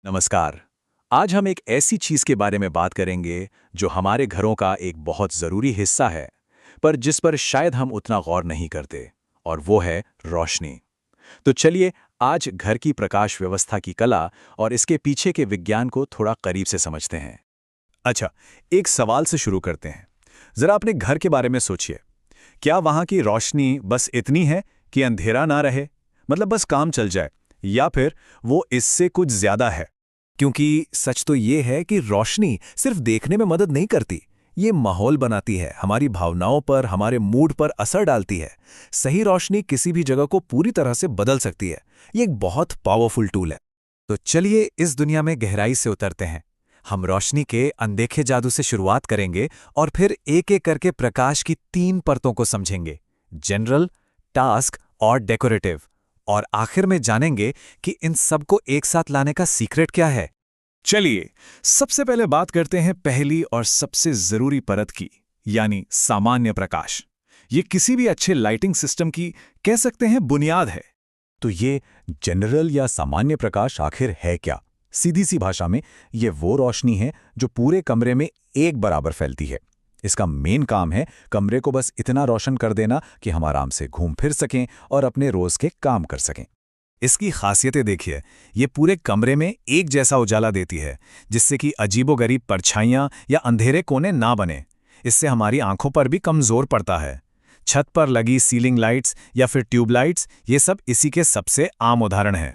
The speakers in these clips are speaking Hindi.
नमस्कार। आज हम एक ऐसी चीज के बारे में बात करेंगे जो हमारे घरों का एक बहुत जरूरी हिस्सा है, पर जिस पर शायद हम उतना गौर नहीं करते, और वो है रोशनी। तो चलिए आज घर की प्रकाश व्यवस्था की कला और इसके पीछे के विज्ञान को थोड़ा करीब से समझते हैं। अच्छा, एक सवाल से शुरू करते हैं। जरा अपने घर के बारे में सोचिए। क्या वहां की रोशनी बस इतनी है कि अंधेरा ना रहे, मतलब बस काम चल जाए, या फिर वो इससे कुछ ज्यादा है? क्योंकि सच तो ये है कि रोशनी सिर्फ देखने में मदद नहीं करती, ये माहौल बनाती है, हमारी भावनाओं पर, हमारे मूड पर असर डालती है। सही रोशनी किसी भी जगह को पूरी तरह से बदल सकती है। ये एक बहुत पावरफुल टूल है। तो चलिए इस दुनिया में गहराई से उतरते हैं। हम रोशनी के अनदेखे जादू से शुरुआत करेंगे और फिर एक एक करके प्रकाश की 3 परतों को समझेंगे: जनरल, टास्क और डेकोरेटिव। और आखिर में जानेंगे कि इन सबको एक साथ लाने का सीक्रेट क्या है। चलिए सबसे पहले बात करते हैं पहली और सबसे जरूरी परत की, यानी सामान्य प्रकाश। ये किसी भी अच्छे लाइटिंग सिस्टम की, कह सकते हैं, बुनियाद है। तो ये जनरल या सामान्य प्रकाश आखिर है क्या? सीधी सी भाषा में ये वो रोशनी है जो पूरे कमरे में एक बराबर फैलती है। इसका मेन काम है कमरे को बस इतना रोशन कर देना कि हम आराम से घूम फिर सकें और अपने रोज के काम कर सकें। इसकी खासियतें देखिए। ये पूरे कमरे में एक जैसा उजाला देती है, जिससे कि अजीबोगरीब परछाइयां या अंधेरे कोने ना बने। इससे हमारी आंखों पर भी कम जोर पड़ता है। छत पर लगी सीलिंग लाइट्स या फिर ट्यूबलाइट्स, ये सब इसी के सबसे आम उदाहरण हैं।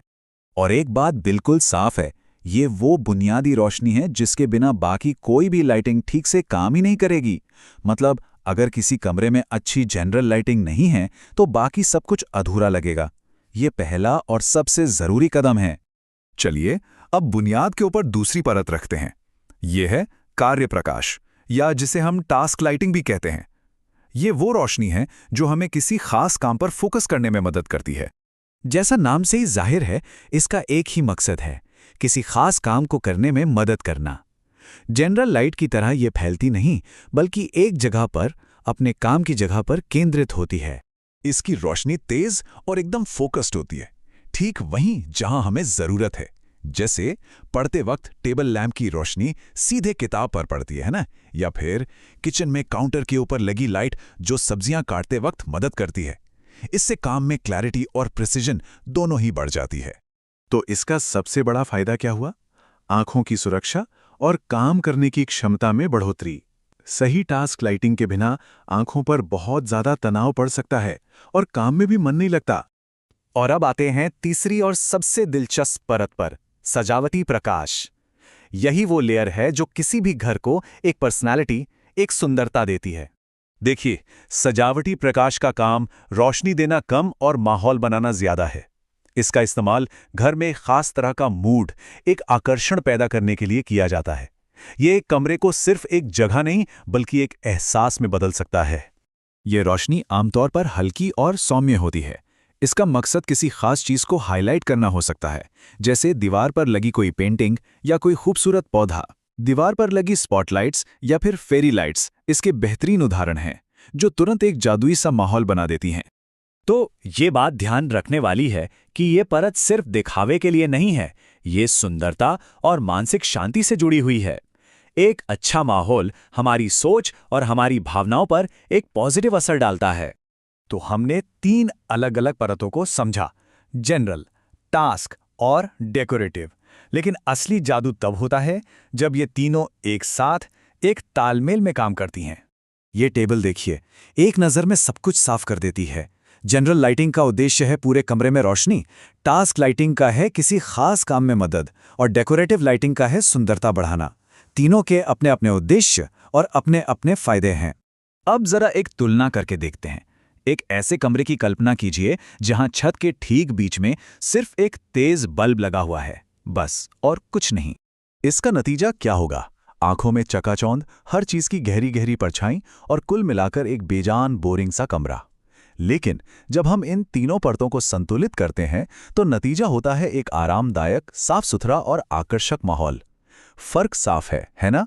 और एक बात बिल्कुल साफ है, ये वो बुनियादी रोशनी है जिसके बिना बाकी कोई भी लाइटिंग ठीक से काम ही नहीं करेगी। मतलब अगर किसी कमरे में अच्छी जनरल लाइटिंग नहीं है तो बाकी सब कुछ अधूरा लगेगा। ये पहला और सबसे जरूरी कदम है। चलिए अब बुनियाद के ऊपर दूसरी परत रखते हैं। यह है कार्य प्रकाश, या जिसे हम टास्क लाइटिंग भी कहते हैं। ये वो रोशनी है जो हमें किसी खास काम पर फोकस करने में मदद करती है। जैसा नाम से ही जाहिर है, इसका एक ही मकसद है, किसी खास काम को करने में मदद करना। जनरल लाइट की तरह यह फैलती नहीं, बल्कि एक जगह पर, अपने काम की जगह पर केंद्रित होती है। इसकी रोशनी तेज और एकदम फोकस्ड होती है, ठीक वहीं जहां हमें जरूरत है। जैसे पढ़ते वक्त टेबल लैंप की रोशनी सीधे किताब पर पड़ती है ना, या फिर किचन में काउंटर के ऊपर लगी लाइट जो सब्जियां काटते वक्त मदद करती है। इससे काम में क्लैरिटी और प्रिसिजन दोनों ही बढ़ जाती है। तो इसका सबसे बड़ा फायदा क्या हुआ? आंखों की सुरक्षा और काम करने की क्षमता में बढ़ोतरी। सही टास्क लाइटिंग के बिना आंखों पर बहुत ज्यादा तनाव पड़ सकता है और काम में भी मन नहीं लगता। और अब आते हैं तीसरी और सबसे दिलचस्प परत पर, सजावटी प्रकाश। यही वो लेयर है जो किसी भी घर को एक पर्सनालिटी, एक सुंदरता देती है। देखिए, सजावटी प्रकाश का काम रोशनी देना कम और माहौल बनाना ज्यादा है। इसका इस्तेमाल घर में एक खास तरह का मूड, एक आकर्षण पैदा करने के लिए किया जाता है। ये एक कमरे को सिर्फ एक जगह नहीं, बल्कि एक एहसास में बदल सकता है। ये रोशनी आमतौर पर हल्की और सौम्य होती है। इसका मकसद किसी खास चीज को हाईलाइट करना हो सकता है, जैसे दीवार पर लगी कोई पेंटिंग या कोई खूबसूरत पौधा। दीवार पर लगी स्पॉटलाइट्स या फिर फेरी लाइट्स इसके बेहतरीन उदाहरण हैं, जो तुरंत एक जादुई सा माहौल बना देती हैं। तो ये बात ध्यान रखने वाली है कि ये परत सिर्फ दिखावे के लिए नहीं है, ये सुंदरता और मानसिक शांति से जुड़ी हुई है। एक अच्छा माहौल हमारी सोच और हमारी भावनाओं पर एक पॉजिटिव असर डालता है। तो हमने 3 अलग अलग परतों को समझा: जनरल, टास्क और डेकोरेटिव। लेकिन असली जादू तब होता है जब ये तीनों एक साथ, एक तालमेल में काम करती हैं। ये टेबल देखिए, एक नज़र में सब कुछ साफ कर देती है। जनरल लाइटिंग का उद्देश्य है पूरे कमरे में रोशनी, टास्क लाइटिंग का है किसी खास काम में मदद, और डेकोरेटिव लाइटिंग का है सुंदरता बढ़ाना। तीनों के अपने अपने उद्देश्य और अपने अपने फायदे हैं। अब जरा एक तुलना करके देखते हैं। एक ऐसे कमरे की कल्पना कीजिए जहां छत के ठीक बीच में सिर्फ एक तेज बल्ब लगा हुआ है, बस, और कुछ नहीं। इसका नतीजा क्या होगा? आंखों में चकाचौंध, हर चीज की गहरी गहरी परछाई, और कुल मिलाकर एक बेजान बोरिंग सा कमरा। लेकिन जब हम इन तीनों परतों को संतुलित करते हैं तो नतीजा होता है एक आरामदायक, साफ सुथरा और आकर्षक माहौल। फर्क साफ है ना?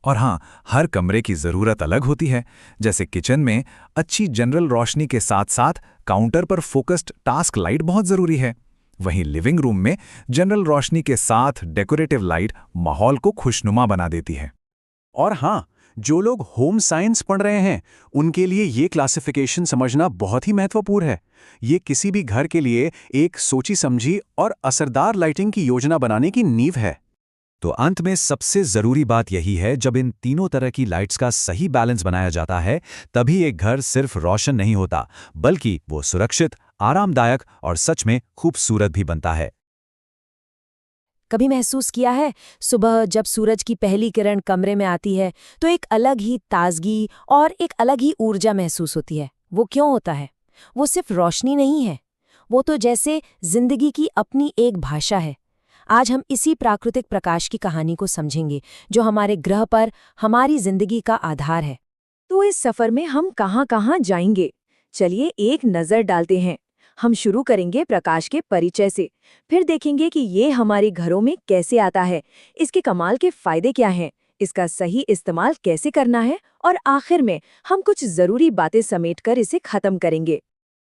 और हाँ, हर कमरे की जरूरत अलग होती है। जैसे किचन में अच्छी जनरल रोशनी के साथ साथ काउंटर पर फोकस्ड टास्क लाइट बहुत जरूरी है। वहीं लिविंग रूम में जनरल रोशनी के साथ डेकोरेटिव लाइट माहौल को खुशनुमा बना देती है। और हाँ, जो लोग होम साइंस पढ़ रहे हैं उनके लिए ये क्लासिफिकेशन समझना बहुत ही महत्वपूर्ण है। ये किसी भी घर के लिए एक सोची समझी और असरदार लाइटिंग की योजना बनाने की नींव है। तो अंत में सबसे जरूरी बात यही है, जब इन तीनों तरह की लाइट्स का सही बैलेंस बनाया जाता है तभी एक घर सिर्फ रोशन नहीं होता, बल्कि वो सुरक्षित, आरामदायक और सच में खूबसूरत भी बनता है। कभी महसूस किया है सुबह जब सूरज की पहली किरण कमरे में आती है तो एक अलग ही ताजगी और एक अलग ही ऊर्जा महसूस होती है? वो क्यों होता है? वो सिर्फ रोशनी नहीं है, वो तो जैसे जिंदगी की अपनी एक भाषा है। आज हम इसी प्राकृतिक प्रकाश की कहानी को समझेंगे जो हमारे ग्रह पर हमारी जिंदगी का आधार है। तो इस सफर में हम कहाँ-कहाँ जाएंगे? चलिए एक नजर डालते हैं। हम शुरू करेंगे प्रकाश के परिचय से, फिर देखेंगे कि ये हमारे घरों में कैसे आता है, इसके कमाल के फायदे क्या हैं, इसका सही इस्तेमाल कैसे करना है, और आखिर में हम कुछ जरूरी बातें समेटकर इसे खत्म करेंगे।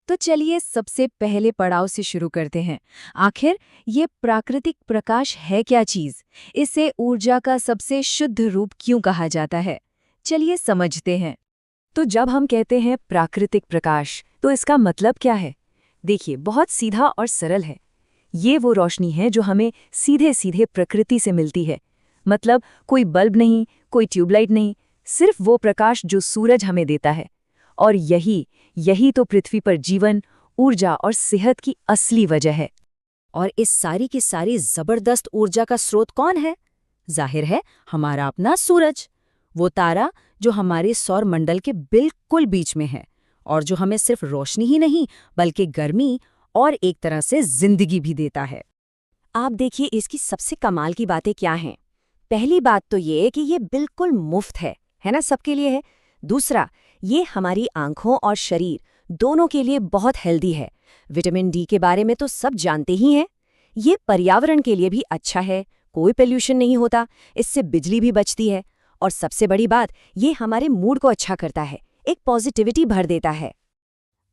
तो चलिए सबसे पहले पड़ाव से शुरू करते हैं। आखिर ये प्राकृतिक प्रकाश है क्या चीज? इसे ऊर्जा का सबसे शुद्ध रूप क्यों कहा जाता है? चलिए समझते हैं। तो जब हम कहते हैं प्राकृतिक प्रकाश, तो इसका मतलब क्या है? देखिए, बहुत सीधा और सरल है। ये वो रोशनी है जो हमें सीधे सीधे प्रकृति से मिलती है। मतलब कोई बल्ब नहीं, कोई ट्यूबलाइट नहीं, सिर्फ वो प्रकाश जो सूरज हमें देता है। और यही तो पृथ्वी पर जीवन, ऊर्जा और सेहत की असली वजह है। और इस सारी की सारी जबरदस्त ऊर्जा का स्रोत कौन है? जाहिर है हमारा अपना सूरज, वो तारा जो हमारे सौर मंडल के बिल्कुल बीच में है और जो हमें सिर्फ रोशनी ही नहीं बल्कि गर्मी और एक तरह से जिंदगी भी देता है। आप देखिए इसकी सबसे कमाल की बातें क्या हैं। पहली बात तो ये कि ये बिल्कुल मुफ्त है ना, सबके लिए है। दूसरा, ये हमारी आंखों और शरीर दोनों के लिए बहुत हेल्दी है। विटामिन डी के बारे में तो सब जानते ही हैं। ये पर्यावरण के लिए भी अच्छा है, कोई पोल्यूशन नहीं होता, इससे बिजली भी बचती है। और सबसे बड़ी बात, ये हमारे मूड को अच्छा करता है, एक पॉजिटिविटी भर देता है।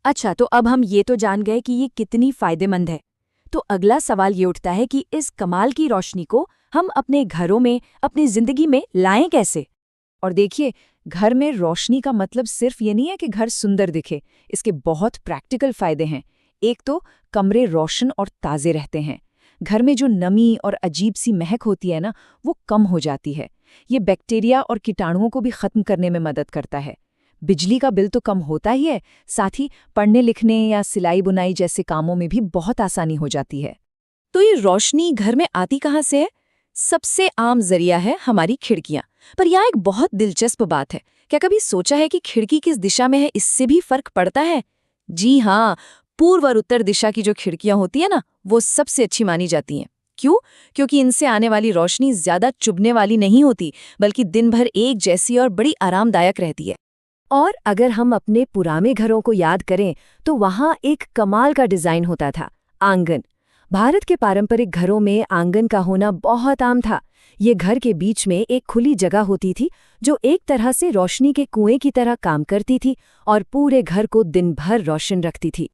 अच्छा, तो अब हम ये तो जान गए कि ये कितनी फायदेमंद है। तो अगला सवाल ये उठता है कि इस कमाल की रोशनी को हम अपने घरों में, अपनी जिंदगी में लाएं कैसे? और देखिए, घर में रोशनी का मतलब सिर्फ ये नहीं है कि घर सुंदर दिखे, इसके बहुत प्रैक्टिकल फायदे हैं। एक तो कमरे रोशन और ताज़े रहते हैं। घर में जो नमी और अजीब सी महक होती है ना, वो कम हो जाती है। ये बैक्टीरिया और कीटाणुओं को भी खत्म करने में मदद करता है। बिजली का बिल तो कम होता ही है, साथ ही पढ़ने लिखने या सिलाई बुनाई जैसे कामों में भी बहुत आसानी हो जाती है। तो ये रोशनी घर में आती कहाँ से है? सबसे आम जरिया है हमारी खिड़कियां। पर यहाँ एक बहुत दिलचस्प बात है। क्या कभी सोचा है कि खिड़की किस दिशा में है, इससे भी फर्क पड़ता है? जी हाँ, पूर्व और उत्तर दिशा की जो खिड़कियां होती है ना, वो सबसे अच्छी मानी जाती हैं। क्यों? क्योंकि इनसे आने वाली रोशनी ज्यादा चुभने वाली नहीं होती, बल्कि दिन भर एक जैसी और बड़ी आरामदायक रहती है। और अगर हम अपने पुराने घरों को याद करें तो वहाँ एक कमाल का डिजाइन होता था, आंगन। भारत के पारंपरिक घरों में आंगन का होना बहुत आम था। ये घर के बीच में एक खुली जगह होती थी जो एक तरह से रोशनी के कुएं की तरह काम करती थी और पूरे घर को दिन भर रोशन रखती थी।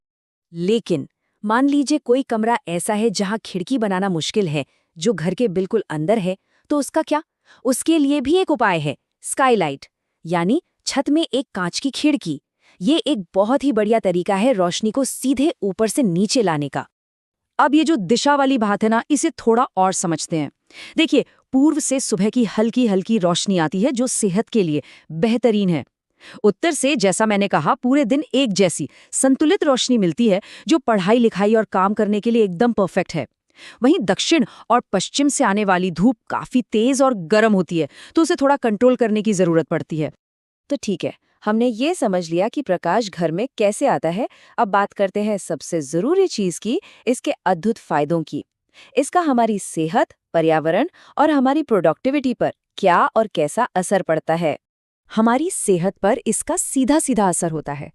लेकिन मान लीजिए कोई कमरा ऐसा है जहां खिड़की बनाना मुश्किल है, जो घर के बिल्कुल अंदर है, तो उसका क्या? उसके लिए भी एक उपाय है, स्काईलाइट, यानी छत में एक कांच की खिड़की। ये एक बहुत ही बढ़िया तरीका है रोशनी को सीधे ऊपर से नीचे लाने का। अब ये जो दिशा वाली बात है ना, इसे थोड़ा और समझते हैं। देखिए, पूर्व से सुबह की हल्की हल्की रोशनी आती है जो सेहत के लिए बेहतरीन है। उत्तर से, जैसा मैंने कहा, पूरे दिन एक जैसी संतुलित रोशनी मिलती है जो पढ़ाई लिखाई और काम करने के लिए एकदम परफेक्ट है। वहीं दक्षिण और पश्चिम से आने वाली धूप काफी तेज और गर्म होती है, तो उसे थोड़ा कंट्रोल करने की जरूरत पड़ती है। तो ठीक है, हमने ये समझ लिया कि प्रकाश घर में कैसे आता है। अब बात करते हैं सबसे जरूरी चीज की, इसके अद्भुत फायदों की। इसका हमारी सेहत, पर्यावरण और हमारी प्रोडक्टिविटी पर क्या और कैसा असर पड़ता है। हमारी सेहत पर इसका सीधा सीधा असर होता है।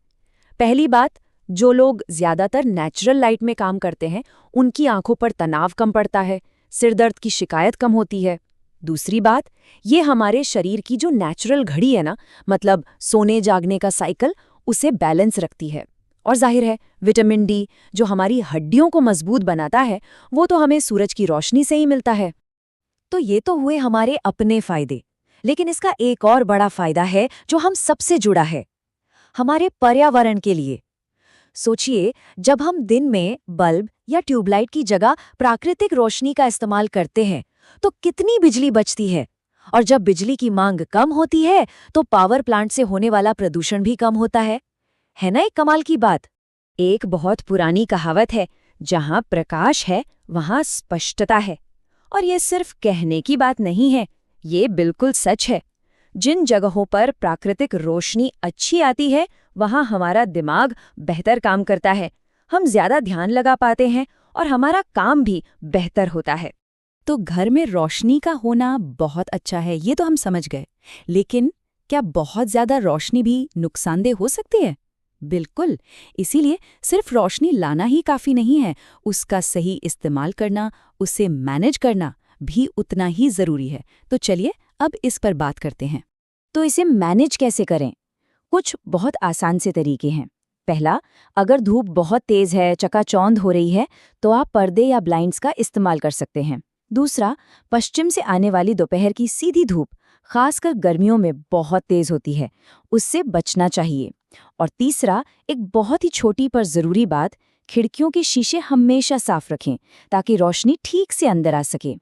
पहली बात, जो लोग ज्यादातर नेचुरल लाइट में काम करते हैं, उनकी आंखों पर तनाव कम पड़ता है, सिरदर्द की शिकायत कम होती है। दूसरी बात, ये हमारे शरीर की जो नेचुरल घड़ी है ना, मतलब सोने जागने का साइकिल, उसे बैलेंस रखती है। और जाहिर है विटामिन डी जो हमारी हड्डियों को मजबूत बनाता है, वो तो हमें सूरज की रोशनी से ही मिलता है। तो ये तो हुए हमारे अपने फायदे, लेकिन इसका एक और बड़ा फायदा है जो हम सबसे जुड़ा है, हमारे पर्यावरण के लिए। सोचिए, जब हम दिन में बल्ब या ट्यूबलाइट की जगह प्राकृतिक रोशनी का इस्तेमाल करते हैं तो कितनी बिजली बचती है, और जब बिजली की मांग कम होती है तो पावर प्लांट से होने वाला प्रदूषण भी कम होता है ना एक कमाल की बात। एक बहुत पुरानी कहावत है, जहां प्रकाश है वहां स्पष्टता है। और ये सिर्फ कहने की बात नहीं है, ये बिल्कुल सच है। जिन जगहों पर प्राकृतिक रोशनी अच्छी आती है वहां हमारा दिमाग बेहतर काम करता है, हम ज्यादा ध्यान लगा पाते हैं और हमारा काम भी बेहतर होता है। तो घर में रोशनी का होना बहुत अच्छा है, ये तो हम समझ गए। लेकिन क्या बहुत ज्यादा रोशनी भी नुकसानदेह हो सकती है? बिल्कुल। इसीलिए सिर्फ रोशनी लाना ही काफी नहीं है, उसका सही इस्तेमाल करना, उसे मैनेज करना भी उतना ही जरूरी है। तो चलिए अब इस पर बात करते हैं। तो इसे मैनेज कैसे करें? कुछ बहुत आसान से तरीके हैं। पहला, अगर धूप बहुत तेज है, चकाचौंध हो रही है, तो आप पर्दे या ब्लाइंड्स का इस्तेमाल कर सकते हैं। दूसरा, पश्चिम से आने वाली दोपहर की सीधी धूप, खासकर गर्मियों में बहुत तेज होती है, उससे बचना चाहिए। और तीसरा, एक बहुत ही छोटी पर जरूरी बात, खिड़कियों के शीशे हमेशा साफ रखें ताकि रोशनी ठीक से अंदर आ सके।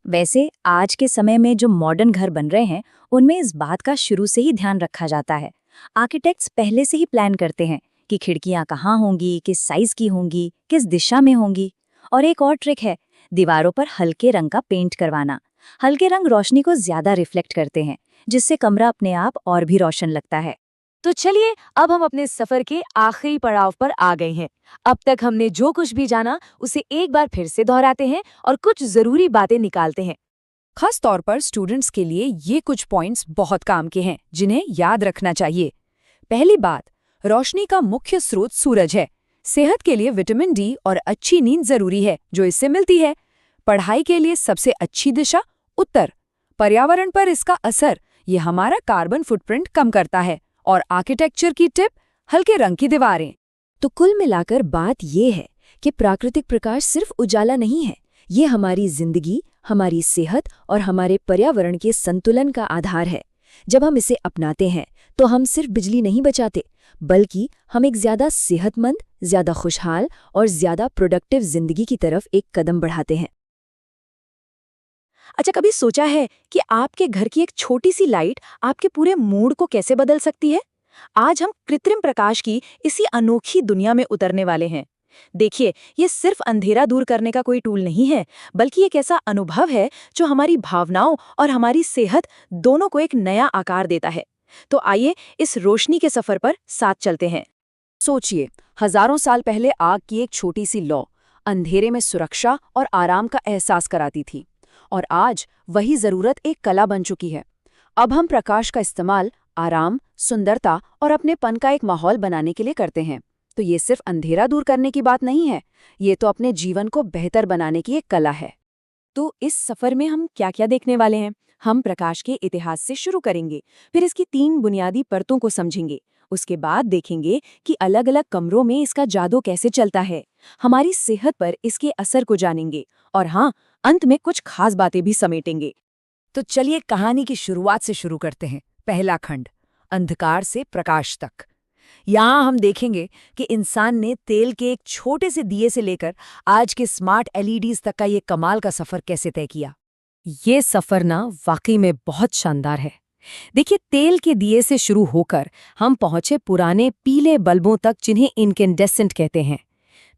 वैसे आज के समय में जो मॉडर्न घर बन रहे हैं उनमें इस बात का शुरू से ही ध्यान रखा जाता है। आर्किटेक्ट्स पहले से ही प्लान करते हैं कि खिड़कियां कहाँ होंगी, किस साइज की होंगी, किस दिशा में होंगी। और एक और ट्रिक है, दीवारों पर हल्के रंग का पेंट करवाना। हल्के रंग रोशनी को ज्यादा रिफ्लेक्ट करते हैं, जिससे कमरा अपने आप और भी रोशन लगता है। तो चलिए अब हम अपने सफर के आखिरी पड़ाव पर आ गए हैं। अब तक हमने जो कुछ भी जाना उसे एक बार फिर से दोहराते हैं और कुछ जरूरी बातें निकालते हैं। खास तौर पर स्टूडेंट्स के लिए ये कुछ पॉइंट्स बहुत काम के हैं जिन्हें याद रखना चाहिए। पहली बात, रोशनी का मुख्य स्रोत सूरज है। सेहत के लिए विटामिन डी और अच्छी नींद जरूरी है जो इससे मिलती है। पढ़ाई के लिए सबसे अच्छी दिशा उत्तर। पर्यावरण पर इसका असर, ये हमारा कार्बन फुटप्रिंट कम करता है। और आर्किटेक्चर की टिप, हल्के रंग की दीवारें। तो कुल मिलाकर बात ये है कि प्राकृतिक प्रकाश सिर्फ उजाला नहीं है, ये हमारी जिंदगी, हमारी सेहत और हमारे पर्यावरण के संतुलन का आधार है। जब हम इसे अपनाते हैं तो हम सिर्फ बिजली नहीं बचाते, बल्कि हम एक ज्यादा सेहतमंद, ज्यादा खुशहाल और ज्यादा प्रोडक्टिव जिंदगी की तरफ एक कदम बढ़ाते हैं। अच्छा, कभी सोचा है कि आपके घर की एक छोटी सी लाइट आपके पूरे मूड को कैसे बदल सकती है? आज हम कृत्रिम प्रकाश की इसी अनोखी दुनिया में उतरने वाले हैं। देखिए, ये सिर्फ अंधेरा दूर करने का कोई टूल नहीं है, बल्कि एक ऐसा अनुभव है जो हमारी भावनाओं और हमारी सेहत दोनों को एक नया आकार देता है। तो आइए इस रोशनी के सफर पर साथ चलते हैं। सोचिए, हजारों साल पहले आग की एक छोटी सी लौ अंधेरे में सुरक्षा और आराम का एहसास कराती थी, और आज वही जरूरत एक कला बन चुकी है। अब हम प्रकाश का इस्तेमाल आराम, सुंदरता और अपनेपन का एक माहौल बनाने के लिए करते हैं। तो ये सिर्फ अंधेरा दूर करने की बात नहीं है, ये तो अपने जीवन को बेहतर बनाने की एक कला है। तो इस सफर में हम क्या क्या देखने वाले हैं? हम प्रकाश के इतिहास से शुरू करेंगे, फिर इसकी 3 बुनियादी परतों को समझेंगे। उसके बाद देखेंगे कि अलग अलग कमरों में इसका जादू कैसे चलता है, हमारी सेहत पर इसके असर को जानेंगे, और हाँ, अंत में कुछ खास बातें भी समेटेंगे। तो चलिए कहानी की शुरुआत से शुरू करते हैं। पहला खंड, अंधकार से प्रकाश तक। यहाँ हम देखेंगे कि इंसान ने तेल के एक छोटे से दिए से लेकर आज के स्मार्ट एलईडीज तक का ये कमाल का सफर कैसे तय किया। ये सफर ना वाकई में बहुत शानदार है। देखिए, तेल के दिए से शुरू होकर हम पहुंचे पुराने पीले बल्बों तक, जिन्हें इनकेंडेसेंट कहते हैं।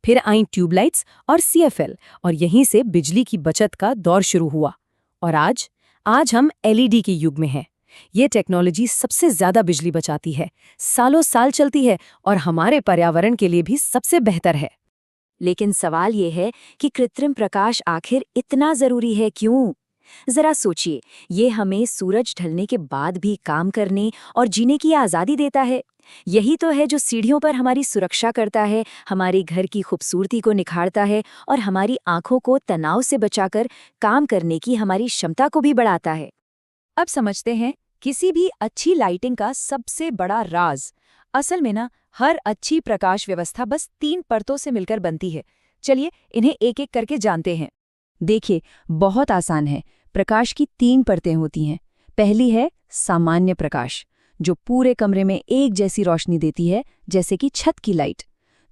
फिर आई ट्यूबलाइट्स और सीएफएल, और यहीं से बिजली की बचत का दौर शुरू हुआ। और आज हम एलईडी के युग में हैं। ये टेक्नोलॉजी सबसे ज्यादा बिजली बचाती है, सालों साल चलती है और हमारे पर्यावरण के लिए भी सबसे बेहतर है। लेकिन सवाल ये है कि कृत्रिम प्रकाश आखिर इतना जरूरी है क्यों? जरा सोचिए, ये हमें सूरज ढलने के बाद भी काम करने और जीने की आज़ादी देता है। यही तो है जो सीढ़ियों पर हमारी सुरक्षा करता है, हमारे घर की खूबसूरती को निखारता है और हमारी आंखों को तनाव से बचाकर काम करने की हमारी क्षमता को भी बढ़ाता है। अब समझते हैं किसी भी अच्छी लाइटिंग का सबसे बड़ा राज। असल में ना, हर अच्छी प्रकाश व्यवस्था बस 3 परतों से मिलकर बनती है। चलिए इन्हें एक एक करके जानते हैं। देखिए, बहुत आसान है। प्रकाश की 3 परतें होती हैं। पहली है सामान्य प्रकाश, जो पूरे कमरे में एक जैसी रोशनी देती है, जैसे कि छत की लाइट।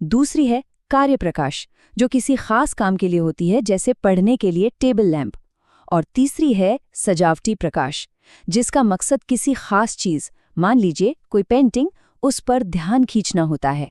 दूसरी है कार्य प्रकाश, जो किसी खास काम के लिए होती है, जैसे पढ़ने के लिए टेबल लैंप। और तीसरी है सजावटी प्रकाश, जिसका मकसद किसी खास चीज, मान लीजिए कोई पेंटिंग, उस पर ध्यान खींचना होता है।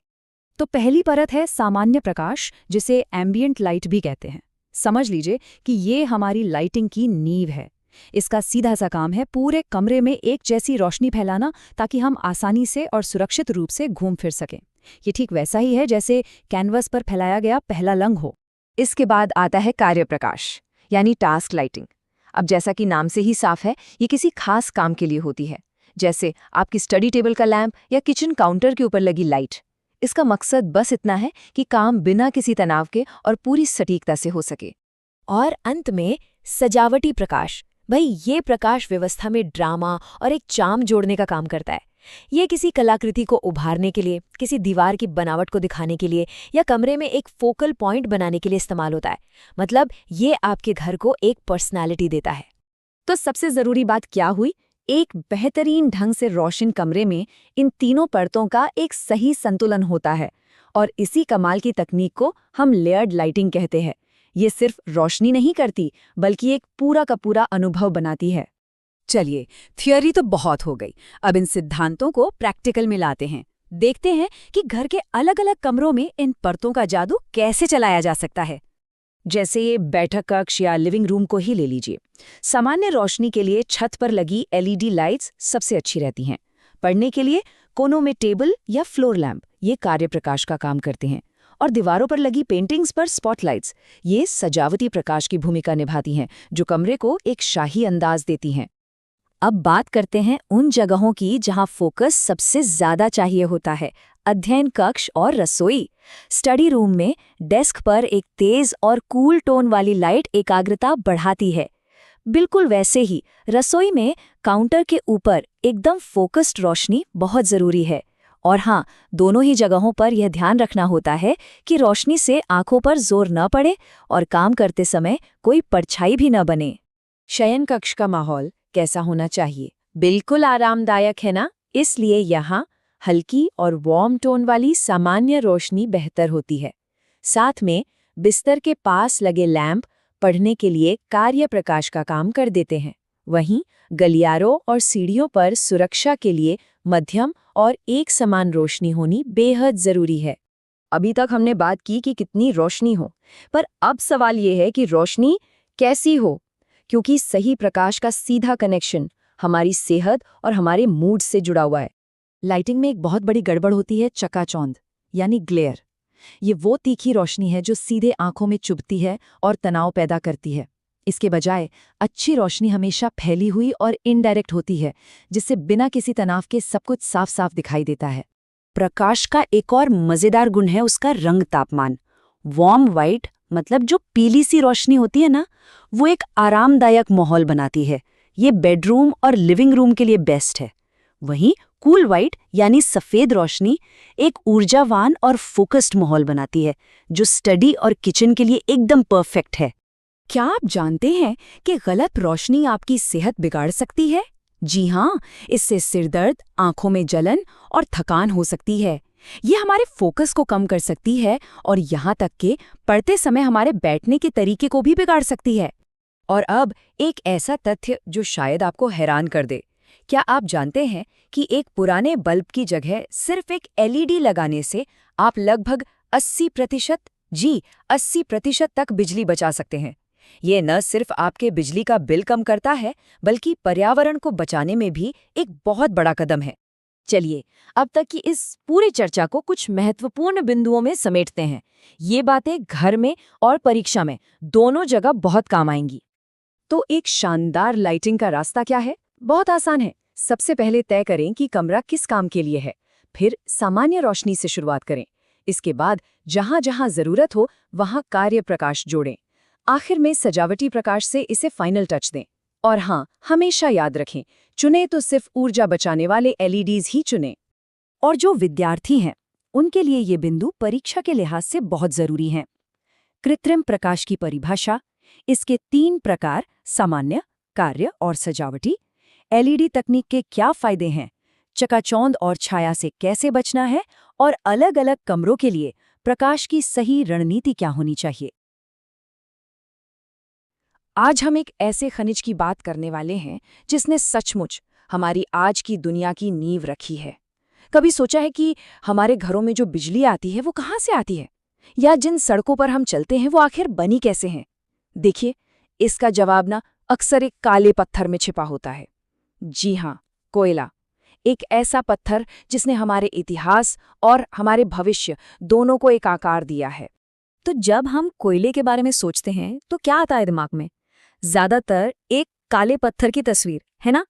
तो पहली परत है सामान्य प्रकाश, जिसे एम्बिएंट लाइट भी कहते हैं। समझ लीजिए कि ये हमारी लाइटिंग की नींव है। इसका सीधा सा काम है पूरे कमरे में एक जैसी रोशनी फैलाना, ताकि हम आसानी से और सुरक्षित रूप से घूम फिर सकें। ये ठीक वैसा ही है जैसे कैनवस पर फैलाया गया पहला रंग हो। इसके बाद आता है कार्य प्रकाश, यानी टास्क लाइटिंग। अब जैसा कि नाम से ही साफ है, ये किसी खास काम के लिए होती है, जैसे आपकी स्टडी टेबल का लैंप या किचन काउंटर के ऊपर लगी लाइट। इसका मकसद बस इतना है कि काम बिना किसी तनाव के और पूरी सटीकता से हो सके। और अंत में सजावटी प्रकाश। भाई, ये प्रकाश व्यवस्था में ड्रामा और एक चार्म जोड़ने का काम करता है। ये किसी कलाकृति को उभारने के लिए, किसी दीवार की बनावट को दिखाने के लिए या कमरे में एक फोकल पॉइंट बनाने के लिए इस्तेमाल होता है। मतलब ये आपके घर को एक पर्सनैलिटी देता है। तो सबसे ज़रूरी बात क्या हुई? एक बेहतरीन ढंग से रोशन कमरे में इन तीनों परतों का एक सही संतुलन होता है। और इसी कमाल की तकनीक को हम लेयर्ड लाइटिंग कहते हैं। ये सिर्फ रोशनी नहीं करती, बल्कि एक पूरा का पूरा अनुभव बनाती है। चलिए, थियोरी तो बहुत हो गई। अब इन सिद्धांतों को प्रैक्टिकल में लाते हैं। देखते हैं कि घर के अलग अलग कमरों में इन परतों का जादू कैसे चलाया जा सकता है। जैसे ये बैठक कक्ष या लिविंग रूम को ही ले लीजिए। सामान्य रोशनी के लिए छत पर लगी एलईडी लाइट्स सबसे अच्छी रहती हैं। पढ़ने के लिए कोनों में टेबल या फ्लोर लैंप, ये कार्य प्रकाश का काम करते हैं। और दीवारों पर लगी पेंटिंग्स पर स्पॉटलाइट्स, ये सजावटी प्रकाश की भूमिका निभाती हैं, जो कमरे को एक शाही अंदाज देती हैं। अब बात करते हैं उन जगहों की जहां फोकस सबसे ज्यादा चाहिए होता है। अध्ययन कक्ष और रसोई। स्टडी रूम में डेस्क पर एक तेज और कूल टोन वाली लाइट एकाग्रता बढ़ाती है। बिल्कुल वैसे ही रसोई में काउंटर के ऊपर एकदम फोकस्ड रोशनी बहुत जरूरी है। और हाँ, दोनों ही जगहों पर यह ध्यान रखना होता है कि रोशनी से आंखों पर जोर न पड़े और काम करते समय कोई परछाई भी न बने। शयन कक्ष का माहौल कैसा होना चाहिए? बिल्कुल आरामदायक है ना? इसलिए यहाँ हल्की और वार्म टोन वाली सामान्य रोशनी बेहतर होती है। साथ में बिस्तर के पास लगे लैंप पढ़ने के लिए कार्य प्रकाश का काम कर देते हैं। वहीं गलियारों और सीढ़ियों पर सुरक्षा के लिए मध्यम और एक समान रोशनी होनी बेहद जरूरी है। अभी तक हमने बात की कि कितनी रोशनी हो, पर अब सवाल ये है कि रोशनी कैसी हो, क्योंकि सही प्रकाश का सीधा कनेक्शन हमारी सेहत और हमारे मूड से जुड़ा हुआ है। लाइटिंग में एक बहुत बड़ी गड़बड़ होती है चकाचौंध, यानी ग्लेयर। ये वो तीखी रोशनी है जो सीधे आंखों में चुभती है और तनाव पैदा करती है। इसके बजाय अच्छी रोशनी हमेशा फैली हुई और इनडायरेक्ट होती है, जिससे बिना किसी तनाव के सब कुछ साफ साफ दिखाई देता है। प्रकाश का एक और मजेदार गुण है उसका रंग तापमान। वार्म वाइट, मतलब जो पीली सी रोशनी होती है ना, वो एक आरामदायक माहौल बनाती है। ये बेडरूम और लिविंग रूम के लिए बेस्ट है। वहीं कूल वाइट यानी सफेद रोशनी एक ऊर्जावान और फोकस्ड माहौल बनाती है, जो स्टडी और किचन के लिए एकदम परफेक्ट है। क्या आप जानते हैं कि गलत रोशनी आपकी सेहत बिगाड़ सकती है? जी हाँ, इससे सिरदर्द, आंखों में जलन और थकान हो सकती है। ये हमारे फोकस को कम कर सकती है और यहाँ तक कि पढ़ते समय हमारे बैठने के तरीके को भी बिगाड़ सकती है। और अब एक ऐसा तथ्य जो शायद आपको हैरान कर दे। क्या आप जानते हैं कि एक पुराने बल्ब की जगह सिर्फ एक एलईडी लगाने से आप लगभग 80% तक बिजली बचा सकते हैं? ये न सिर्फ आपके बिजली का बिल कम करता है, बल्कि पर्यावरण को बचाने में भी एक बहुत बड़ा कदम है। चलिए, अब तक की इस पूरी चर्चा को कुछ महत्वपूर्ण बिंदुओं में समेटते हैं। ये बातें घर में और परीक्षा में दोनों जगह बहुत काम आएंगी। तो एक शानदार लाइटिंग का रास्ता क्या है? बहुत आसान है। सबसे पहले तय करें कि कमरा किस काम के लिए है। फिर सामान्य रोशनी से शुरुआत करें। इसके बाद जहां जहां जरूरत हो वहां कार्य प्रकाश जोड़ें। आखिर में सजावटी प्रकाश से इसे फाइनल टच दें। और हाँ, हमेशा याद रखें, चुने तो सिर्फ ऊर्जा बचाने वाले एलईडीज ही चुनें। और जो विद्यार्थी हैं, उनके लिए ये बिंदु परीक्षा के लिहाज से बहुत जरूरी हैं। कृत्रिम प्रकाश की परिभाषा, इसके 3 प्रकार सामान्य, कार्य और सजावटी। एलईडी तकनीक के क्या फायदे हैं, चकाचौंध और छाया से कैसे बचना है, और अलग-अलग कमरों के लिए प्रकाश की सही रणनीति क्या होनी चाहिए। आज हम एक ऐसे खनिज की बात करने वाले हैं जिसने सचमुच हमारी आज की दुनिया की नींव रखी है। कभी सोचा है कि हमारे घरों में जो बिजली आती है वो कहाँ से आती है, या जिन सड़कों पर हम चलते हैं वो आखिर बनी कैसे हैं? देखिए, इसका जवाब ना अक्सर एक काले पत्थर में छिपा होता है। जी हाँ, कोयला। एक ऐसा पत्थर जिसने हमारे इतिहास और हमारे भविष्य दोनों को एक आकार दिया है। तो जब हम कोयले के बारे में सोचते हैं तो क्या आता है दिमाग में? ज्यादातर एक काले पत्थर की तस्वीर, है ना?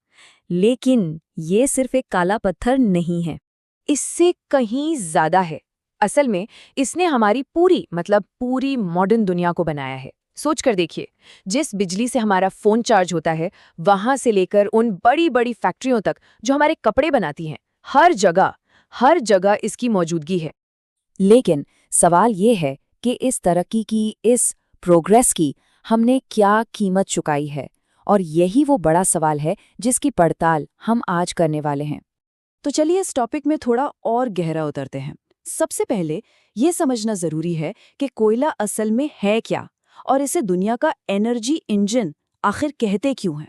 लेकिन ये सिर्फ एक काला पत्थर नहीं है, इससे कहीं ज्यादा है। असल में इसने हमारी पूरी मॉडर्न दुनिया को बनाया है। सोच कर देखिए, जिस बिजली से हमारा फोन चार्ज होता है, वहां से लेकर उन बड़ी बड़ी फैक्ट्रियों तक जो हमारे कपड़े बनाती हैं, हर जगह इसकी मौजूदगी है। लेकिन सवाल ये है कि इस तरक्की की, इस प्रोग्रेस की हमने क्या कीमत चुकाई है, और यही वो बड़ा सवाल है जिसकी पड़ताल हम आज करने वाले हैं। तो चलिए इस टॉपिक में थोड़ा और गहरा उतरते हैं। सबसे पहले ये समझना जरूरी है कि कोयला असल में है क्या, और इसे दुनिया का एनर्जी इंजन आखिर कहते क्यों हैं।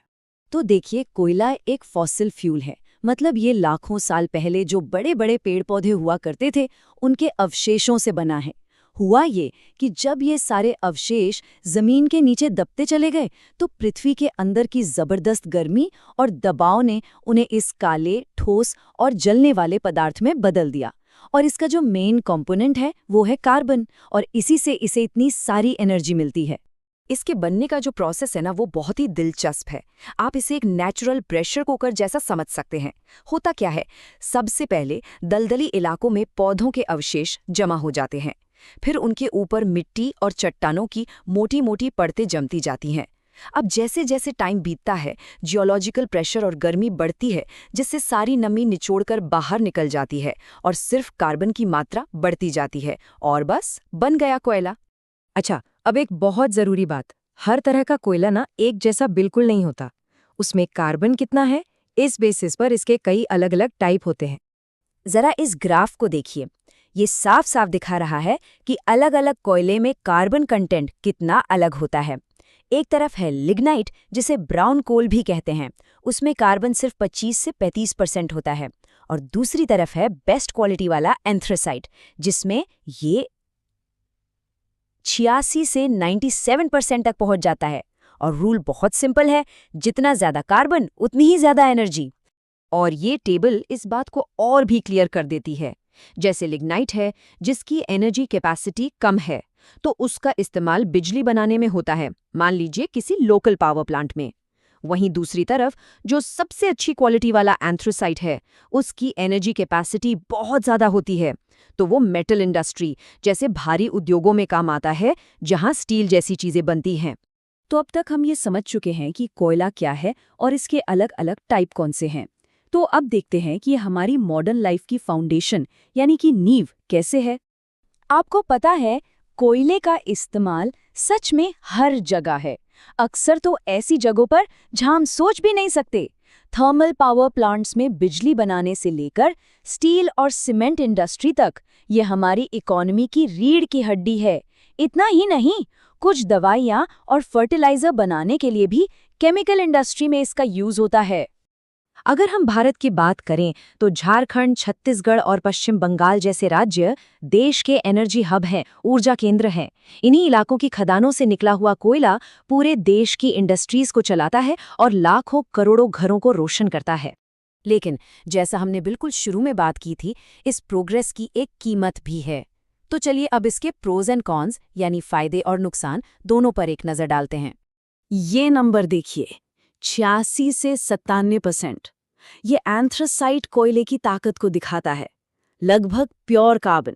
तो देखिए, कोयला एक फॉसिल फ्यूल है, मतलब ये लाखों साल पहले जो बड़े बड़े पेड़ पौधे हुआ करते थे उनके अवशेषों से बना है। हुआ ये कि जब ये सारे अवशेष जमीन के नीचे दबते चले गए तो पृथ्वी के अंदर की जबरदस्त गर्मी और दबाव ने उन्हें इस काले, ठोस और जलने वाले पदार्थ में बदल दिया। और इसका जो मेन कंपोनेंट है वो है कार्बन, और इसी से इसे इतनी सारी एनर्जी मिलती है। इसके बनने का जो प्रोसेस है ना, वो बहुत ही दिलचस्प है। आप इसे एक नेचुरल प्रेशर कुकर जैसा समझ सकते हैं। होता क्या है, सबसे पहले दलदली इलाकों में पौधों के अवशेष जमा हो जाते हैं, फिर उनके ऊपर मिट्टी और चट्टानों की मोटी मोटी परतें जमती जाती हैं। अब जैसे जैसे टाइम बीतता है, जियोलॉजिकल प्रेशर और गर्मी बढ़ती है, जिससे सारी नमी निचोड़कर बाहर निकल जाती है और सिर्फ कार्बन की मात्रा बढ़ती जाती है, और बस बन गया कोयला। अच्छा, अब एक बहुत जरूरी बात, हर तरह का कोयला ना एक जैसा बिल्कुल नहीं होता। उसमें कार्बन कितना है, इस बेसिस पर इसके कई अलग अलग टाइप होते हैं। जरा इस ग्राफ को देखिए, ये साफ साफ दिखा रहा है कि अलग अलग कोयले में कार्बन कंटेंट कितना अलग होता है। एक तरफ है लिग्नाइट, जिसे ब्राउन कोल भी कहते हैं, उसमें कार्बन सिर्फ 25 से 35% होता है। और दूसरी तरफ है बेस्ट क्वालिटी वाला एंथ्रासाइट, जिसमें ये 86 से 97% तक पहुंच जाता है। और रूल बहुत सिंपल है, जितना ज्यादा कार्बन उतनी ही ज्यादा एनर्जी। और ये टेबल इस बात को और भी क्लियर कर देती है। जैसे लिग्नाइट है, जिसकी एनर्जी कैपेसिटी कम है, तो उसका इस्तेमाल बिजली बनाने में होता है, मान लीजिए किसी लोकल पावर प्लांट में। वहीं दूसरी तरफ जो सबसे अच्छी क्वालिटी वाला एंथ्रासाइट है, उसकी एनर्जी कैपेसिटी बहुत ज़्यादा होती है, तो वो मेटल इंडस्ट्री जैसे भारी उद्योगों में काम आता है, जहां स्टील जैसी चीज़ें बनती हैं। तो अब तक हम ये समझ चुके हैं कि कोयला क्या है और इसके अलग अलग टाइप कौन से हैं। तो अब देखते हैं कि हमारी मॉडर्न लाइफ की फाउंडेशन यानी कि नींव कैसे है। आपको पता है, कोयले का इस्तेमाल सच में हर जगह है, अक्सर तो ऐसी जगहों पर जहां हम सोच भी नहीं सकते। थर्मल पावर प्लांट्स में बिजली बनाने से लेकर स्टील और सीमेंट इंडस्ट्री तक ये हमारी इकोनॉमी की रीढ़ की हड्डी है। इतना ही नहीं, कुछ दवाइयाँ और फर्टिलाइजर बनाने के लिए भी केमिकल इंडस्ट्री में इसका यूज होता है। अगर हम भारत की बात करें तो झारखंड, छत्तीसगढ़ और पश्चिम बंगाल जैसे राज्य देश के एनर्जी हब हैं, ऊर्जा केंद्र हैं। इन्हीं इलाकों की खदानों से निकला हुआ कोयला पूरे देश की इंडस्ट्रीज को चलाता है और लाखों करोड़ों घरों को रोशन करता है। लेकिन जैसा हमने बिल्कुल शुरू में बात की थी, इस प्रोग्रेस की एक कीमत भी है। तो चलिए अब इसके प्रोज एंड कॉन्स यानी फायदे और नुकसान दोनों पर एक नजर डालते हैं। ये नंबर देखिए, 86 से 97%। ये एंथ्रासाइट कोयले की ताकत को दिखाता है, लगभग प्योर कार्बन।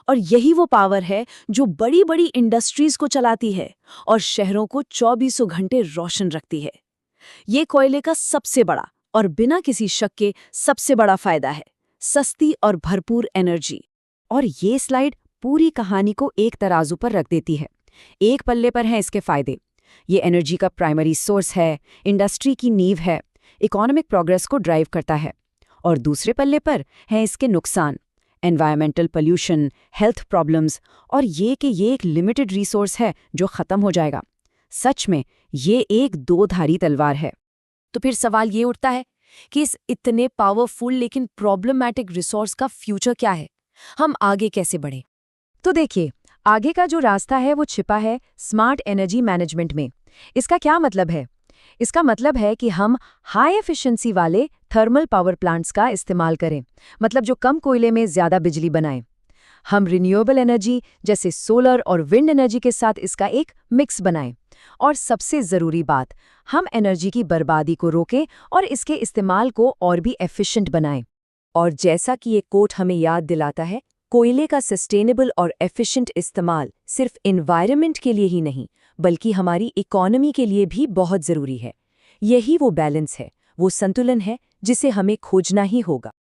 और यही वो पावर है जो बड़ी बड़ी इंडस्ट्रीज को चलाती है और शहरों को 24 घंटे रोशन रखती है। ये कोयले का सबसे बड़ा और बिना किसी शक के सबसे बड़ा फायदा है, सस्ती और भरपूर एनर्जी। और ये स्लाइड पूरी कहानी को एक तराजू पर रख देती है। एक पल्ले पर हैं इसके फायदे, ये एनर्जी का प्राइमरी सोर्स है, इंडस्ट्री की नींव है, इकोनॉमिक प्रोग्रेस को ड्राइव करता है। और दूसरे पल्ले पर हैं इसके नुकसान, एनवायरमेंटल पोल्यूशन, हेल्थ प्रॉब्लम्स, और ये कि ये एक लिमिटेड रिसोर्स है जो खत्म हो जाएगा। सच में ये एक दो-धारी तलवार है। तो फिर सवाल ये उठता है कि इस इतने पावरफुल लेकिन प्रॉब्लमैटिक रिसोर्स का फ्यूचर क्या है? हम आगे कैसे बढ़ें? तो देखिए, आगे का जो रास्ता है वो छिपा है स्मार्ट एनर्जी मैनेजमेंट में। इसका क्या मतलब है? इसका मतलब है कि हम हाई एफिशिएंसी वाले थर्मल पावर प्लांट्स का इस्तेमाल करें, मतलब जो कम कोयले में ज़्यादा बिजली बनाएं। हम रिन्यूएबल एनर्जी जैसे सोलर और विंड एनर्जी के साथ इसका एक मिक्स बनाएं। और सबसे ज़रूरी बात, हम एनर्जी की बर्बादी को रोकें और इसके इस्तेमाल को और भी एफिशिएंट बनाएं। और जैसा कि ये कोट हमें याद दिलाता है, कोयले का सस्टेनेबल और एफिशिएंट इस्तेमाल सिर्फ एनवायरनमेंट के लिए ही नहीं, बल्कि हमारी इकोनॉमी के लिए भी बहुत ज़रूरी है। यही वो बैलेंस है, वो संतुलन है जिसे हमें खोजना ही होगा।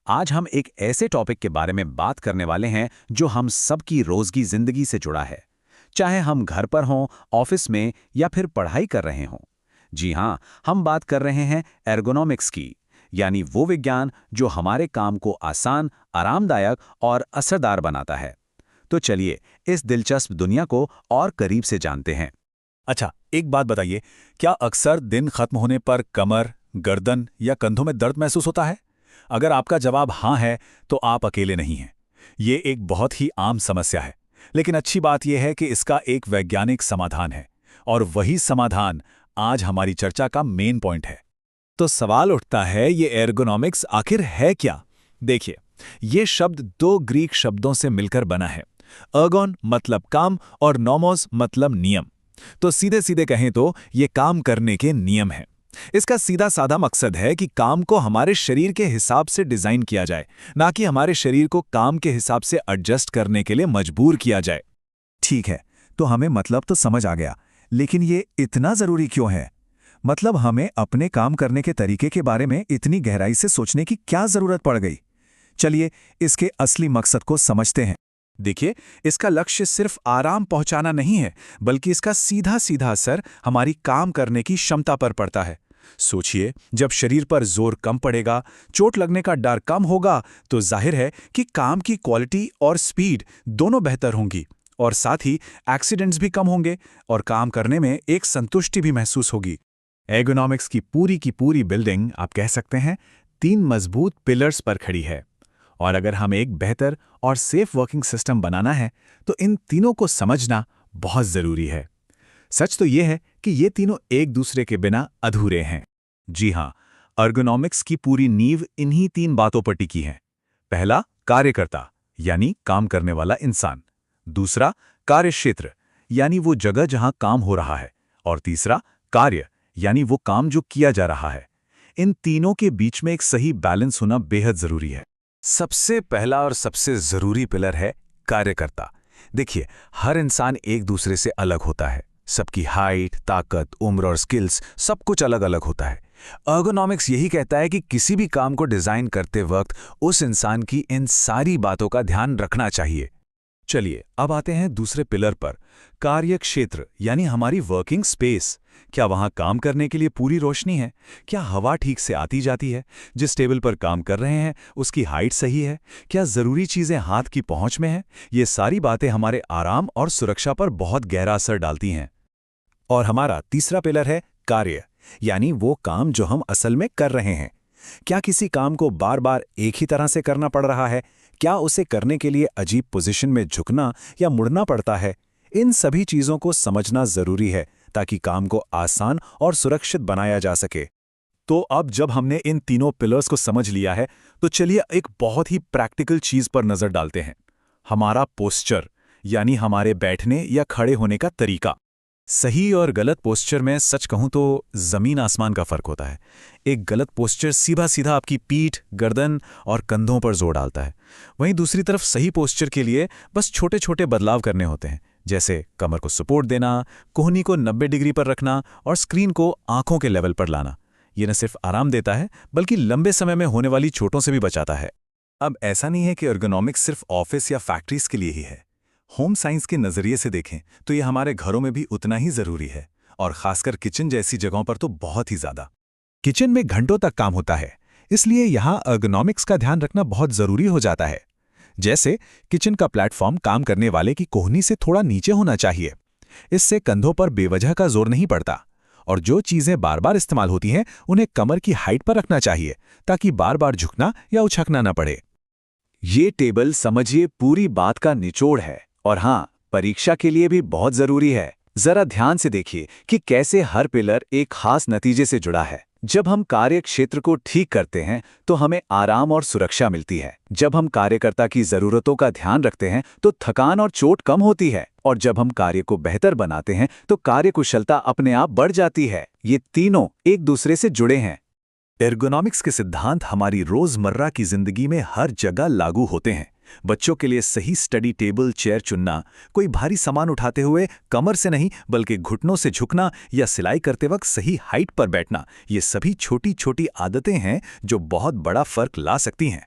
आज हम एक ऐसे टॉपिक के बारे में बात करने वाले हैं जो हम सबकी रोज की जिंदगी से जुड़ा है, चाहे हम घर पर हों, ऑफिस में या फिर पढ़ाई कर रहे हों। जी हाँ, हम बात कर रहे हैं एर्गोनॉमिक्स की, यानी वो विज्ञान जो हमारे काम को आसान, आरामदायक और असरदार बनाता है। तो चलिए इस दिलचस्प दुनिया को और करीब से जानते हैं। अच्छा, एक बात बताइए, क्या अक्सर दिन खत्म होने पर कमर, गर्दन या कंधों में दर्द महसूस होता है? अगर आपका जवाब हाँ है, तो आप अकेले नहीं हैं। ये एक बहुत ही आम समस्या है, लेकिन अच्छी बात यह है कि इसका एक वैज्ञानिक समाधान है, और वही समाधान आज हमारी चर्चा का मेन पॉइंट है। तो सवाल उठता है, ये एर्गोनॉमिक्स आखिर है क्या? देखिए, ये शब्द दो ग्रीक शब्दों से मिलकर बना है। अर्गोन मतलब काम और नॉमोस मतलब नियम। तो सीधे सीधे कहें तो ये काम करने के नियम हैं। इसका सीधा साधा मकसद है कि काम को हमारे शरीर के हिसाब से डिजाइन किया जाए, ना कि हमारे शरीर को काम के हिसाब से एडजस्ट करने के लिए मजबूर किया जाए। ठीक है, तो हमें मतलब तो समझ आ गया, लेकिन ये इतना जरूरी क्यों है? मतलब हमें अपने काम करने के तरीके के बारे में इतनी गहराई से सोचने की क्या जरूरत पड़ गई? चलिए इसके असली मकसद को समझते हैं। देखिए, इसका लक्ष्य सिर्फ आराम पहुंचाना नहीं है, बल्कि इसका सीधा सीधा असर हमारी काम करने की क्षमता पर पड़ता है। सोचिए, जब शरीर पर जोर कम पड़ेगा, चोट लगने का डर कम होगा, तो जाहिर है कि काम की क्वालिटी और स्पीड दोनों बेहतर होंगी, और साथ ही एक्सीडेंट्स भी कम होंगे और काम करने में एक संतुष्टि भी महसूस होगी। एर्गोनॉमिक्स की पूरी बिल्डिंग, आप कह सकते हैं, 3 मजबूत पिलर्स पर खड़ी है। और अगर हमें एक बेहतर और सेफ वर्किंग सिस्टम बनाना है, तो इन तीनों को समझना बहुत जरूरी है। सच तो यह है कि ये तीनों एक दूसरे के बिना अधूरे हैं। जी हाँ, एर्गोनॉमिक्स की पूरी नींव इन्हीं 3 बातों पर टिकी है। पहला, कार्यकर्ता, यानी काम करने वाला इंसान। दूसरा, कार्यक्षेत्र, यानी वो जगह जहां काम हो रहा है। और तीसरा, कार्य, यानी वो काम जो किया जा रहा है। इन तीनों के बीच में एक सही बैलेंस होना बेहद जरूरी है। सबसे पहला और सबसे जरूरी पिलर है कार्यकर्ता। देखिए, हर इंसान एक दूसरे से अलग होता है। सबकी हाइट, ताकत, उम्र और स्किल्स सब कुछ अलग अलग होता है। एर्गोनॉमिक्स यही कहता है कि किसी भी काम को डिजाइन करते वक्त उस इंसान की इन सारी बातों का ध्यान रखना चाहिए। चलिए अब आते हैं दूसरे पिलर पर, कार्य क्षेत्र, यानी हमारी वर्किंग स्पेस। क्या वहां काम करने के लिए पूरी रोशनी है? क्या हवा ठीक से आती जाती है? जिस टेबल पर काम कर रहे हैं उसकी हाइट सही है? क्या जरूरी चीजें हाथ की पहुंच में हैं? ये सारी बातें हमारे आराम और सुरक्षा पर बहुत गहरा असर डालती हैं। और हमारा तीसरा पिलर है कार्य, यानी वो काम जो हम असल में कर रहे हैं। क्या किसी काम को बार बार एक ही तरह से करना पड़ रहा है? क्या उसे करने के लिए अजीब पोजीशन में झुकना या मुड़ना पड़ता है? इन सभी चीजों को समझना जरूरी है ताकि काम को आसान और सुरक्षित बनाया जा सके। तो अब जब हमने इन तीनों पिलर्स को समझ लिया है, तो चलिए एक बहुत ही प्रैक्टिकल चीज पर नजर डालते हैं, हमारा पोस्चर, यानी हमारे बैठने या खड़े होने का तरीका। सही और गलत पोस्चर में सच कहूं तो जमीन आसमान का फर्क होता है। एक गलत पोस्चर सीधा सीधा आपकी पीठ, गर्दन और कंधों पर जोर डालता है। वहीं दूसरी तरफ सही पोस्चर के लिए बस छोटे छोटे बदलाव करने होते हैं, जैसे कमर को सपोर्ट देना, कोहनी को 90 डिग्री पर रखना और स्क्रीन को आंखों के लेवल पर लाना। ये न सिर्फ आराम देता है, बल्कि लंबे समय में होने वाली चोटों से भी बचाता है। अब ऐसा नहीं है कि एर्गोनॉमिक्स सिर्फ ऑफिस या फैक्ट्रीज के लिए ही है। होम साइंस के नज़रिए से देखें तो ये हमारे घरों में भी उतना ही ज़रूरी है, और खासकर किचन जैसी जगहों पर तो बहुत ही ज़्यादा। किचन में घंटों तक काम होता है, इसलिए यहाँ एर्गोनॉमिक्स का ध्यान रखना बहुत ज़रूरी हो जाता है। जैसे किचन का प्लेटफॉर्म काम करने वाले की कोहनी से थोड़ा नीचे होना चाहिए। इससे कंधों पर बेवजह का जोर नहीं पड़ता, और जो चीज़ें बार बार इस्तेमाल होती हैं उन्हें कमर की हाइट पर रखना चाहिए, ताकि बार बार झुकना या उछकना न पड़े। ये टेबल समझिए पूरी बात का निचोड़ है, और हाँ, परीक्षा के लिए भी बहुत जरूरी है। जरा ध्यान से देखिए कि कैसे हर पिलर एक खास नतीजे से जुड़ा है। जब हम कार्य क्षेत्र को ठीक करते हैं तो हमें आराम और सुरक्षा मिलती है। जब हम कार्यकर्ता की जरूरतों का ध्यान रखते हैं तो थकान और चोट कम होती है, और जब हम कार्य को बेहतर बनाते हैं तो कार्यकुशलता अपने आप बढ़ जाती है। ये तीनों एक दूसरे से जुड़े हैं। एर्गोनॉमिक्स के सिद्धांत हमारी रोजमर्रा की जिंदगी में हर जगह लागू होते हैं। बच्चों के लिए सही स्टडी टेबल चेयर चुनना, कोई भारी सामान उठाते हुए कमर से नहीं बल्कि घुटनों से झुकना, या सिलाई करते वक्त सही हाइट पर बैठना, ये सभी छोटी छोटी आदतें हैं जो बहुत बड़ा फर्क ला सकती हैं।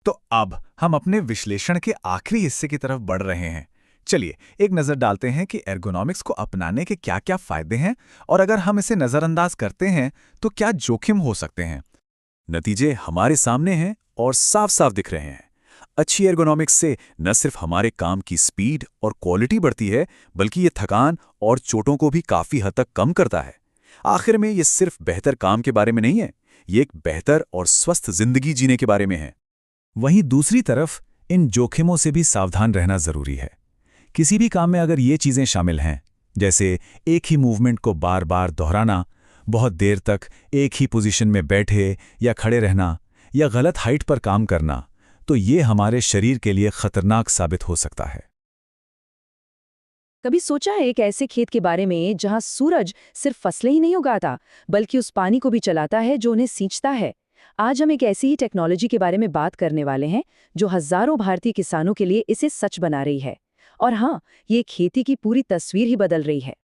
तो अब हम अपने विश्लेषण के आखिरी हिस्से की तरफ बढ़ रहे हैं। चलिए एक नज़र डालते हैं कि एर्गोनॉमिक्स को अपनाने के क्या क्या फायदे हैं, और अगर हम इसे नज़रअंदाज करते हैं तो क्या जोखिम हो सकते हैं। नतीजे हमारे सामने हैं और साफ साफ दिख रहे हैं। अच्छी एर्गोनॉमिक्स से न सिर्फ हमारे काम की स्पीड और क्वालिटी बढ़ती है, बल्कि ये थकान और चोटों को भी काफ़ी हद तक कम करता है। आखिर में ये सिर्फ बेहतर काम के बारे में नहीं है, ये एक बेहतर और स्वस्थ जिंदगी जीने के बारे में है। वहीं दूसरी तरफ इन जोखिमों से भी सावधान रहना ज़रूरी है। किसी भी काम में अगर ये चीज़ें शामिल हैं, जैसे एक ही मूवमेंट को बार बार दोहराना, बहुत देर तक एक ही पोजीशन में बैठे या खड़े रहना, या गलत हाइट पर काम करना, तो ये हमारे शरीर के लिए खतरनाक साबित हो सकता है। कभी सोचा है एक ऐसे खेत के बारे में जहां सूरज सिर्फ फसलें ही नहीं उगाता, बल्कि उस पानी को भी चलाता है जो उन्हें सींचता है। आज हम एक ऐसी ही टेक्नोलॉजी के बारे में बात करने वाले हैं जो हजारों भारतीय किसानों के लिए इसे सच बना रही है। और हाँ, ये खेती की पूरी तस्वीर ही बदल रही है।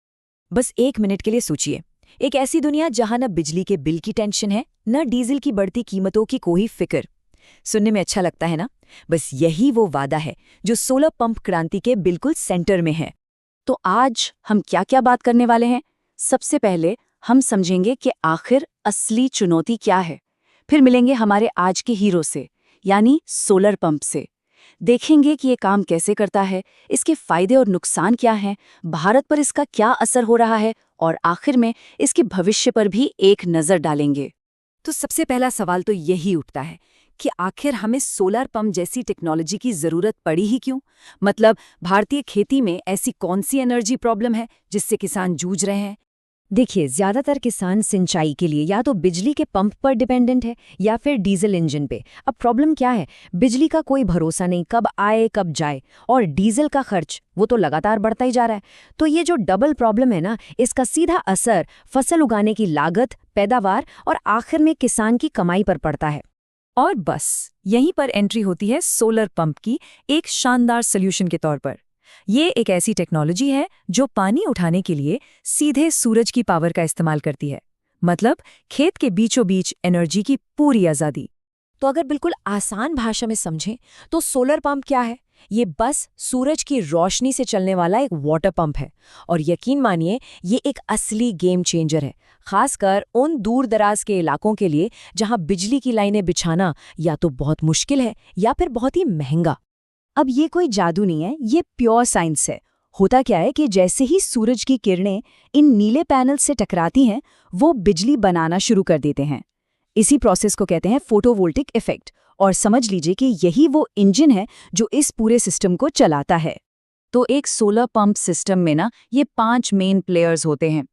बस 1 मिनट के लिए सोचिए, एक ऐसी दुनिया जहां न बिजली के बिल की टेंशन है, न डीजल की बढ़ती कीमतों की कोई फिक्र। सुनने में अच्छा लगता है ना? बस यही वो वादा है जो सोलर पंप क्रांति के बिल्कुल सेंटर में है। तो आज हम क्या क्या बात करने वाले हैं? सबसे पहले हम समझेंगे कि आखिर असली चुनौती क्या है। फिर मिलेंगे हमारे आज के हीरो से, यानी सोलर पंप से। देखेंगे कि ये काम कैसे करता है, इसके फायदे और नुकसान क्या हैं, भारत पर इसका क्या असर हो रहा है, और आखिर में इसके भविष्य पर भी एक नज़र डालेंगे। तो सबसे पहला सवाल तो यही उठता है कि आखिर हमें सोलर पंप जैसी टेक्नोलॉजी की ज़रूरत पड़ी ही क्यों? मतलब भारतीय खेती में ऐसी कौन सी एनर्जी प्रॉब्लम है जिससे किसान जूझ रहे हैं? देखिए, ज़्यादातर किसान सिंचाई के लिए या तो बिजली के पंप पर डिपेंडेंट है या फिर डीजल इंजन पे। अब प्रॉब्लम क्या है? बिजली का कोई भरोसा नहीं, कब आए कब जाए, और डीजल का खर्च वो तो लगातार बढ़ता ही जा रहा है। तो ये जो डबल प्रॉब्लम है ना, इसका सीधा असर फसल उगाने की लागत, पैदावार और आखिर में किसान की कमाई पर पड़ता है। और बस यहीं पर एंट्री होती है सोलर पंप की एक शानदार सॉल्यूशन के तौर पर। ये एक ऐसी टेक्नोलॉजी है जो पानी उठाने के लिए सीधे सूरज की पावर का इस्तेमाल करती है, मतलब खेत के बीचों बीच एनर्जी की पूरी आज़ादी। तो अगर बिल्कुल आसान भाषा में समझें तो सोलर पंप क्या है? ये बस सूरज की रोशनी से चलने वाला एक वाटर पंप है, और यकीन मानिए ये एक असली गेम चेंजर है, खासकर उन दूर दराज के इलाकों के लिए जहां बिजली की लाइनें बिछाना या तो बहुत मुश्किल है या फिर बहुत ही महंगा। अब ये कोई जादू नहीं है, ये प्योर साइंस है। होता क्या है कि जैसे ही सूरज की किरणें इन नीले पैनल से टकराती हैं, वो बिजली बनाना शुरू कर देते हैं। इसी प्रोसेस को कहते हैं फोटोवोल्टिक इफेक्ट, और समझ लीजिए कि यही वो इंजन है जो इस पूरे सिस्टम को चलाता है। तो एक सोलर पंप सिस्टम में ना ये 5 मेन प्लेयर्स होते हैं।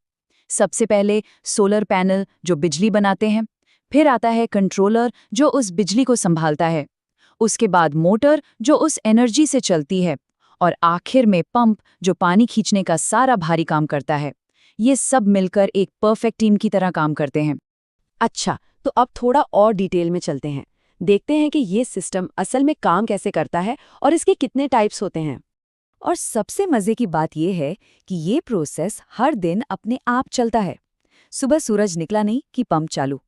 सबसे पहले सोलर पैनल जो बिजली बनाते हैं, फिर आता है कंट्रोलर जो उस बिजली को संभालता है, उसके बाद मोटर जो उस एनर्जी से चलती है, और आखिर में पंप जो पानी खींचने का सारा भारी काम करता है। ये सब मिलकर एक परफेक्ट टीम की तरह काम करते हैं। अच्छा, तो अब थोड़ा और डिटेल में चलते हैं, देखते हैं कि ये सिस्टम असल में काम कैसे करता है और इसके कितने टाइप्स होते हैं। और सबसे मजे की बात यह है कि ये प्रोसेस हर दिन अपने आप चलता है। सुबह सूरज निकला नहीं कि पंप चालू,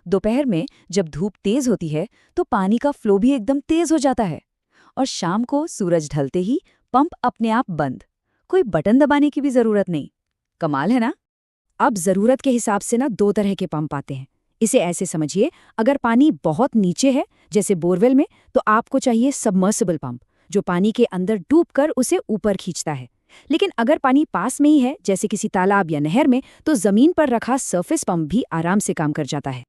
दोपहर में जब धूप तेज होती है तो पानी का फ्लो भी एकदम तेज हो जाता है। और शाम को सूरज ढलते ही पंप अपने आप बंद, कोई बटन दबाने की भी जरूरत नहीं। कमाल है ना। अब जरूरत के हिसाब से ना 2 तरह के पंप आते हैं। इसे ऐसे समझिए, अगर पानी बहुत नीचे है जैसे बोरवेल में, तो आपको चाहिए सबमर्सिबल पंप, जो पानी के अंदर डूबकर उसे ऊपर खींचता है। लेकिन अगर पानी पास में ही है जैसे किसी तालाब या नहर में, तो जमीन पर रखा सरफेस पंप भी आराम से काम कर जाता है।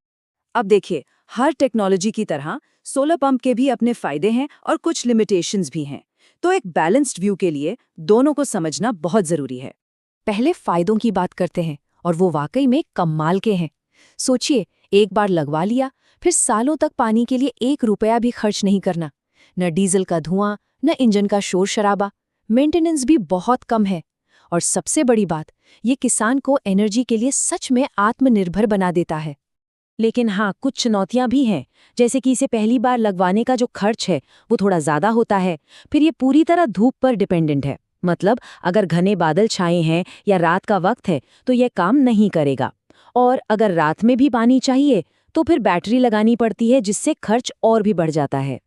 अब देखिए, हर टेक्नोलॉजी की तरह सोलर पंप के भी अपने फायदे हैं और कुछ लिमिटेशंस भी हैं। तो एक बैलेंस्ड व्यू के लिए दोनों को समझना बहुत जरूरी है। पहले फायदों की बात करते हैं, और वो वाकई में कमाल के हैं। सोचिए, एक बार लगवा लिया, फिर सालों तक पानी के लिए 1 रुपया भी खर्च नहीं करना। न डीजल का धुआं, न इंजन का शोर शराबा, मेंटेनेंस भी बहुत कम है। और सबसे बड़ी बात, ये किसान को एनर्जी के लिए सच में आत्मनिर्भर बना देता है। लेकिन हाँ, कुछ चुनौतियां भी हैं, जैसे कि इसे पहली बार लगवाने का जो खर्च है वो थोड़ा ज़्यादा होता है। फिर ये पूरी तरह धूप पर डिपेंडेंट है, मतलब अगर घने बादल छाए हैं या रात का वक्त है तो यह काम नहीं करेगा। और अगर रात में भी पानी चाहिए तो फिर बैटरी लगानी पड़ती है, जिससे खर्च और भी बढ़ जाता है।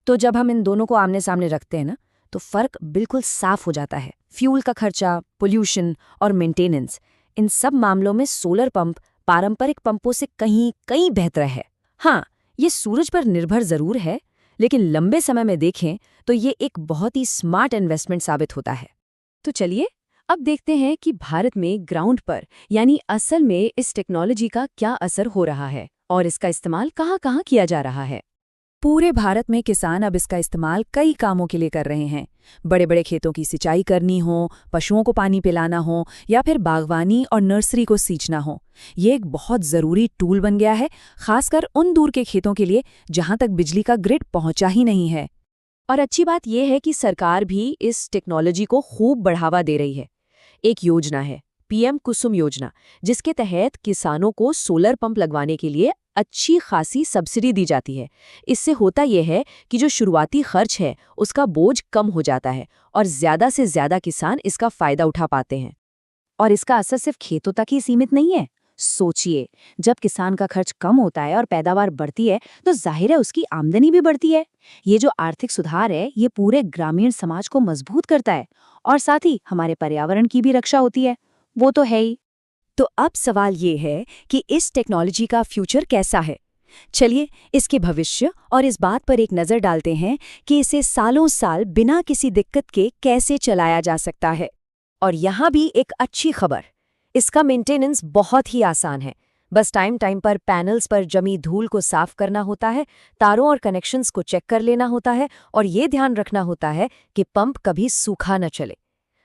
तो जब हम इन दोनों को आमने सामने रखते हैं ना, तो फर्क बिल्कुल साफ हो जाता है। फ्यूल का खर्चा, पोल्यूशन और मेंटेनेंस, इन सब मामलों में सोलर पंप पारंपरिक पंपों से कहीं बेहतर है। हाँ, ये सूरज पर निर्भर जरूर है, लेकिन लंबे समय में देखें तो ये एक बहुत ही स्मार्ट इन्वेस्टमेंट साबित होता है। तो चलिए अब देखते हैं कि भारत में ग्राउंड पर, यानी असल में इस टेक्नोलॉजी का क्या असर हो रहा है और इसका इस्तेमाल कहाँ-कहाँ किया जा रहा है। पूरे भारत में किसान अब इसका इस्तेमाल कई कामों के लिए कर रहे हैं। बड़े बड़े खेतों की सिंचाई करनी हो, पशुओं को पानी पिलाना हो, या फिर बागवानी और नर्सरी को सींचना हो, ये एक बहुत ज़रूरी टूल बन गया है, खासकर उन दूर के खेतों के लिए जहां तक बिजली का ग्रिड पहुंचा ही नहीं है। और अच्छी बात यह है कि सरकार भी इस टेक्नोलॉजी को खूब बढ़ावा दे रही है। एक योजना है, पीएम कुसुम योजना, जिसके तहत किसानों को सोलर पंप लगवाने के लिए अच्छी खासी सब्सिडी दी जाती है। इससे होता यह है कि जो शुरुआती खर्च है उसका बोझ कम हो जाता है और ज़्यादा से ज़्यादा किसान इसका फ़ायदा उठा पाते हैं। और इसका असर सिर्फ खेतों तक ही सीमित नहीं है। सोचिए, जब किसान का खर्च कम होता है और पैदावार बढ़ती है तो जाहिर है उसकी आमदनी भी बढ़ती है। ये जो आर्थिक सुधार है ये पूरे ग्रामीण समाज को मजबूत करता है और साथ ही हमारे पर्यावरण की भी रक्षा होती है। वो तो है ही। तो अब सवाल ये है कि इस टेक्नोलॉजी का फ्यूचर कैसा है। चलिए इसके भविष्य और इस बात पर एक नज़र डालते हैं कि इसे सालों साल बिना किसी दिक्कत के कैसे चलाया जा सकता है। और यहाँ भी एक अच्छी खबर, इसका मेंटेनेंस बहुत ही आसान है। बस टाइम टाइम पर पैनल्स पर जमी धूल को साफ करना होता है, तारों और कनेक्शंस को चेक कर लेना होता है, और ये ध्यान रखना होता है कि पंप कभी सूखा न चले।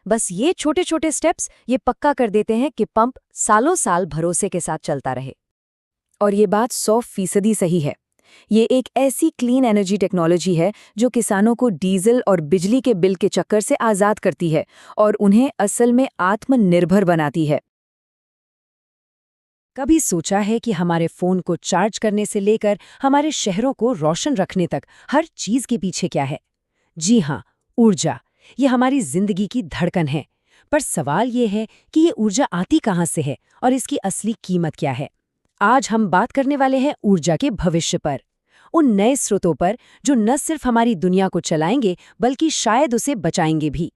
बस ये छोटे छोटे स्टेप्स ये पक्का कर देते हैं कि पंप सालों साल भरोसे के साथ चलता रहे। और ये बात 100% सही है। ये एक ऐसी क्लीन एनर्जी टेक्नोलॉजी है जो किसानों को डीजल और बिजली के बिल के चक्कर से आज़ाद करती है और उन्हें असल में आत्मनिर्भर बनाती है। कभी सोचा है कि हमारे फ़ोन को चार्ज करने से लेकर हमारे शहरों को रोशन रखने तक हर चीज़ के पीछे क्या है? जी हाँ, ऊर्जा। ये हमारी जिंदगी की धड़कन है। पर सवाल ये है कि ये ऊर्जा आती कहाँ से है और इसकी असली कीमत क्या है? आज हम बात करने वाले हैं ऊर्जा के भविष्य पर, उन नए स्रोतों पर जो न सिर्फ हमारी दुनिया को चलाएंगे बल्कि शायद उसे बचाएंगे भी।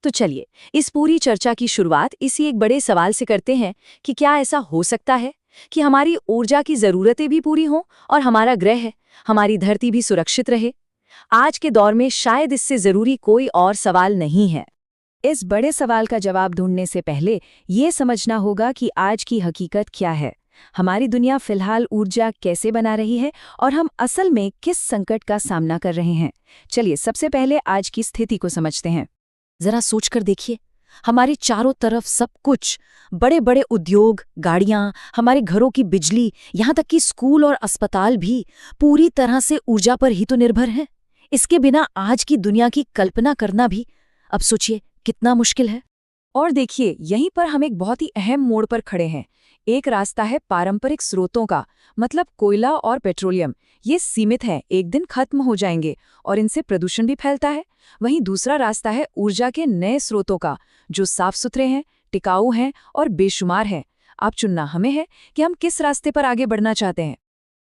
तो चलिए इस पूरी चर्चा की शुरुआत इसी एक बड़े सवाल से करते हैं कि क्या ऐसा हो सकता है कि हमारी ऊर्जा की ज़रूरतें भी पूरी हों और हमारा ग्रह, हमारी धरती भी सुरक्षित रहे? आज के दौर में शायद इससे ज़रूरी कोई और सवाल नहीं है। इस बड़े सवाल का जवाब ढूंढने से पहले ये समझना होगा कि आज की हकीकत क्या है, हमारी दुनिया फिलहाल ऊर्जा कैसे बना रही है और हम असल में किस संकट का सामना कर रहे हैं। चलिए सबसे पहले आज की स्थिति को समझते हैं। जरा सोचकर देखिए, हमारे चारों तरफ सब कुछ, बड़े बड़े उद्योग, गाड़ियां, हमारे घरों की बिजली, यहाँ तक कि स्कूल और अस्पताल भी पूरी तरह से ऊर्जा पर ही तो निर्भर हैं। इसके बिना आज की दुनिया की कल्पना करना भी, अब सोचिए, कितना मुश्किल है। और देखिए, यहीं पर हम एक बहुत ही अहम मोड़ पर खड़े हैं। एक रास्ता है पारंपरिक स्रोतों का, मतलब कोयला और पेट्रोलियम। ये सीमित हैं, एक दिन खत्म हो जाएंगे और इनसे प्रदूषण भी फैलता है। वहीं दूसरा रास्ता है ऊर्जा के नए स्रोतों का, जो साफ सुथरे हैं, टिकाऊ हैं और बेशुमार हैं। अब चुनना हमें है कि हम किस रास्ते पर आगे बढ़ना चाहते हैं।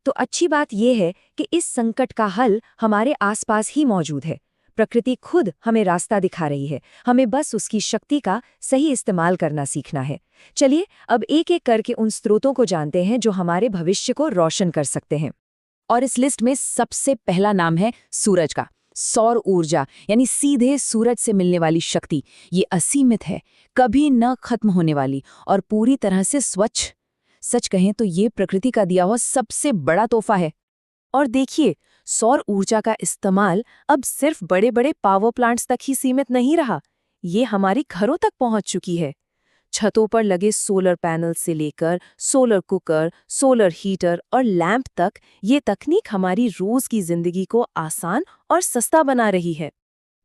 तो अच्छी बात यह है कि इस संकट का हल हमारे आसपास ही मौजूद है। प्रकृति खुद हमें रास्ता दिखा रही है, हमें बस उसकी शक्ति का सही इस्तेमाल करना सीखना है। चलिए अब एक एक करके उन स्रोतों को जानते हैं जो हमारे भविष्य को रोशन कर सकते हैं। और इस लिस्ट में सबसे पहला नाम है सूरज का। सौर ऊर्जा यानी सीधे सूरज से मिलने वाली शक्ति, ये असीमित है, कभी न खत्म होने वाली और पूरी तरह से स्वच्छ। सच कहें तो ये प्रकृति का दिया हुआ सबसे बड़ा तोहफा है। और देखिए, सौर ऊर्जा का इस्तेमाल अब सिर्फ बड़े बड़े पावर प्लांट्स तक ही सीमित नहीं रहा, ये हमारी घरों तक पहुंच चुकी है। छतों पर लगे सोलर पैनल से लेकर सोलर कुकर, सोलर हीटर और लैंप तक ये तकनीक हमारी रोज की जिंदगी को आसान और सस्ता बना रही है।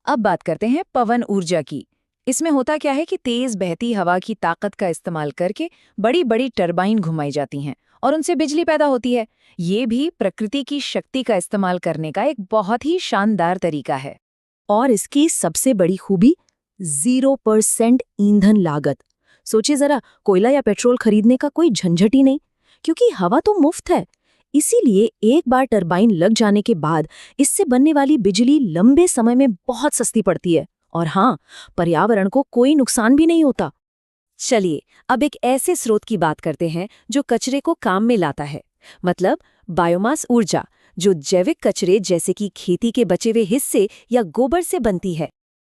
अब बात करते हैं पवन ऊर्जा की। इसमें होता क्या है कि तेज बहती हवा की ताकत का इस्तेमाल करके बड़ी बड़ी टरबाइन घुमाई जाती हैं और उनसे बिजली पैदा होती है। ये भी प्रकृति की शक्ति का इस्तेमाल करने का एक बहुत ही शानदार तरीका है। और इसकी सबसे बड़ी खूबी 0% ईंधन लागत। सोचिए जरा, कोयला या पेट्रोल खरीदने का कोई झंझट ही नहीं, क्योंकि हवा तो मुफ्त है। इसीलिए एक बार टरबाइन लग जाने के बाद इससे बनने वाली बिजली लंबे समय में बहुत सस्ती पड़ती है और हाँ, पर्यावरण को कोई नुकसान भी नहीं होता। चलिए अब एक ऐसे स्रोत की बात करते हैं जो कचरे को काम में लाता है, मतलब बायोमास ऊर्जा, जो जैविक कचरे जैसे कि खेती के बचे हुए हिस्से या गोबर से बनती है।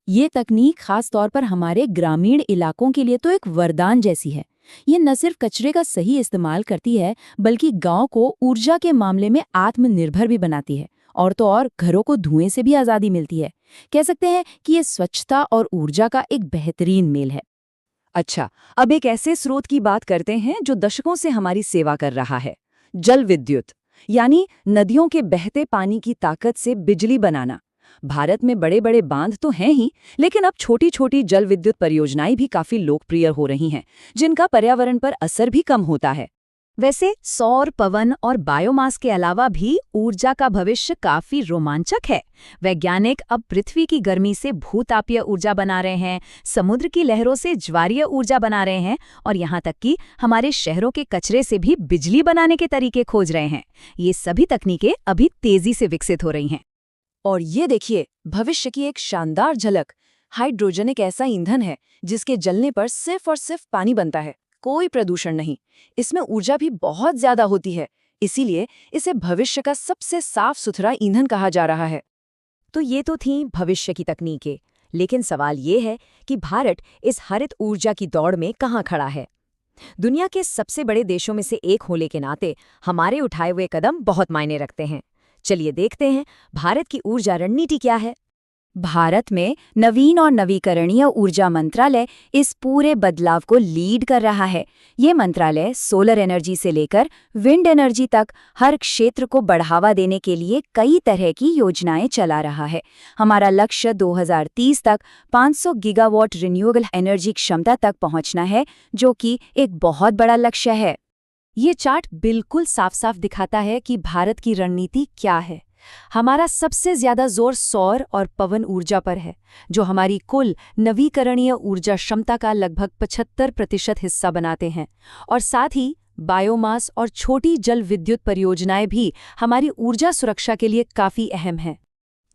ये तकनीक खास तौर पर हमारे ग्रामीण इलाकों के लिए तो एक वरदान जैसी है। ये न सिर्फ कचरे का सही इस्तेमाल करती है, बल्कि गांव को ऊर्जा के मामले में आत्मनिर्भर भी बनाती है और तो और घरों को धुएं से भी आज़ादी मिलती है। कह सकते हैं कि ये स्वच्छता और ऊर्जा का एक बेहतरीन मेल है। अच्छा, अब एक ऐसे स्रोत की बात करते हैं जो दशकों से हमारी सेवा कर रहा है, जल विद्युत, यानी नदियों के बहते पानी की ताकत से बिजली बनाना। भारत में बड़े बड़े बांध तो हैं ही, लेकिन अब छोटी छोटी जल विद्युत परियोजनाएं भी काफी लोकप्रिय हो रही हैं, जिनका पर्यावरण पर असर भी कम होता है। वैसे सौर, पवन और बायोमास के अलावा भी ऊर्जा का भविष्य काफी रोमांचक है। वैज्ञानिक अब पृथ्वी की गर्मी से भूतापीय ऊर्जा बना रहे हैं, समुद्र की लहरों से ज्वारीय ऊर्जा बना रहे हैं और यहाँ तक कि हमारे शहरों के कचरे से भी बिजली बनाने के तरीके खोज रहे हैं। ये सभी तकनीकें अभी तेजी से विकसित हो रही हैं। और ये देखिए, भविष्य की एक शानदार झलक। हाइड्रोजन एक ऐसा ईंधन है जिसके जलने पर सिर्फ और सिर्फ पानी बनता है, कोई प्रदूषण नहीं। इसमें ऊर्जा भी बहुत ज्यादा होती है, इसीलिए इसे भविष्य का सबसे साफ सुथरा ईंधन कहा जा रहा है। तो ये तो थी भविष्य की तकनीकें, लेकिन सवाल ये है कि भारत इस हरित ऊर्जा की दौड़ में कहाँ खड़ा है। दुनिया के सबसे बड़े देशों में से एक होने के नाते हमारे उठाए हुए कदम बहुत मायने रखते हैं। चलिए देखते हैं भारत की ऊर्जा रणनीति क्या है। भारत में नवीन और नवीकरणीय ऊर्जा मंत्रालय इस पूरे बदलाव को लीड कर रहा है। ये मंत्रालय सोलर एनर्जी से लेकर विंड एनर्जी तक हर क्षेत्र को बढ़ावा देने के लिए कई तरह की योजनाएं चला रहा है। हमारा लक्ष्य 2030 तक 500 गीगावाट रिन्यूएबल एनर्जी क्षमता तक पहुंचना है, जो कि एक बहुत बड़ा लक्ष्य है। ये चार्ट बिल्कुल साफ साफ दिखाता है कि भारत की रणनीति क्या है। हमारा सबसे ज्यादा जोर सौर और पवन ऊर्जा पर है, जो हमारी कुल नवीकरणीय ऊर्जा क्षमता का लगभग 75% हिस्सा बनाते हैं। और साथ ही बायोमास और छोटी जल विद्युत परियोजनाएं भी हमारी ऊर्जा सुरक्षा के लिए काफी अहम हैं।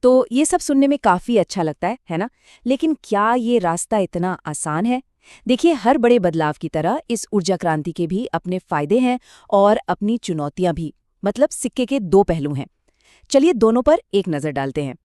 तो ये सब सुनने में काफी अच्छा लगता है ना? लेकिन क्या ये रास्ता इतना आसान है? देखिए, हर बड़े बदलाव की तरह इस ऊर्जा क्रांति के भी अपने फायदे हैं और अपनी चुनौतियां भी, मतलब सिक्के के दो पहलू हैं। चलिए दोनों पर एक नजर डालते हैं।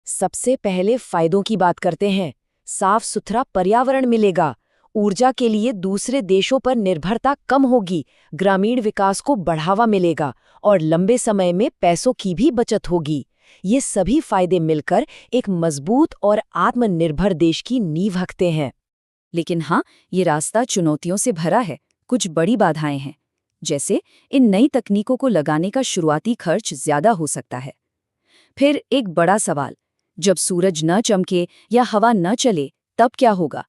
सबसे पहले फायदों की बात करते हैं। साफ सुथरा पर्यावरण मिलेगा, ऊर्जा के लिए दूसरे देशों पर निर्भरता कम होगी, ग्रामीण विकास को बढ़ावा मिलेगा और लंबे समय में पैसों की भी बचत होगी। ये सभी फायदे मिलकर एक मजबूत और आत्मनिर्भर देश की नींव रखते हैं। लेकिन हाँ, ये रास्ता चुनौतियों से भरा है। कुछ बड़ी बाधाएं हैं, जैसे इन नई तकनीकों को लगाने का शुरुआती खर्च ज्यादा हो सकता है। फिर एक बड़ा सवाल, जब सूरज न चमके या हवा न चले तब क्या होगा?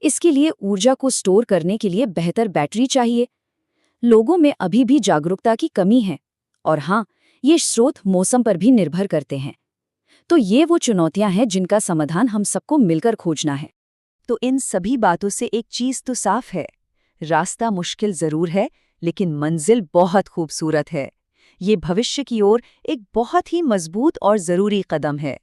इसके लिए ऊर्जा को स्टोर करने के लिए बेहतर बैटरी चाहिए। लोगों में अभी भी जागरूकता की कमी है। और हाँ, ये स्रोत मौसम पर भी निर्भर करते हैं। तो ये वो चुनौतियां हैं जिनका समाधान हम सबको मिलकर खोजना है। तो इन सभी बातों से एक चीज तो साफ है, रास्ता मुश्किल जरूर है, लेकिन मंजिल बहुत खूबसूरत है। ये भविष्य की ओर एक बहुत ही मजबूत और ज़रूरी कदम है।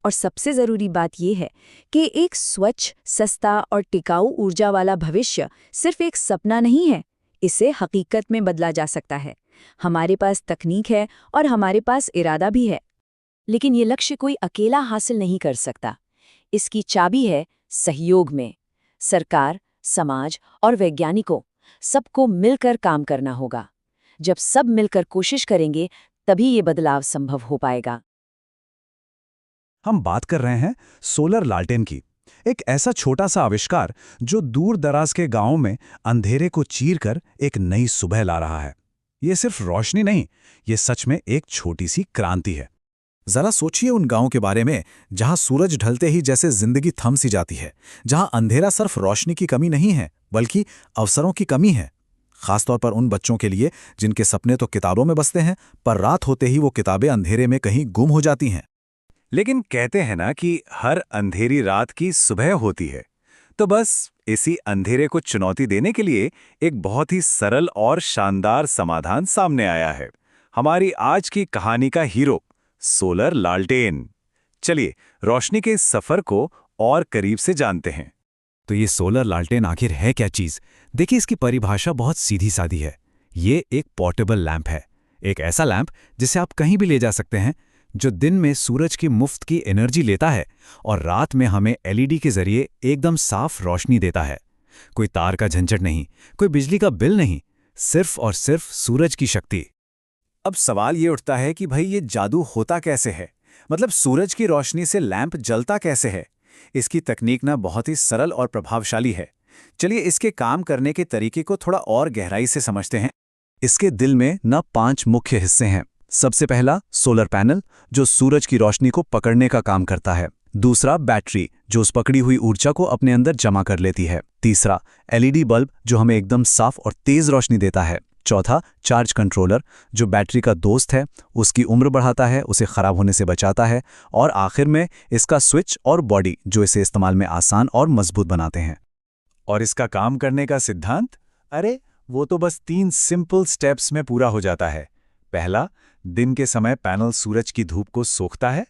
और सबसे ज़रूरी बात यह है कि एक स्वच्छ, सस्ता और टिकाऊ ऊर्जा वाला भविष्य सिर्फ एक सपना नहीं है, इसे हकीकत में बदला जा सकता है। हमारे पास तकनीक है और हमारे पास इरादा भी है। लेकिन ये लक्ष्य कोई अकेला हासिल नहीं कर सकता। इसकी चाबी है सहयोग में। सरकार, समाज और वैज्ञानिकों सबको मिलकर काम करना होगा। जब सब मिलकर कोशिश करेंगे तभी ये बदलाव संभव हो पाएगा। हम बात कर रहे हैं सोलर लालटेन की, एक ऐसा छोटा सा आविष्कार जो दूर दराज के गांवों में अंधेरे को चीरकर एक नई सुबह ला रहा है। ये सिर्फ रोशनी नहीं, ये सच में एक छोटी सी क्रांति है। जरा सोचिए उन गांवों के बारे में जहां सूरज ढलते ही जैसे जिंदगी थम सी जाती है, जहां अंधेरा सिर्फ रोशनी की कमी नहीं है बल्कि अवसरों की कमी है। खासतौर पर उन बच्चों के लिए जिनके सपने तो किताबों में बसते हैं, पर रात होते ही वो किताबें अंधेरे में कहीं गुम हो जाती हैं। लेकिन कहते हैं ना कि हर अंधेरी रात की सुबह होती है। तो बस इसी अंधेरे को चुनौती देने के लिए एक बहुत ही सरल और शानदार समाधान सामने आया है। हमारी आज की कहानी का हीरो सोलर लालटेन। चलिए रोशनी के इस सफर को और करीब से जानते हैं। तो ये सोलर लालटेन आखिर है क्या चीज? देखिए, इसकी परिभाषा बहुत सीधी सादी है। ये एक पोर्टेबल लैंप है, एक ऐसा लैंप जिसे आप कहीं भी ले जा सकते हैं, जो दिन में सूरज की मुफ्त की एनर्जी लेता है और रात में हमें एलईडी के जरिए एकदम साफ रोशनी देता है। कोई तार का झंझट नहीं, कोई बिजली का बिल नहीं, सिर्फ और सिर्फ सूरज की शक्ति। अब सवाल ये उठता है कि भाई ये जादू होता कैसे है? मतलब सूरज की रोशनी से लैंप जलता कैसे है? इसकी तकनीक ना बहुत ही सरल और प्रभावशाली है। चलिए इसके काम करने के तरीके को थोड़ा और गहराई से समझते हैं। इसके दिल में न 5 मुख्य हिस्से हैं। सबसे पहला सोलर पैनल, जो सूरज की रोशनी को पकड़ने का काम करता है। दूसरा बैटरी, जो उस पकड़ी हुई ऊर्जा को अपने अंदर जमा कर लेती है। तीसरा एलईडी बल्ब, जो हमें एकदम साफ और तेज रोशनी देता है। चौथा चार्ज कंट्रोलर, जो बैटरी का दोस्त है, उसकी उम्र बढ़ाता है, उसे खराब होने से बचाता है। और आखिर में इसका स्विच और बॉडी, जो इसे इस्तेमाल में आसान और मजबूत बनाते हैं। और इसका काम करने का सिद्धांत? अरे वो तो बस 3 सिंपल स्टेप्स में पूरा हो जाता है। पहला, दिन के समय पैनल सूरज की धूप को सोखता है।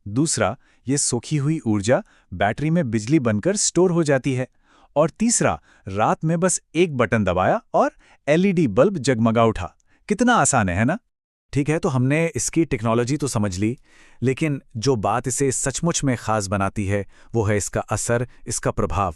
दूसरा, ये सोखी हुई ऊर्जा बैटरी में बिजली बनकर स्टोर हो जाती है। और तीसरा, रात में बस एक बटन दबाया और एलईडी बल्ब जगमगा उठा। कितना आसान है ना? ठीक है, तो हमने इसकी टेक्नोलॉजी तो समझ ली, लेकिन जो बात इसे सचमुच में खास बनाती है वो है इसका असर, इसका प्रभाव।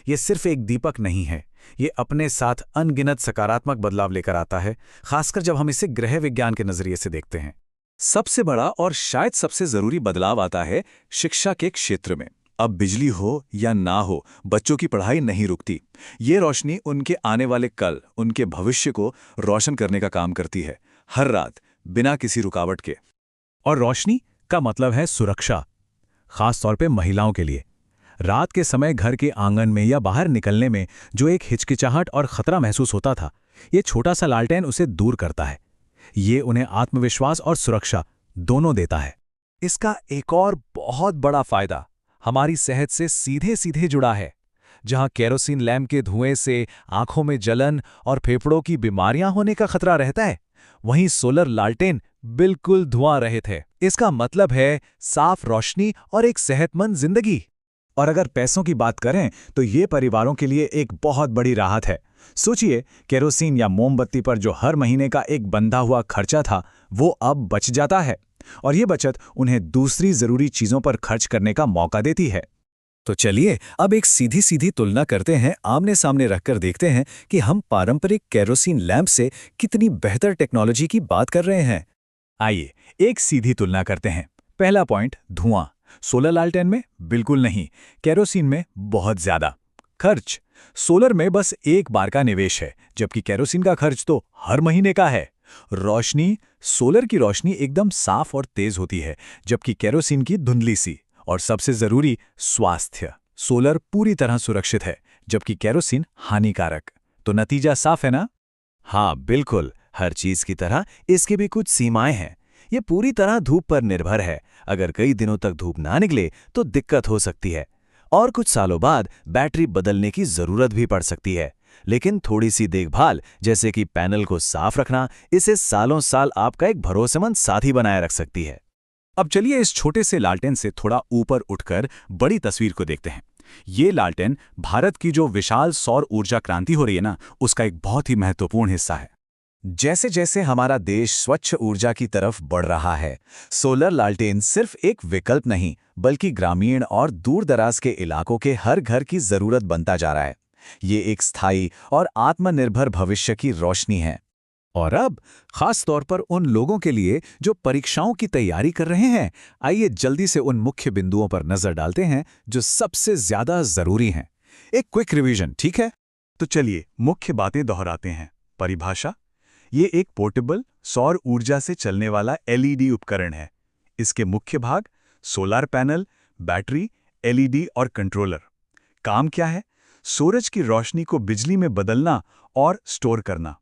ये सिर्फ एक दीपक नहीं है, ये अपने साथ अनगिनत सकारात्मक बदलाव लेकर आता है, खासकर जब हम इसे ग्रह विज्ञान के नजरिए से देखते हैं। सबसे बड़ा और शायद सबसे जरूरी बदलाव आता है शिक्षा के क्षेत्र में। अब बिजली हो या ना हो, बच्चों की पढ़ाई नहीं रुकती। ये रोशनी उनके आने वाले कल, उनके भविष्य को रोशन करने का काम करती है, हर रात बिना किसी रुकावट के। और रोशनी का मतलब है सुरक्षा, खास तौर पे महिलाओं के लिए। रात के समय घर के आंगन में या बाहर निकलने में जो एक हिचकिचाहट और खतरा महसूस होता था, ये छोटा सा लालटेन उसे दूर करता है। ये उन्हें आत्मविश्वास और सुरक्षा दोनों देता है। इसका एक और बहुत बड़ा फायदा हमारी सेहत से सीधे सीधे जुड़ा है। जहां केरोसिन लैंप के धुएं से आंखों में जलन और फेफड़ों की बीमारियां होने का खतरा रहता है, वहीं सोलर लालटेन बिल्कुल धुआं रहित है। इसका मतलब है साफ रोशनी और एक सेहतमंद जिंदगी। और अगर पैसों की बात करें तो ये परिवारों के लिए एक बहुत बड़ी राहत है। सोचिए, केरोसिन या मोमबत्ती पर जो हर महीने का एक बंधा हुआ खर्चा था, वो अब बच जाता है, और ये बचत उन्हें दूसरी जरूरी चीजों पर खर्च करने का मौका देती है। तो चलिए अब एक सीधी सीधी तुलना करते हैं, आमने सामने रखकर देखते हैं कि हम पारंपरिक केरोसिन लैंप से कितनी बेहतर टेक्नोलॉजी की बात कर रहे हैं। आइए एक सीधी तुलना करते हैं। पहला पॉइंट, धुआं। सोलर लालटेन में बिल्कुल नहीं, केरोसिन में बहुत ज्यादा। खर्च, सोलर में बस एक बार का निवेश है, जबकि केरोसिन का खर्च तो हर महीने का है। रोशनी, सोलर की रोशनी एकदम साफ और तेज होती है, जबकि केरोसिन की धुंधली सी। और सबसे जरूरी, स्वास्थ्य, सोलर पूरी तरह सुरक्षित है, जबकि केरोसिन हानिकारक। तो नतीजा साफ है ना? हाँ बिल्कुल, हर चीज की तरह इसकी भी कुछ सीमाएं हैं। ये पूरी तरह धूप पर निर्भर है। अगर कई दिनों तक धूप ना निकले तो दिक्कत हो सकती है, और कुछ सालों बाद बैटरी बदलने की जरूरत भी पड़ सकती है। लेकिन थोड़ी सी देखभाल, जैसे कि पैनल को साफ रखना, इसे सालों साल आपका एक भरोसेमंद साथी बनाए रख सकती है। अब चलिए इस छोटे से लालटेन से थोड़ा ऊपर उठकर बड़ी तस्वीर को देखते हैं। ये लालटेन भारत की जो विशाल सौर ऊर्जा क्रांति हो रही है ना, उसका एक बहुत ही महत्वपूर्ण हिस्सा है। जैसे जैसे हमारा देश स्वच्छ ऊर्जा की तरफ बढ़ रहा है, सोलर लालटेन सिर्फ एक विकल्प नहीं, बल्कि ग्रामीण और दूर-दराज के इलाकों के हर घर की जरूरत बनता जा रहा है। ये एक स्थायी और आत्मनिर्भर भविष्य की रोशनी है। और अब खास तौर पर उन लोगों के लिए जो परीक्षाओं की तैयारी कर रहे हैं, आइए जल्दी से उन मुख्य बिंदुओं पर नजर डालते हैं जो सबसे ज्यादा जरूरी हैं। एक क्विक रिवीजन, ठीक है? तो चलिए मुख्य बातें दोहराते हैं। परिभाषा: ये एक पोर्टेबल सौर ऊर्जा से चलने वाला एलईडी उपकरण है। इसके मुख्य भाग सोलर पैनल, बैटरी, एलईडी और कंट्रोलर। काम क्या है? सूरज की रोशनी को बिजली में बदलना और स्टोर करना।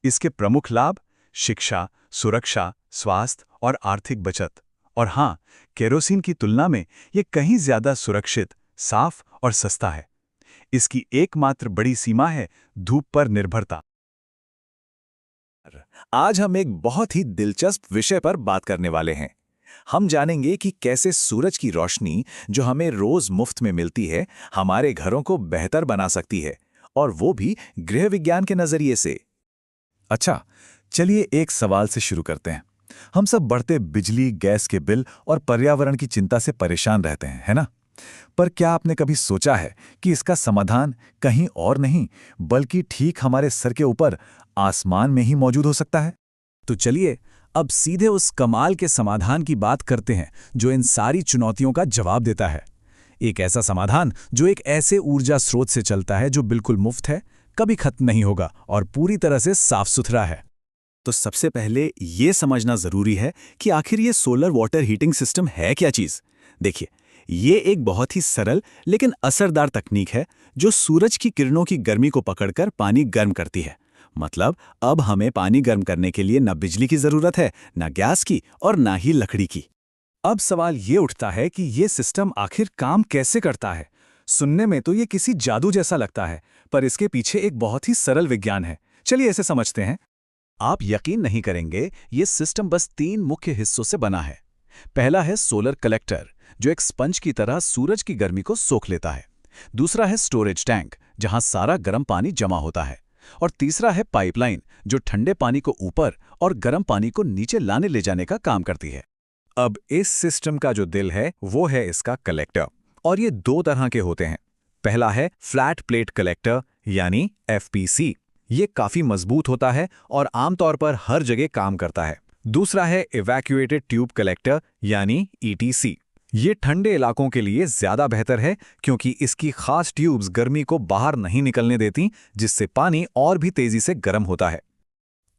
इसके प्रमुख लाभ: शिक्षा, सुरक्षा, स्वास्थ्य और आर्थिक बचत। और हाँ, केरोसिन की तुलना में ये कहीं ज्यादा सुरक्षित, साफ और सस्ता है। इसकी एकमात्र बड़ी सीमा है धूप पर निर्भरता। आज हम एक बहुत ही दिलचस्प विषय पर बात करने वाले हैं। हम जानेंगे कि कैसे सूरज की रोशनी, जो हमें रोज मुफ्त में मिलती है, हमारे घरों को बेहतर बना सकती है, और वो भी गृह विज्ञान के नजरिए से। अच्छा, चलिए एक सवाल से शुरू करते हैं। हम सब बढ़ते बिजली, गैस के बिल और पर्यावरण की चिंता से परेशान रहते हैं, है ना? पर क्या आपने कभी सोचा है कि इसका समाधान कहीं और नहीं, बल्कि ठीक हमारे सर के ऊपर आसमान में ही मौजूद हो सकता है? तो चलिए अब सीधे उस कमाल के समाधान की बात करते हैं जो इन सारी चुनौतियों का जवाब देता है। एक ऐसा समाधान जो एक ऐसे ऊर्जा स्रोत से चलता है जो बिल्कुल मुफ्त है, कभी खत्म नहीं होगा और पूरी तरह से साफ सुथरा है। तो सबसे पहले ये समझना जरूरी है कि आखिर ये सोलर वाटर हीटिंग सिस्टम है क्या चीज। देखिए, ये एक बहुत ही सरल लेकिन असरदार तकनीक है जो सूरज की किरणों की गर्मी को पकड़कर पानी गर्म करती है। मतलब अब हमें पानी गर्म करने के लिए न बिजली की जरूरत है, न गैस की और न ही लकड़ी की। अब सवाल ये उठता है कि ये सिस्टम आखिर काम कैसे करता है। सुनने में तो ये किसी जादू जैसा लगता है, पर इसके पीछे एक बहुत ही सरल विज्ञान है। चलिए इसे समझते हैं। आप यकीन नहीं करेंगे, ये सिस्टम बस 3 मुख्य हिस्सों से बना है। पहला है सोलर कलेक्टर, जो एक स्पंज की तरह सूरज की गर्मी को सोख लेता है। दूसरा है स्टोरेज टैंक, जहां सारा गर्म पानी जमा होता है। और तीसरा है पाइपलाइन, जो ठंडे पानी को ऊपर और गर्म पानी को नीचे लाने ले जाने का काम करती है। अब इस सिस्टम का जो दिल है वो है इसका कलेक्टर, और ये 2 तरह के होते हैं। पहला है फ्लैट प्लेट कलेक्टर यानी FPC। ये काफी मजबूत होता है और आमतौर पर हर जगह काम करता है। दूसरा है इवैक्यूएटेड ट्यूब कलेक्टर यानी ETC। ये ठंडे इलाकों के लिए ज्यादा बेहतर है क्योंकि इसकी खास ट्यूब्स गर्मी को बाहर नहीं निकलने देती, जिससे पानी और भी तेजी से गर्म होता है।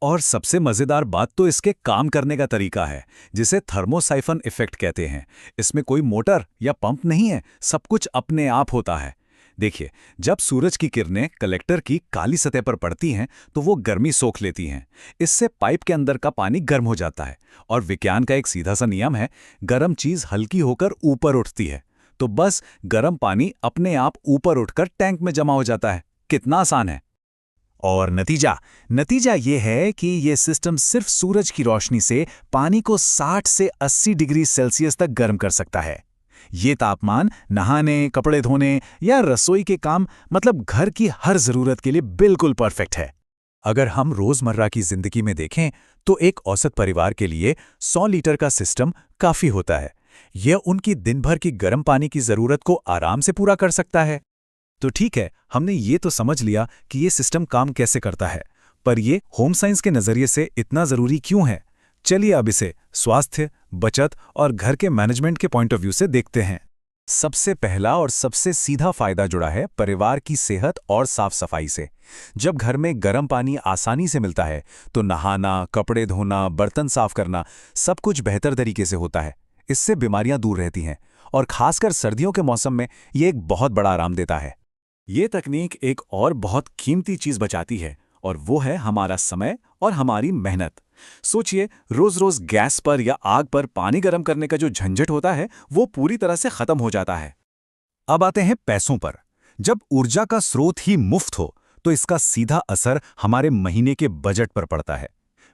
और सबसे मजेदार बात तो इसके काम करने का तरीका है, जिसे थर्मोसाइफन इफेक्ट कहते हैं। इसमें कोई मोटर या पंप नहीं है, सब कुछ अपने आप होता है। देखिए, जब सूरज की किरणें कलेक्टर की काली सतह पर पड़ती हैं तो वो गर्मी सोख लेती हैं। इससे पाइप के अंदर का पानी गर्म हो जाता है, और विज्ञान का एक सीधा सा नियम है, गर्म चीज हल्की होकर ऊपर उठती है। तो बस गर्म पानी अपने आप ऊपर उठकर टैंक में जमा हो जाता है। कितना आसान है। और नतीजा ये है कि ये सिस्टम सिर्फ सूरज की रोशनी से पानी को 60 से 80 डिग्री सेल्सियस तक गर्म कर सकता है। ये तापमान नहाने, कपड़े धोने या रसोई के काम, मतलब घर की हर जरूरत के लिए बिल्कुल परफेक्ट है। अगर हम रोजमर्रा की जिंदगी में देखें तो एक औसत परिवार के लिए 100 लीटर का सिस्टम काफी होता है। यह उनकी दिन भर की गर्म पानी की जरूरत को आराम से पूरा कर सकता है। तो ठीक है, हमने ये तो समझ लिया कि ये सिस्टम काम कैसे करता है, पर ये होम साइंस के नजरिए से इतना जरूरी क्यों है? चलिए अब इसे स्वास्थ्य, बचत और घर के मैनेजमेंट के पॉइंट ऑफ व्यू से देखते हैं। सबसे पहला और सबसे सीधा फायदा जुड़ा है परिवार की सेहत और साफ सफाई से। जब घर में गर्म पानी आसानी से मिलता है तो नहाना, कपड़े धोना, बर्तन साफ करना सब कुछ बेहतर तरीके से होता है। इससे बीमारियां दूर रहती हैं और खासकर सर्दियों के मौसम में ये एक बहुत बड़ा आराम देता है। ये तकनीक एक और बहुत कीमती चीज बचाती है, और वो है हमारा समय और हमारी मेहनत। सोचिए, रोज रोज गैस पर या आग पर पानी गर्म करने का जो झंझट होता है वो पूरी तरह से खत्म हो जाता है। अब आते हैं पैसों पर। जब ऊर्जा का स्रोत ही मुफ्त हो तो इसका सीधा असर हमारे महीने के बजट पर पड़ता है।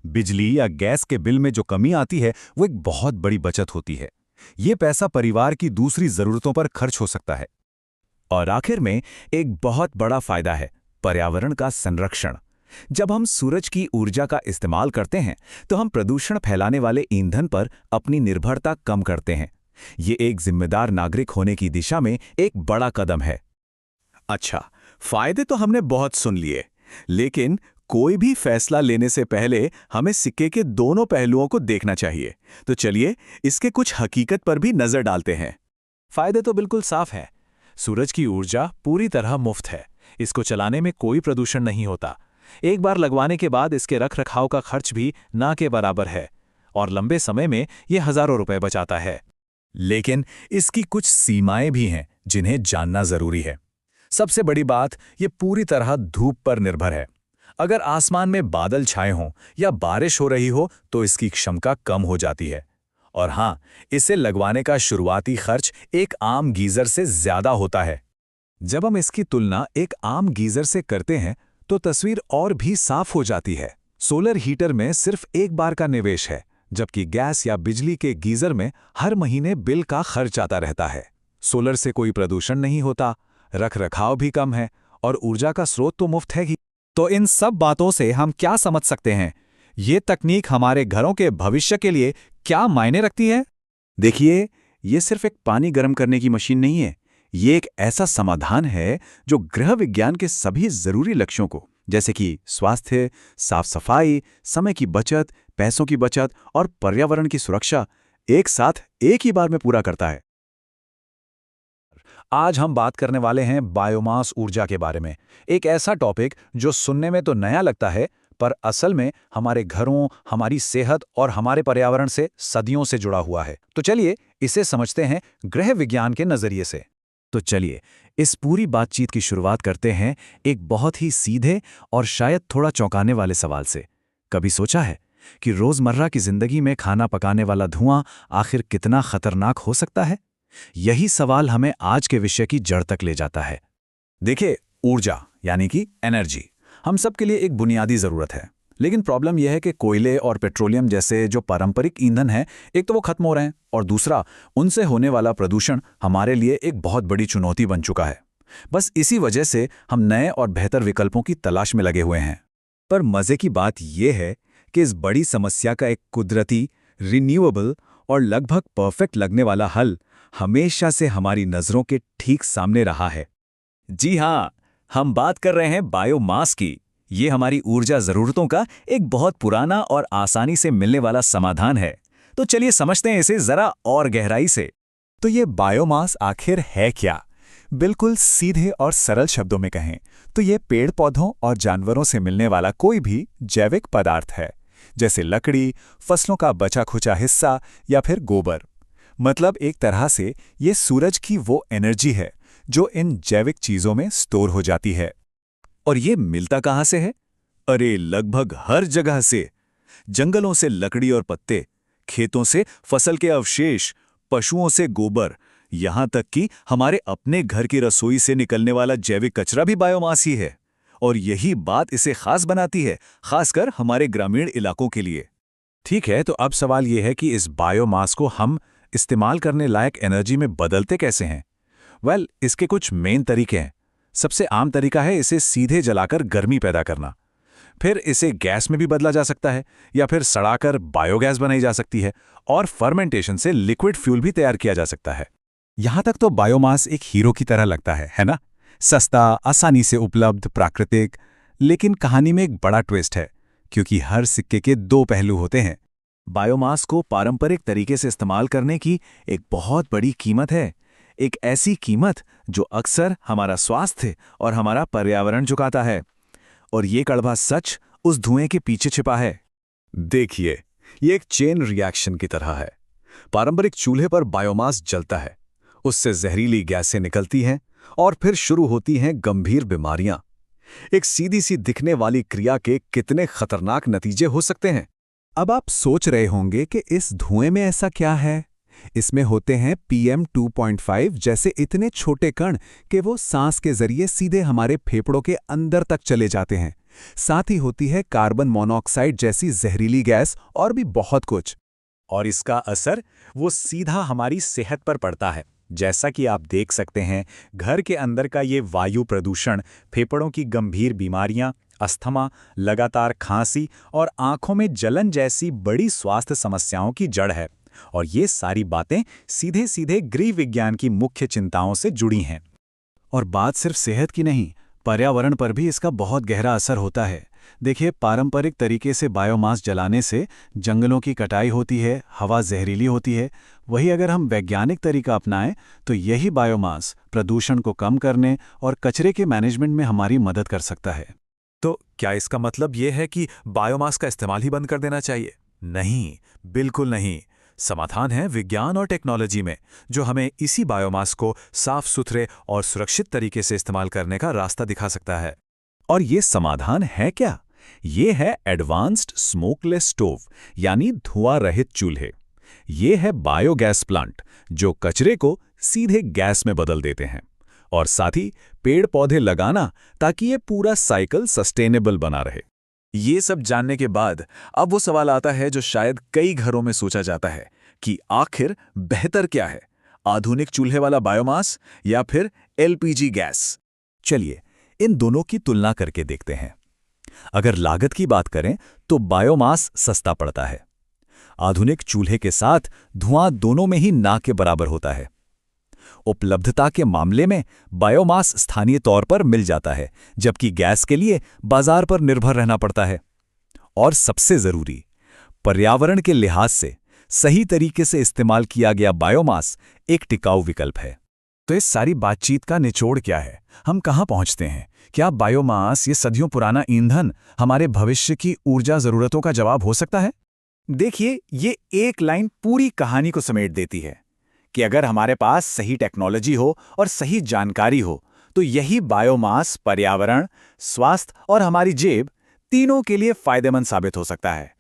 बिजली या गैस के बिल में जो कमी आती है वो एक बहुत बड़ी बचत होती है। ये पैसा परिवार की दूसरी जरूरतों पर खर्च हो सकता है। और आखिर में एक बहुत बड़ा फायदा है पर्यावरण का संरक्षण। जब हम सूरज की ऊर्जा का इस्तेमाल करते हैं तो हम प्रदूषण फैलाने वाले ईंधन पर अपनी निर्भरता कम करते हैं। ये एक जिम्मेदार नागरिक होने की दिशा में एक बड़ा कदम है। अच्छा, फायदे तो हमने बहुत सुन लिए, लेकिन कोई भी फैसला लेने से पहले हमें सिक्के के दोनों पहलुओं को देखना चाहिए। तो चलिए इसके कुछ हकीकत पर भी नजर डालते हैं। फायदे तो बिल्कुल साफ है। सूरज की ऊर्जा पूरी तरह मुफ्त है। इसको चलाने में कोई प्रदूषण नहीं होता। एक बार लगवाने के बाद इसके रखरखाव का खर्च भी ना के बराबर है और लंबे समय में यह हजारों रुपए बचाता है। लेकिन इसकी कुछ सीमाएं भी हैं जिन्हें जानना जरूरी है। सबसे बड़ी बात, ये पूरी तरह धूप पर निर्भर है। अगर आसमान में बादल छाए हों या बारिश हो रही हो तो इसकी क्षमता कम हो जाती है। और हां, इसे लगवाने का शुरुआती खर्च एक आम गीजर से ज्यादा होता है। जब हम इसकी तुलना एक आम गीजर से करते हैं तो तस्वीर और भी साफ हो जाती है। सोलर हीटर में सिर्फ एक बार का निवेश है, जबकि गैस या बिजली के गीजर में हर महीने बिल का खर्च आता रहता है। सोलर से कोई प्रदूषण नहीं होता, रखरखाव भी कम है और ऊर्जा का स्रोत तो मुफ्त है ही। तो इन सब बातों से हम क्या समझ सकते हैं? ये तकनीक हमारे घरों के भविष्य के लिए क्या मायने रखती है? देखिए, ये सिर्फ एक पानी गर्म करने की मशीन नहीं है। ये एक ऐसा समाधान है जो गृह विज्ञान के सभी जरूरी लक्ष्यों को, जैसे कि स्वास्थ्य, साफ सफाई, समय की बचत, पैसों की बचत और पर्यावरण की सुरक्षा, एक साथ एक ही बार में पूरा करता है। आज हम बात करने वाले हैं बायोमास ऊर्जा के बारे में। एक ऐसा टॉपिक जो सुनने में तो नया लगता है, पर असल में हमारे घरों, हमारी सेहत और हमारे पर्यावरण से सदियों से जुड़ा हुआ है। तो चलिए इसे समझते हैं गृह विज्ञान के नजरिए से। तो चलिए इस पूरी बातचीत की शुरुआत करते हैं एक बहुत ही सीधे और शायद थोड़ा चौंकाने वाले सवाल से। कभी सोचा है कि रोजमर्रा की जिंदगी में खाना पकाने वाला धुआं आखिर कितना खतरनाक हो सकता है? यही सवाल हमें आज के विषय की जड़ तक ले जाता है। देखिए, ऊर्जा यानी कि एनर्जी हम सब के लिए एक बुनियादी जरूरत है, लेकिन प्रॉब्लम यह है कि कोयले और पेट्रोलियम जैसे जो पारंपरिक ईंधन हैं, एक तो वो खत्म हो रहे हैं और दूसरा उनसे होने वाला प्रदूषण हमारे लिए एक बहुत बड़ी चुनौती बन चुका है। बस इसी वजह से हम नए और बेहतर विकल्पों की तलाश में लगे हुए हैं। पर मजे की बात यह है कि इस बड़ी समस्या का एक कुदरती, रिन्यूएबल और लगभग परफेक्ट लगने वाला हल हमेशा से हमारी नजरों के ठीक सामने रहा है। जी हां, हम बात कर रहे हैं बायोमास की। ये हमारी ऊर्जा जरूरतों का एक बहुत पुराना और आसानी से मिलने वाला समाधान है। तो चलिए समझते हैं इसे जरा और गहराई से। तो ये बायोमास आखिर है क्या? बिल्कुल सीधे और सरल शब्दों में कहें तो ये पेड़ पौधों और जानवरों से मिलने वाला कोई भी जैविक पदार्थ है, जैसे लकड़ी, फसलों का बचा खुचा हिस्सा या फिर गोबर। मतलब एक तरह से ये सूरज की वो एनर्जी है जो इन जैविक चीजों में स्टोर हो जाती है। और ये मिलता कहां से है? अरे लगभग हर जगह से। जंगलों से लकड़ी और पत्ते, खेतों से फसल के अवशेष, पशुओं से गोबर, यहां तक कि हमारे अपने घर की रसोई से निकलने वाला जैविक कचरा भी बायोमास ही है। और यही बात इसे खास बनाती है, खासकर हमारे ग्रामीण इलाकों के लिए। ठीक है, तो अब सवाल यह है कि इस बायोमास को हम इस्तेमाल करने लायक एनर्जी में बदलते कैसे हैं? इसके कुछ मेन तरीके हैं। सबसे आम तरीका है इसे सीधे जलाकर गर्मी पैदा करना। फिर इसे गैस में भी बदला जा सकता है या फिर सड़ाकर बायोगैस बनाई जा सकती है और फर्मेंटेशन से लिक्विड फ्यूल भी तैयार किया जा सकता है। यहां तक तो बायोमास एक हीरो की तरह लगता है ना? सस्ता, आसानी से उपलब्ध, प्राकृतिक। लेकिन कहानी में एक बड़ा ट्विस्ट है, क्योंकि हर सिक्के के दो पहलू होते हैं। बायोमास को पारंपरिक तरीके से इस्तेमाल करने की एक बहुत बड़ी कीमत है। एक ऐसी कीमत जो अक्सर हमारा स्वास्थ्य और हमारा पर्यावरण झुकाता है। और ये कड़वा सच उस धुएं के पीछे छिपा है। देखिए, ये एक चेन रिएक्शन की तरह है। पारंपरिक चूल्हे पर बायोमास जलता है, उससे जहरीली गैसें निकलती हैं और फिर शुरू होती हैं गंभीर बीमारियां। एक सीधी सी दिखने वाली क्रिया के कितने खतरनाक नतीजे हो सकते हैं। अब आप सोच रहे होंगे कि इस धुएं में ऐसा क्या है? इसमें होते हैं PM 2.5 जैसे इतने छोटे कण कि वो सांस के जरिए सीधे हमारे फेफड़ों के अंदर तक चले जाते हैं। साथ ही होती है कार्बन मोनोऑक्साइड जैसी जहरीली गैस और भी बहुत कुछ। और इसका असर वो सीधा हमारी सेहत पर पड़ता है। जैसा कि आप देख सकते हैं, घर के अंदर का ये वायु प्रदूषण फेफड़ों की गंभीर बीमारियां, अस्थमा, लगातार खांसी और आंखों में जलन जैसी बड़ी स्वास्थ्य समस्याओं की जड़ है। और ये सारी बातें सीधे सीधे गृह विज्ञान की मुख्य चिंताओं से जुड़ी हैं। और बात सिर्फ सेहत की नहीं, पर्यावरण पर भी इसका बहुत गहरा असर होता है। देखिए, पारंपरिक तरीके से बायोमास जलाने से जंगलों की कटाई होती है, हवा जहरीली होती है। वही अगर हम वैज्ञानिक तरीका अपनाएं तो यही बायोमास प्रदूषण को कम करने और कचरे के मैनेजमेंट में हमारी मदद कर सकता है। तो क्या इसका मतलब ये है कि बायोमास का इस्तेमाल ही बंद कर देना चाहिए? नहीं, बिल्कुल नहीं। समाधान है विज्ञान और टेक्नोलॉजी में, जो हमें इसी बायोमास को साफ सुथरे और सुरक्षित तरीके से इस्तेमाल करने का रास्ता दिखा सकता है। और ये समाधान है क्या? ये है एडवांस्ड स्मोकलेस स्टोव, यानी धुआं रहित चूल्हे। ये है बायोगैस प्लांट, जो कचरे को सीधे गैस में बदल देते हैं। और साथ ही पेड़ पौधे लगाना, ताकि ये पूरा साइकिल सस्टेनेबल बना रहे। ये सब जानने के बाद अब वो सवाल आता है जो शायद कई घरों में सोचा जाता है कि आखिर बेहतर क्या है, आधुनिक चूल्हे वाला बायोमास या फिर LPG गैस? चलिए इन दोनों की तुलना करके देखते हैं। अगर लागत की बात करें तो बायोमास सस्ता पड़ता है। आधुनिक चूल्हे के साथ धुआं दोनों में ही ना के बराबर होता है। उपलब्धता के मामले में बायोमास स्थानीय तौर पर मिल जाता है, जबकि गैस के लिए बाजार पर निर्भर रहना पड़ता है। और सबसे जरूरी, पर्यावरण के लिहाज से सही तरीके से इस्तेमाल किया गया बायोमास एक टिकाऊ विकल्प है। तो इस सारी बातचीत का निचोड़ क्या है? हम कहाँ पहुँचते हैं? क्या बायोमास, ये सदियों पुराना ईंधन, हमारे भविष्य की ऊर्जा जरूरतों का जवाब हो सकता है? देखिए, ये एक लाइन पूरी कहानी को समेट देती है कि अगर हमारे पास सही टेक्नोलॉजी हो और सही जानकारी हो, तो यही बायोमास पर्यावरण, स्वास्थ्य और हमारी जेब तीनों के लिए फायदेमंद साबित हो सकता है।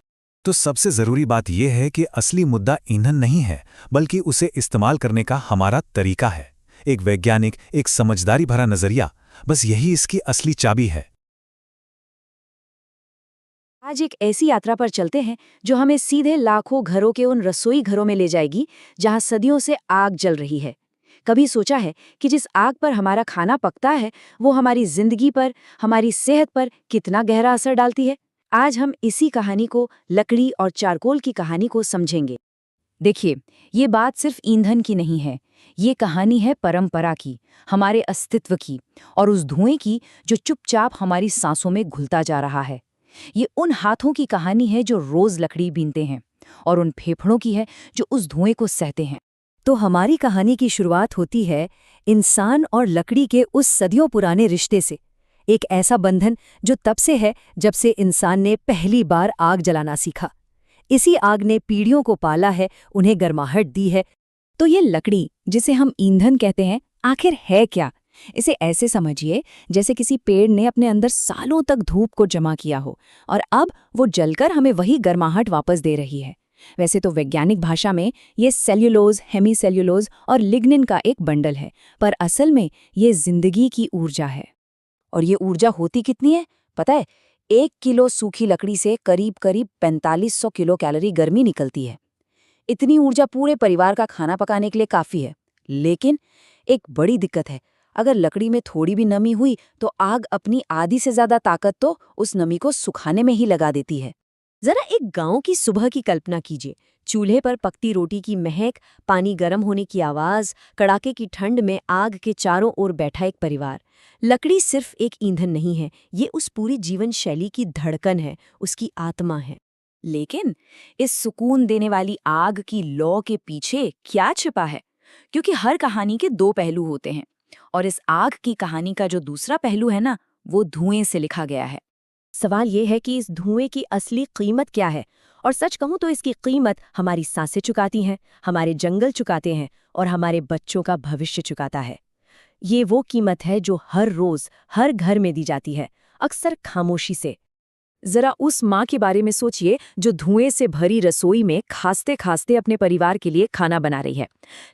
तो सबसे जरूरी बात यह है कि असली मुद्दा ईंधन नहीं है, बल्कि उसे इस्तेमाल करने का हमारा तरीका है। एक वैज्ञानिक, एक समझदारी भरा नजरिया, बस यही इसकी असली चाबी है। आज एक ऐसी यात्रा पर चलते हैं जो हमें सीधे लाखों घरों के उन रसोई घरों में ले जाएगी जहां सदियों से आग जल रही है। कभी सोचा है कि जिस आग पर हमारा खाना पकता है वो हमारी जिंदगी पर, हमारी सेहत पर कितना गहरा असर डालती है? आज हम इसी कहानी को, लकड़ी और चारकोल की कहानी को समझेंगे। देखिए, ये बात सिर्फ ईंधन की नहीं है, ये कहानी है परंपरा की, हमारे अस्तित्व की, और उस धुएं की जो चुपचाप हमारी सांसों में घुलता जा रहा है। ये उन हाथों की कहानी है जो रोज लकड़ी बीनते हैं, और उन फेफड़ों की है जो उस धुएं को सहते हैं। तो हमारी कहानी की शुरुआत होती है इंसान और लकड़ी के उस सदियों पुराने रिश्ते से। एक ऐसा बंधन जो तब से है जब से इंसान ने पहली बार आग जलाना सीखा। इसी आग ने पीढ़ियों को पाला है, उन्हें गर्माहट दी है। तो ये लकड़ी, जिसे हम ईंधन कहते हैं, आखिर है क्या? इसे ऐसे समझिए जैसे किसी पेड़ ने अपने अंदर सालों तक धूप को जमा किया हो और अब वो जलकर हमें वही गर्माहट वापस दे रही है। वैसे तो वैज्ञानिक भाषा में ये सेल्यूलोज, हेमीसेल्यूलोज और लिग्निन का एक बंडल है, पर असल में ये जिंदगी की ऊर्जा है। और ये ऊर्जा होती कितनी है पता है? 1 किलो सूखी लकड़ी से करीब 4500 किलो कैलोरी गर्मी निकलती है। इतनी ऊर्जा पूरे परिवार का खाना पकाने के लिए काफी है। लेकिन एक बड़ी दिक्कत है, अगर लकड़ी में थोड़ी भी नमी हुई तो आग अपनी आधी से ज्यादा ताकत तो उस नमी को सुखाने में ही लगा देती है। जरा एक गांव की सुबह की कल्पना कीजिए। चूल्हे पर पकती रोटी की महक, पानी गर्म होने की आवाज, कड़ाके की ठंड में आग के चारों ओर बैठा एक परिवार। लकड़ी सिर्फ एक ईंधन नहीं है, ये उस पूरी जीवन शैली की धड़कन है, उसकी आत्मा है। लेकिन इस सुकून देने वाली आग की लौ के पीछे क्या छिपा है? क्योंकि हर कहानी के 2 पहलू होते हैं, और इस आग की कहानी का जो दूसरा पहलू है ना, वो धुएं से लिखा गया है। सवाल ये है कि इस धुएं की असली कीमत क्या है? और सच कहूं तो इसकी कीमत हमारी सांसें चुकाती हैं, हमारे जंगल चुकाते हैं और हमारे बच्चों का भविष्य चुकाता है। ये वो कीमत है जो हर रोज हर घर में दी जाती है, अक्सर खामोशी से। जरा उस माँ के बारे में सोचिए जो धुएं से भरी रसोई में खांसते खांसते अपने परिवार के लिए खाना बना रही है।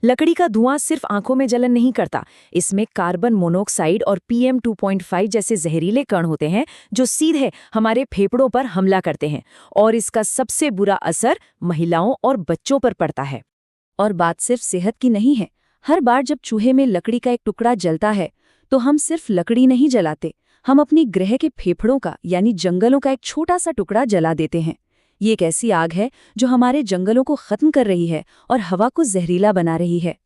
लकड़ी का धुआं सिर्फ आंखों में जलन नहीं करता, इसमें कार्बन मोनोऑक्साइड और PM 2.5 जैसे जहरीले कण होते हैं जो सीधे हमारे फेफड़ों पर हमला करते हैं, और इसका सबसे बुरा असर महिलाओं और बच्चों पर पड़ता है। और बात सिर्फ सेहत की नहीं है। हर बार जब चूल्हे में लकड़ी का एक टुकड़ा जलता है तो हम सिर्फ लकड़ी नहीं जलाते, हम अपनी ग्रह के फेफड़ों का यानी जंगलों का एक छोटा सा टुकड़ा जला देते हैं। ये एक ऐसी आग है जो हमारे जंगलों को खत्म कर रही है और हवा को जहरीला बना रही है।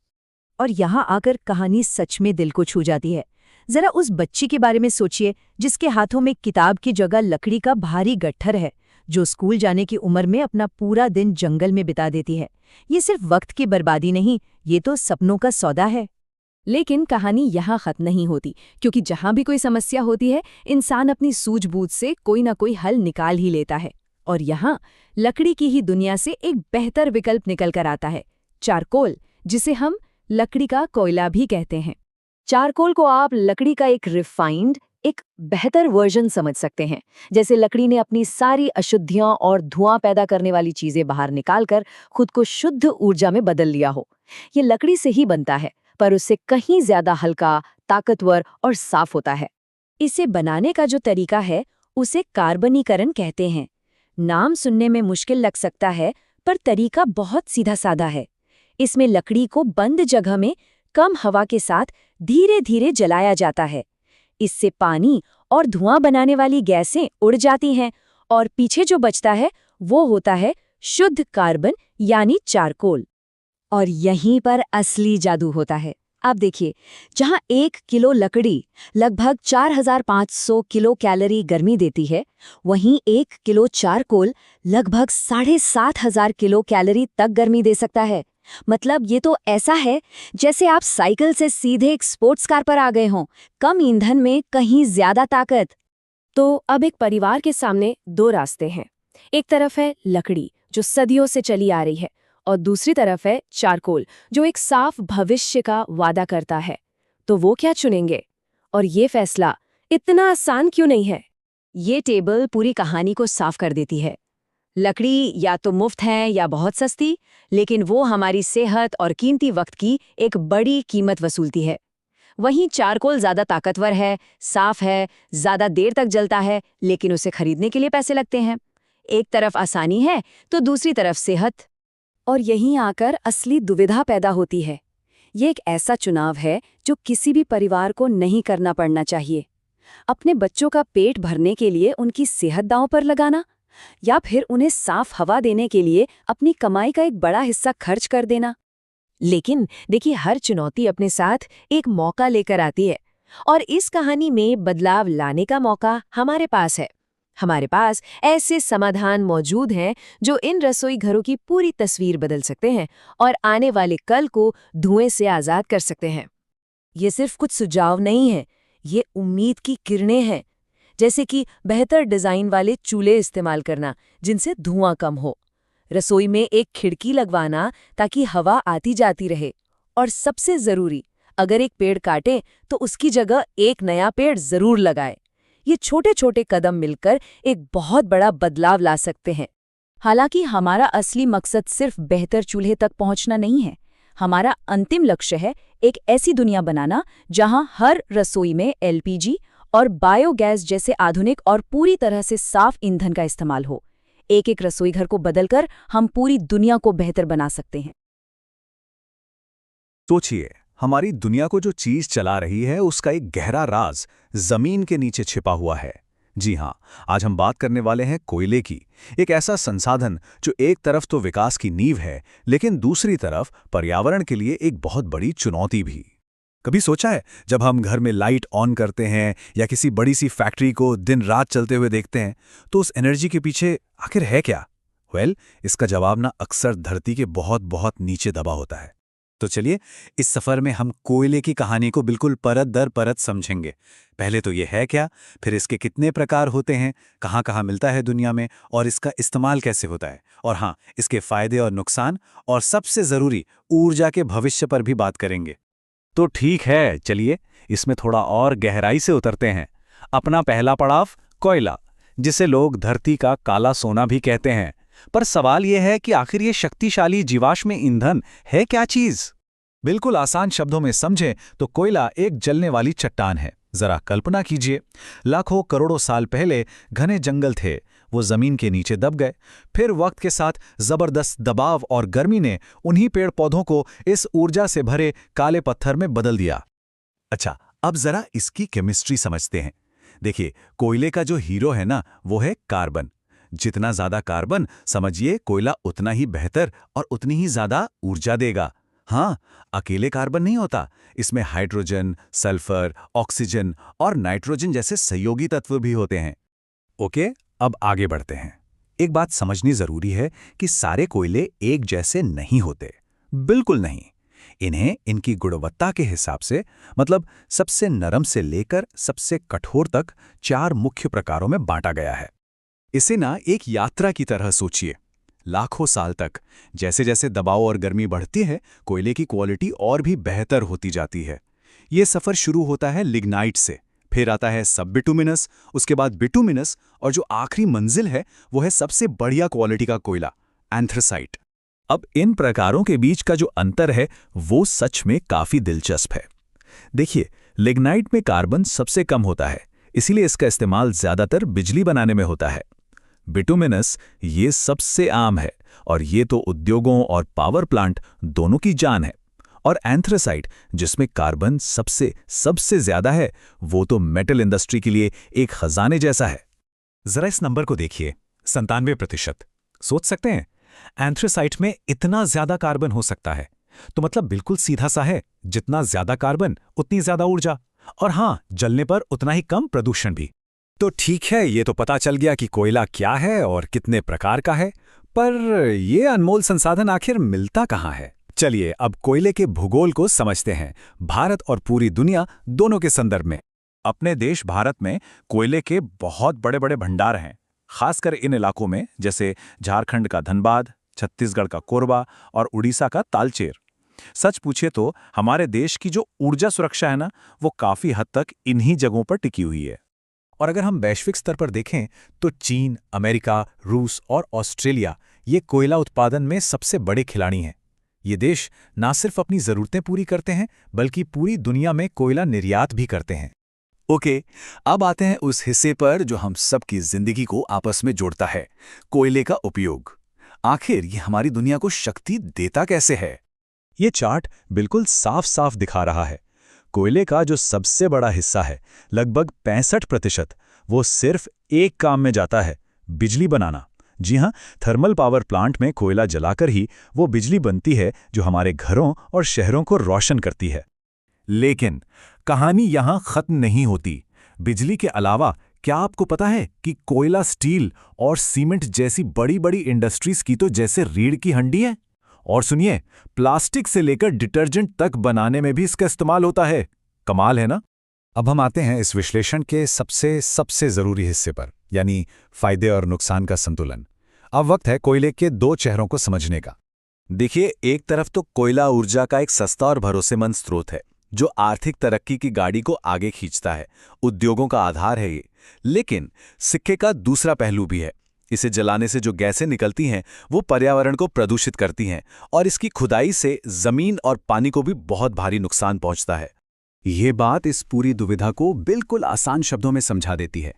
और यहाँ आकर कहानी सच में दिल को छू जाती है। जरा उस बच्ची के बारे में सोचिए जिसके हाथों में किताब की जगह लकड़ी का भारी गट्ठर है, जो स्कूल जाने की उम्र में अपना पूरा दिन जंगल में बिता देती है। ये सिर्फ वक्त की बर्बादी नहीं, ये तो सपनों का सौदा है। लेकिन कहानी यहाँ खत्म नहीं होती, क्योंकि जहाँ भी कोई समस्या होती है इंसान अपनी सूझबूझ से कोई ना कोई हल निकाल ही लेता है। और यहाँ लकड़ी की ही दुनिया से एक बेहतर विकल्प निकल कर आता है, चारकोल, जिसे हम लकड़ी का कोयला भी कहते हैं। चारकोल को आप लकड़ी का एक रिफाइंड, एक बेहतर वर्जन समझ सकते हैं। जैसे लकड़ी ने अपनी सारी अशुद्धियां और धुआं पैदा करने वाली चीजें बाहर निकालकर खुद को शुद्ध ऊर्जा में बदल लिया हो। ये लकड़ी से ही बनता है, पर उससे कहीं ज्यादा हल्का, ताकतवर और साफ होता है। इसे बनाने का जो तरीका है उसे कार्बनीकरण कहते हैं। नाम सुनने में मुश्किल लग सकता है, पर तरीका बहुत सीधा साधा है। इसमें लकड़ी को बंद जगह में कम हवा के साथ धीरे धीरे जलाया जाता है। इससे पानी और धुआं बनाने वाली गैसें उड़ जाती हैं और पीछे जो बचता है वो होता है शुद्ध कार्बन यानी चारकोल। और यहीं पर असली जादू होता है। आप देखिए, जहां 1 किलो लकड़ी लगभग 4500 किलो कैलोरी गर्मी देती है, वहीं 1 किलो चारकोल लगभग 7500 किलो कैलोरी तक गर्मी दे सकता है। मतलब ये तो ऐसा है जैसे आप साइकिल से सीधे एक स्पोर्ट्स कार पर आ गए हों, कम ईंधन में कहीं ज्यादा ताकत। तो अब एक परिवार के सामने 2 रास्ते हैं। एक तरफ है लकड़ी जो सदियों से चली आ रही है, और दूसरी तरफ है चारकोल जो एक साफ भविष्य का वादा करता है। तो वो क्या चुनेंगे? और ये फैसला इतना आसान क्यों नहीं है? ये टेबल पूरी कहानी को साफ कर देती है। लकड़ी या तो मुफ्त है या बहुत सस्ती, लेकिन वो हमारी सेहत और कीमती वक्त की एक बड़ी कीमत वसूलती है। वहीं चारकोल ज्यादा ताकतवर है, साफ है, ज्यादा देर तक जलता है, लेकिन उसे खरीदने के लिए पैसे लगते हैं। एक तरफ आसानी है तो दूसरी तरफ सेहत। और यहीं आकर असली दुविधा पैदा होती है। ये एक ऐसा चुनाव है जो किसी भी परिवार को नहीं करना पड़ना चाहिए। अपने बच्चों का पेट भरने के लिए उनकी सेहत दांव पर लगाना, या फिर उन्हें साफ हवा देने के लिए अपनी कमाई का एक बड़ा हिस्सा खर्च कर देना। लेकिन देखिए, हर चुनौती अपने साथ एक मौका लेकर आती है, और इस कहानी में बदलाव लाने का मौका हमारे पास है। हमारे पास ऐसे समाधान मौजूद हैं जो इन रसोई घरों की पूरी तस्वीर बदल सकते हैं और आने वाले कल को धुएं से आज़ाद कर सकते हैं। ये सिर्फ कुछ सुझाव नहीं है, ये उम्मीद की किरणें हैं। जैसे कि बेहतर डिज़ाइन वाले चूल्हे इस्तेमाल करना जिनसे धुआं कम हो, रसोई में एक खिड़की लगवाना ताकि हवा आती जाती रहे, और सबसे ज़रूरी, अगर एक पेड़ काटें तो उसकी जगह एक नया पेड़ ज़रूर लगाएं। ये छोटे छोटे कदम मिलकर एक बहुत बड़ा बदलाव ला सकते हैं। हालांकि हमारा असली मकसद सिर्फ बेहतर चूल्हे तक पहुंचना नहीं है। हमारा अंतिम लक्ष्य है एक ऐसी दुनिया बनाना जहां हर रसोई में LPG और बायोगैस जैसे आधुनिक और पूरी तरह से साफ ईंधन का इस्तेमाल हो। एक एक रसोई घर को बदलकर हम पूरी दुनिया को बेहतर बना सकते हैं। सोचिए, हमारी दुनिया को जो चीज चला रही है उसका एक गहरा राज जमीन के नीचे छिपा हुआ है। जी हां, आज हम बात करने वाले हैं कोयले की। एक ऐसा संसाधन जो एक तरफ तो विकास की नींव है, लेकिन दूसरी तरफ पर्यावरण के लिए एक बहुत बड़ी चुनौती भी। कभी सोचा है, जब हम घर में लाइट ऑन करते हैं या किसी बड़ी सी फैक्ट्री को दिन रात चलते हुए देखते हैं, तो उस एनर्जी के पीछे आखिर है क्या? इसका जवाब ना अक्सर धरती के बहुत बहुत नीचे दबा होता है। तो चलिए, इस सफर में हम कोयले की कहानी को बिल्कुल परत दर परत समझेंगे। पहले तो ये है क्या, फिर इसके कितने प्रकार होते हैं, कहाँ कहाँ मिलता है दुनिया में, और इसका इस्तेमाल कैसे होता है, और हाँ, इसके फायदे और नुकसान, और सबसे ज़रूरी ऊर्जा के भविष्य पर भी बात करेंगे। तो ठीक है, चलिए इसमें थोड़ा और गहराई से उतरते हैं। अपना पहला पड़ाव कोयला, जिसे लोग धरती का काला सोना भी कहते हैं। पर सवाल यह है कि आखिर ये शक्तिशाली जीवाश्म ईंधन है क्या चीज? बिल्कुल आसान शब्दों में समझें तो कोयला एक जलने वाली चट्टान है। जरा कल्पना कीजिए, लाखों करोड़ों साल पहले घने जंगल थे, वो जमीन के नीचे दब गए। फिर वक्त के साथ जबरदस्त दबाव और गर्मी ने उन्हीं पेड़ पौधों को इस ऊर्जा से भरे काले पत्थर में बदल दिया। अच्छा, अब जरा इसकी केमिस्ट्री समझते हैं। देखिए, कोयले का जो हीरो है ना, वो है कार्बन। जितना ज्यादा कार्बन, समझिए कोयला उतना ही बेहतर और उतनी ही ज्यादा ऊर्जा देगा। हाँ, अकेले कार्बन नहीं होता, इसमें हाइड्रोजन, सल्फर, ऑक्सीजन और नाइट्रोजन जैसे सहयोगी तत्व भी होते हैं। ओके, अब आगे बढ़ते हैं। एक बात समझनी जरूरी है कि सारे कोयले एक जैसे नहीं होते। बिल्कुल नहीं। इन्हें इनकी गुणवत्ता के हिसाब से, मतलब सबसे नरम से लेकर सबसे कठोर तक 4 मुख्य प्रकारों में बांटा गया है। इसे ना एक यात्रा की तरह सोचिए। लाखों साल तक जैसे जैसे दबाव और गर्मी बढ़ती है, कोयले की क्वालिटी और भी बेहतर होती जाती है। ये सफ़र शुरू होता है लिग्नाइट से, फिर आता है सब बिटुमिनस, उसके बाद बिटुमिनस, और जो आखिरी मंजिल है वो है सबसे बढ़िया क्वालिटी का कोयला, एंथ्रासाइट। अब इन प्रकारों के बीच का जो अंतर है वो सच में काफ़ी दिलचस्प है। देखिए, लिग्नाइट में कार्बन सबसे कम होता है, इसीलिए इसका इस्तेमाल ज़्यादातर बिजली बनाने में होता है। बिटुमिनस ये सबसे आम है और ये तो उद्योगों और पावर प्लांट दोनों की जान है। और एंथ्रासाइट, जिसमें कार्बन सबसे ज्यादा है, वो तो मेटल इंडस्ट्री के लिए एक खजाने जैसा है। जरा इस नंबर को देखिए, 97%। सोच सकते हैं, एंथ्रासाइट में इतना ज्यादा कार्बन हो सकता है, तो मतलब बिल्कुल सीधा सा है, जितना ज्यादा कार्बन उतनी ज्यादा ऊर्जा, और हाँ, जलने पर उतना ही कम प्रदूषण भी। तो ठीक है, ये तो पता चल गया कि कोयला क्या है और कितने प्रकार का है, पर ये अनमोल संसाधन आखिर मिलता कहाँ है? चलिए अब कोयले के भूगोल को समझते हैं, भारत और पूरी दुनिया दोनों के संदर्भ में। अपने देश भारत में कोयले के बहुत बड़े बड़े भंडार हैं, खासकर इन इलाकों में जैसे झारखंड का धनबाद, छत्तीसगढ़ का कोरबा और उड़ीसा का तालचेर। सच पूछिए तो हमारे देश की जो ऊर्जा सुरक्षा है ना, वो काफी हद तक इन्हीं जगहों पर टिकी हुई है। और अगर हम वैश्विक स्तर पर देखें तो चीन, अमेरिका, रूस और ऑस्ट्रेलिया ये कोयला उत्पादन में सबसे बड़े खिलाड़ी हैं। ये देश ना सिर्फ अपनी ज़रूरतें पूरी करते हैं, बल्कि पूरी दुनिया में कोयला निर्यात भी करते हैं। ओके, अब आते हैं उस हिस्से पर जो हम सबकी जिंदगी को आपस में जोड़ता है, कोयले का उपयोग। आखिर ये हमारी दुनिया को शक्ति देता कैसे है? ये चार्ट बिल्कुल साफ साफ दिखा रहा है। कोयले का जो सबसे बड़ा हिस्सा है, लगभग 65%, वो सिर्फ एक काम में जाता है, बिजली बनाना। जी हाँ, थर्मल पावर प्लांट में कोयला जलाकर ही वो बिजली बनती है जो हमारे घरों और शहरों को रोशन करती है। लेकिन कहानी यहाँ खत्म नहीं होती। बिजली के अलावा क्या आपको पता है कि कोयला स्टील और सीमेंट जैसी बड़ी बड़ी इंडस्ट्रीज की तो जैसे रीढ़ की हड्डी है? और सुनिए, प्लास्टिक से लेकर डिटर्जेंट तक बनाने में भी इसका इस्तेमाल होता है। कमाल है ना? अब हम आते हैं इस विश्लेषण के सबसे जरूरी हिस्से पर, यानी फायदे और नुकसान का संतुलन। अब वक्त है कोयले के 2 चेहरों को समझने का। देखिए, एक तरफ तो कोयला ऊर्जा का एक सस्ता और भरोसेमंद स्रोत है जो आर्थिक तरक्की की गाड़ी को आगे खींचता है, उद्योगों का आधार है ये। लेकिन सिक्के का दूसरा पहलू भी है। इसे जलाने से जो गैसें निकलती हैं वो पर्यावरण को प्रदूषित करती हैं और इसकी खुदाई से जमीन और पानी को भी बहुत भारी नुकसान पहुंचता है। ये बात इस पूरी दुविधा को बिल्कुल आसान शब्दों में समझा देती है।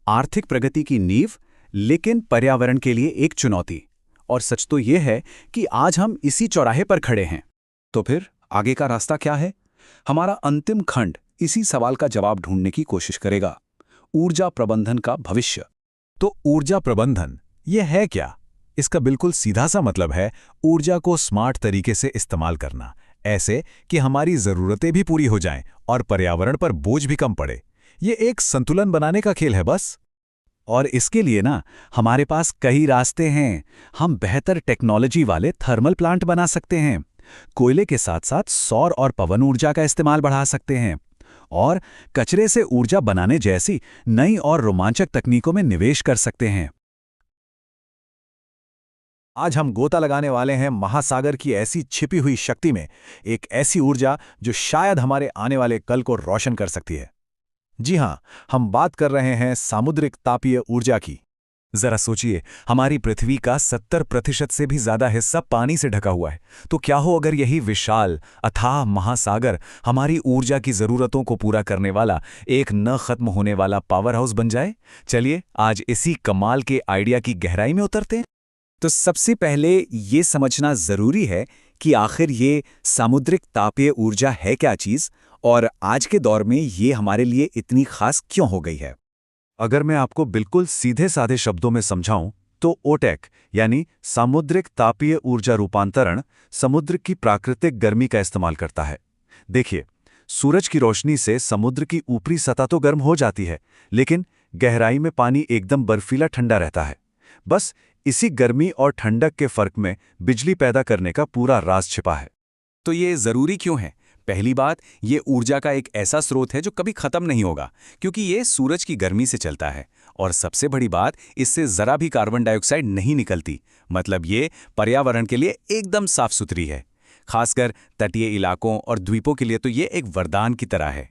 आर्थिक प्रगति की नींव, लेकिन पर्यावरण के लिए एक चुनौती। और सच तो ये है कि आज हम इसी चौराहे पर खड़े हैं। तो फिर आगे का रास्ता क्या है? हमारा अंतिम खंड इसी सवाल का जवाब ढूंढने की कोशिश करेगा। ऊर्जा प्रबंधन का भविष्य। तो ऊर्जा प्रबंधन ये है क्या? इसका बिल्कुल सीधा सा मतलब है ऊर्जा को स्मार्ट तरीके से इस्तेमाल करना, ऐसे कि हमारी ज़रूरतें भी पूरी हो जाएं और पर्यावरण पर बोझ भी कम पड़े। ये एक संतुलन बनाने का खेल है बस। और इसके लिए ना हमारे पास कई रास्ते हैं। हम बेहतर टेक्नोलॉजी वाले थर्मल प्लांट बना सकते हैं, कोयले के साथ साथ सौर और पवन ऊर्जा का इस्तेमाल बढ़ा सकते हैं, और कचरे से ऊर्जा बनाने जैसी नई और रोमांचक तकनीकों में निवेश कर सकते हैं। आज हम गोता लगाने वाले हैं महासागर की ऐसी छिपी हुई शक्ति में, एक ऐसी ऊर्जा जो शायद हमारे आने वाले कल को रोशन कर सकती है। जी हाँ, हम बात कर रहे हैं सामुद्रिक तापीय ऊर्जा की। जरा सोचिए, हमारी पृथ्वी का 70% से भी ज्यादा हिस्सा पानी से ढका हुआ है। तो क्या हो अगर यही विशाल अथाह महासागर हमारी ऊर्जा की जरूरतों को पूरा करने वाला एक न खत्म होने वाला पावर हाउस बन जाए? चलिए आज इसी कमाल के आइडिया की गहराई में उतरते हैं। तो सबसे पहले ये समझना जरूरी है कि आखिर ये सामुद्रिक तापीय ऊर्जा है क्या चीज, और आज के दौर में ये हमारे लिए इतनी खास क्यों हो गई है। अगर मैं आपको बिल्कुल सीधे साधे शब्दों में समझाऊं तो ओटेक यानी सामुद्रिक तापीय ऊर्जा रूपांतरण समुद्र की प्राकृतिक गर्मी का इस्तेमाल करता है। देखिए, सूरज की रोशनी से समुद्र की ऊपरी सतह तो गर्म हो जाती है, लेकिन गहराई में पानी एकदम बर्फीला ठंडा रहता है। बस इसी गर्मी और ठंडक के फर्क में बिजली पैदा करने का पूरा राज छिपा है। तो ये जरूरी क्यों है? पहली बात, ये ऊर्जा का एक ऐसा स्रोत है जो कभी खत्म नहीं होगा, क्योंकि ये सूरज की गर्मी से चलता है। और सबसे बड़ी बात, इससे जरा भी कार्बन डाइऑक्साइड नहीं निकलती। मतलब ये पर्यावरण के लिए एकदम साफ सुथरी है। खासकर तटीय इलाकों और द्वीपों के लिए तो ये एक वरदान की तरह है।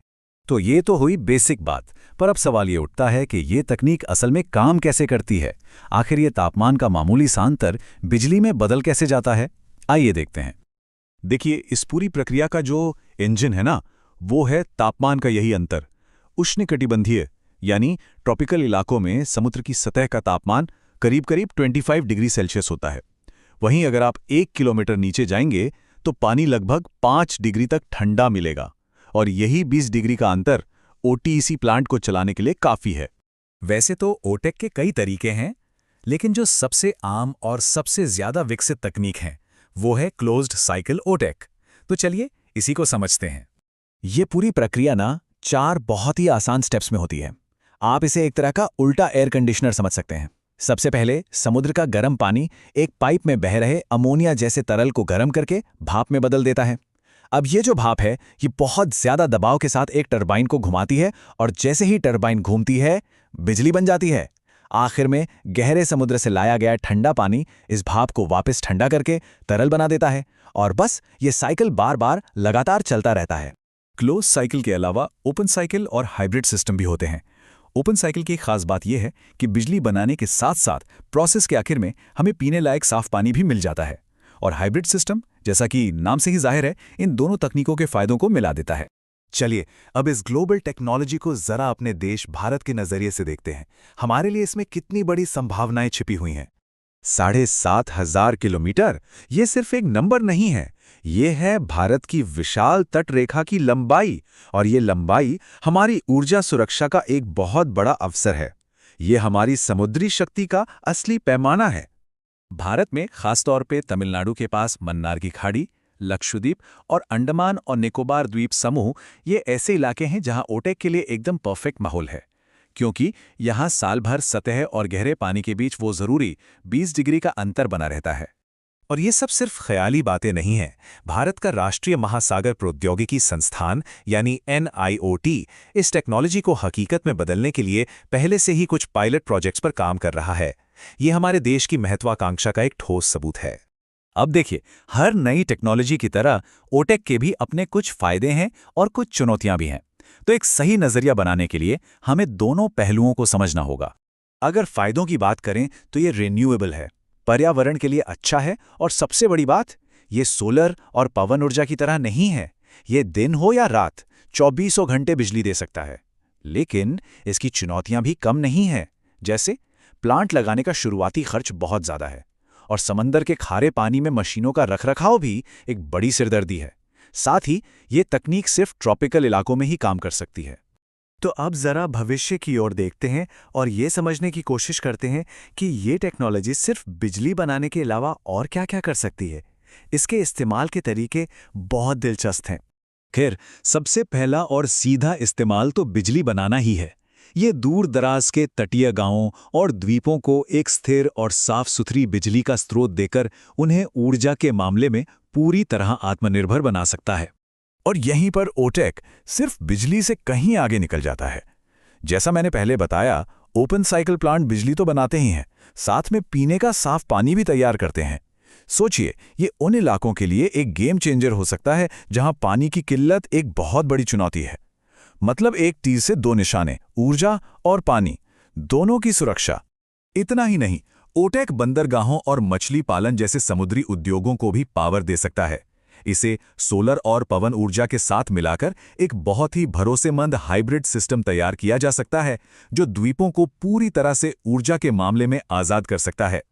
तो ये तो हुई बेसिक बात, पर अब सवाल ये उठता है कि ये तकनीक असल में काम कैसे करती है। आखिर ये तापमान का मामूली सा अंतर बिजली में बदल कैसे जाता है? आइए देखते हैं। देखिए, इस पूरी प्रक्रिया का जो इंजन है ना, वो है तापमान का यही अंतर। उष्णकटिबंधीय यानी ट्रॉपिकल इलाकों में समुद्र की सतह का तापमान करीब करीब 25 डिग्री सेल्सियस होता है। वहीं अगर आप 1 किलोमीटर नीचे जाएंगे तो पानी लगभग 5 डिग्री तक ठंडा मिलेगा, और यही 20 डिग्री का अंतर ओटीईसी प्लांट को चलाने के लिए काफी है। वैसे तो ओटेक के कई तरीके हैं, लेकिन जो सबसे आम और सबसे ज्यादा विकसित तकनीक है वो है क्लोज्ड साइकिल ओटेक। तो चलिए इसी को समझते हैं। ये पूरी प्रक्रिया ना 4 बहुत ही आसान स्टेप्स में होती है। आप इसे एक तरह का उल्टा एयर कंडीशनर समझ सकते हैं। सबसे पहले समुद्र का गर्म पानी एक पाइप में बह रहे अमोनिया जैसे तरल को गर्म करके भाप में बदल देता है। अब ये जो भाप है, ये बहुत ज्यादा दबाव के साथ एक टरबाइन को घुमाती है, और जैसे ही टरबाइन घूमती है, बिजली बन जाती है। आखिर में गहरे समुद्र से लाया गया ठंडा पानी इस भाप को वापस ठंडा करके तरल बना देता है, और बस ये साइकिल बार बार लगातार चलता रहता है। क्लोज साइकिल के अलावा ओपन साइकिल और हाइब्रिड सिस्टम भी होते हैं। ओपन साइकिल की खास बात यह है कि बिजली बनाने के साथ साथ प्रोसेस के आखिर में हमें पीने लायक साफ पानी भी मिल जाता है। और हाइब्रिड सिस्टम, जैसा कि नाम से ही जाहिर है, इन दोनों तकनीकों के फायदों को मिला देता है। चलिए अब इस ग्लोबल टेक्नोलॉजी को जरा अपने देश भारत के नजरिए से देखते हैं। हमारे लिए इसमें कितनी बड़ी संभावनाएं छिपी हुई हैं। 7,500 किलोमीटर ये सिर्फ एक नंबर नहीं है, ये है भारत की विशाल तट रेखा की लंबाई, और ये लंबाई हमारी ऊर्जा सुरक्षा का एक बहुत बड़ा अवसर है। ये हमारी समुद्री शक्ति का असली पैमाना है। भारत में खासतौर पे तमिलनाडु के पास मन्नार की खाड़ी, लक्षद्वीप और अंडमान और निकोबार द्वीप समूह, ये ऐसे इलाके हैं जहां ओटेक के लिए एकदम परफेक्ट माहौल है, क्योंकि यहां साल भर सतह और गहरे पानी के बीच वो जरूरी 20 डिग्री का अंतर बना रहता है। और ये सब सिर्फ ख्याली बातें नहीं हैं। भारत का राष्ट्रीय महासागर प्रौद्योगिकी संस्थान यानी NIOT इस टेक्नोलॉजी को हकीकत में बदलने के लिए पहले से ही कुछ पायलट प्रोजेक्ट्स पर काम कर रहा है। ये हमारे देश की महत्वाकांक्षा का एक ठोस सबूत है। अब देखिए, हर नई टेक्नोलॉजी की तरह ओटेक के भी अपने कुछ फायदे हैं और कुछ चुनौतियां भी हैं। तो एक सही नजरिया बनाने के लिए हमें दोनों पहलुओं को समझना होगा। अगर फायदों की बात करें तो ये रिन्यूएबल है, पर्यावरण के लिए अच्छा है, और सबसे बड़ी बात, ये सोलर और पवन ऊर्जा की तरह नहीं है। ये दिन हो या रात 24 घंटे बिजली दे सकता है। लेकिन इसकी चुनौतियां भी कम नहीं हैं। जैसे प्लांट लगाने का शुरुआती खर्च बहुत ज्यादा है, और समंदर के खारे पानी में मशीनों का रखरखाव भी एक बड़ी सिरदर्दी है। साथ ही ये तकनीक सिर्फ ट्रॉपिकल इलाकों में ही काम कर सकती है। तो अब जरा भविष्य की ओर देखते हैं और ये समझने की कोशिश करते हैं कि ये टेक्नोलॉजी सिर्फ बिजली बनाने के अलावा और क्या-क्या कर सकती है। इसके इस्तेमाल के तरीके बहुत दिलचस्प हैं। खैर, सबसे पहला और सीधा इस्तेमाल तो बिजली बनाना ही है। ये दूर दराज के तटीय गांवों और द्वीपों को एक स्थिर और साफ सुथरी बिजली का स्रोत देकर उन्हें ऊर्जा के मामले में पूरी तरह आत्मनिर्भर बना सकता है। और यहीं पर ओटेक सिर्फ बिजली से कहीं आगे निकल जाता है। जैसा मैंने पहले बताया, ओपन साइकिल प्लांट बिजली तो बनाते ही हैं, साथ में पीने का साफ पानी भी तैयार करते हैं। सोचिए, ये उन इलाकों के लिए एक गेम चेंजर हो सकता है जहां पानी की किल्लत एक बहुत बड़ी चुनौती है। मतलब एक तीर से दो निशाने, ऊर्जा और पानी, दोनों की सुरक्षा। इतना ही नहीं, ओटेक बंदरगाहों और मछली पालन जैसे समुद्री उद्योगों को भी पावर दे सकता है। इसे सोलर और पवन ऊर्जा के साथ मिलाकर एक बहुत ही भरोसेमंद हाइब्रिड सिस्टम तैयार किया जा सकता है, जो द्वीपों को पूरी तरह से ऊर्जा के मामले में आज़ाद कर सकता है।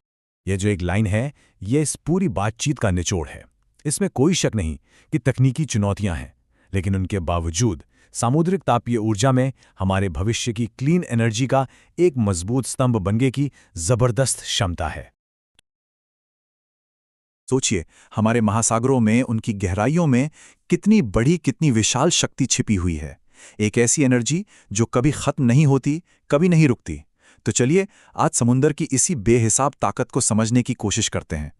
ये जो एक लाइन है, ये इस पूरी बातचीत का निचोड़ है। इसमें कोई शक नहीं कि तकनीकी चुनौतियां हैं, लेकिन उनके बावजूद सामुद्रिक तापीय ऊर्जा में हमारे भविष्य की क्लीन एनर्जी का एक मजबूत स्तंभ बनने की जबरदस्त क्षमता है। सोचिए, हमारे महासागरों में, उनकी गहराइयों में कितनी बड़ी, कितनी विशाल शक्ति छिपी हुई है। एक ऐसी एनर्जी जो कभी खत्म नहीं होती, कभी नहीं रुकती। तो चलिए आज समुंदर की इसी बेहिसाब ताकत को समझने की कोशिश करते हैं।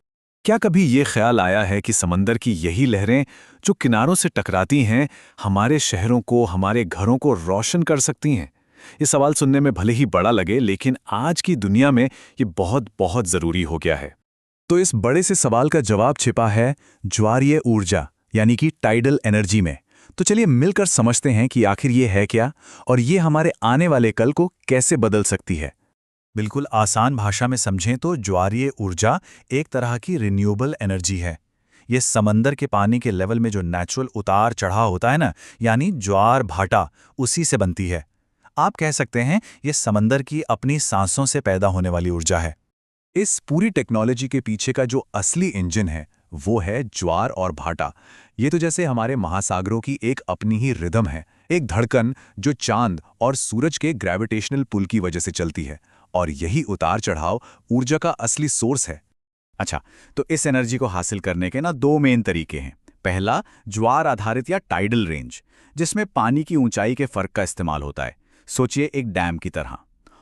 क्या कभी ये ख्याल आया है कि समंदर की यही लहरें जो किनारों से टकराती हैं, हमारे शहरों को, हमारे घरों को रोशन कर सकती हैं? ये सवाल सुनने में भले ही बड़ा लगे, लेकिन आज की दुनिया में ये बहुत बहुत ज़रूरी हो गया है। तो इस बड़े से सवाल का जवाब छिपा है ज्वारीय ऊर्जा, यानी कि टाइडल एनर्जी में। तो चलिए मिलकर समझते हैं कि आखिर ये है क्या और ये हमारे आने वाले कल को कैसे बदल सकती है। बिल्कुल आसान भाषा में समझें तो ज्वारीय ऊर्जा एक तरह की रिन्यूएबल एनर्जी है। ये समंदर के पानी के लेवल में जो नेचुरल उतार चढ़ाव होता है ना, यानी ज्वार भाटा, उसी से बनती है। आप कह सकते हैं ये समंदर की अपनी सांसों से पैदा होने वाली ऊर्जा है। इस पूरी टेक्नोलॉजी के पीछे का जो असली इंजन है वो है ज्वार और भाटा। ये तो जैसे हमारे महासागरों की एक अपनी ही रिदम है, एक धड़कन जो चांद और सूरज के ग्रेविटेशनल पुल की वजह से चलती है, और यही उतार चढ़ाव ऊर्जा का असली सोर्स है। अच्छा, तो इस एनर्जी को हासिल करने के दो मेन तरीके हैं। पहला, ज्वार आधारित या टाइडल रेंज, जिसमें पानी की ऊंचाई के फर्क का इस्तेमाल होता है, सोचिए एक डैम की तरह।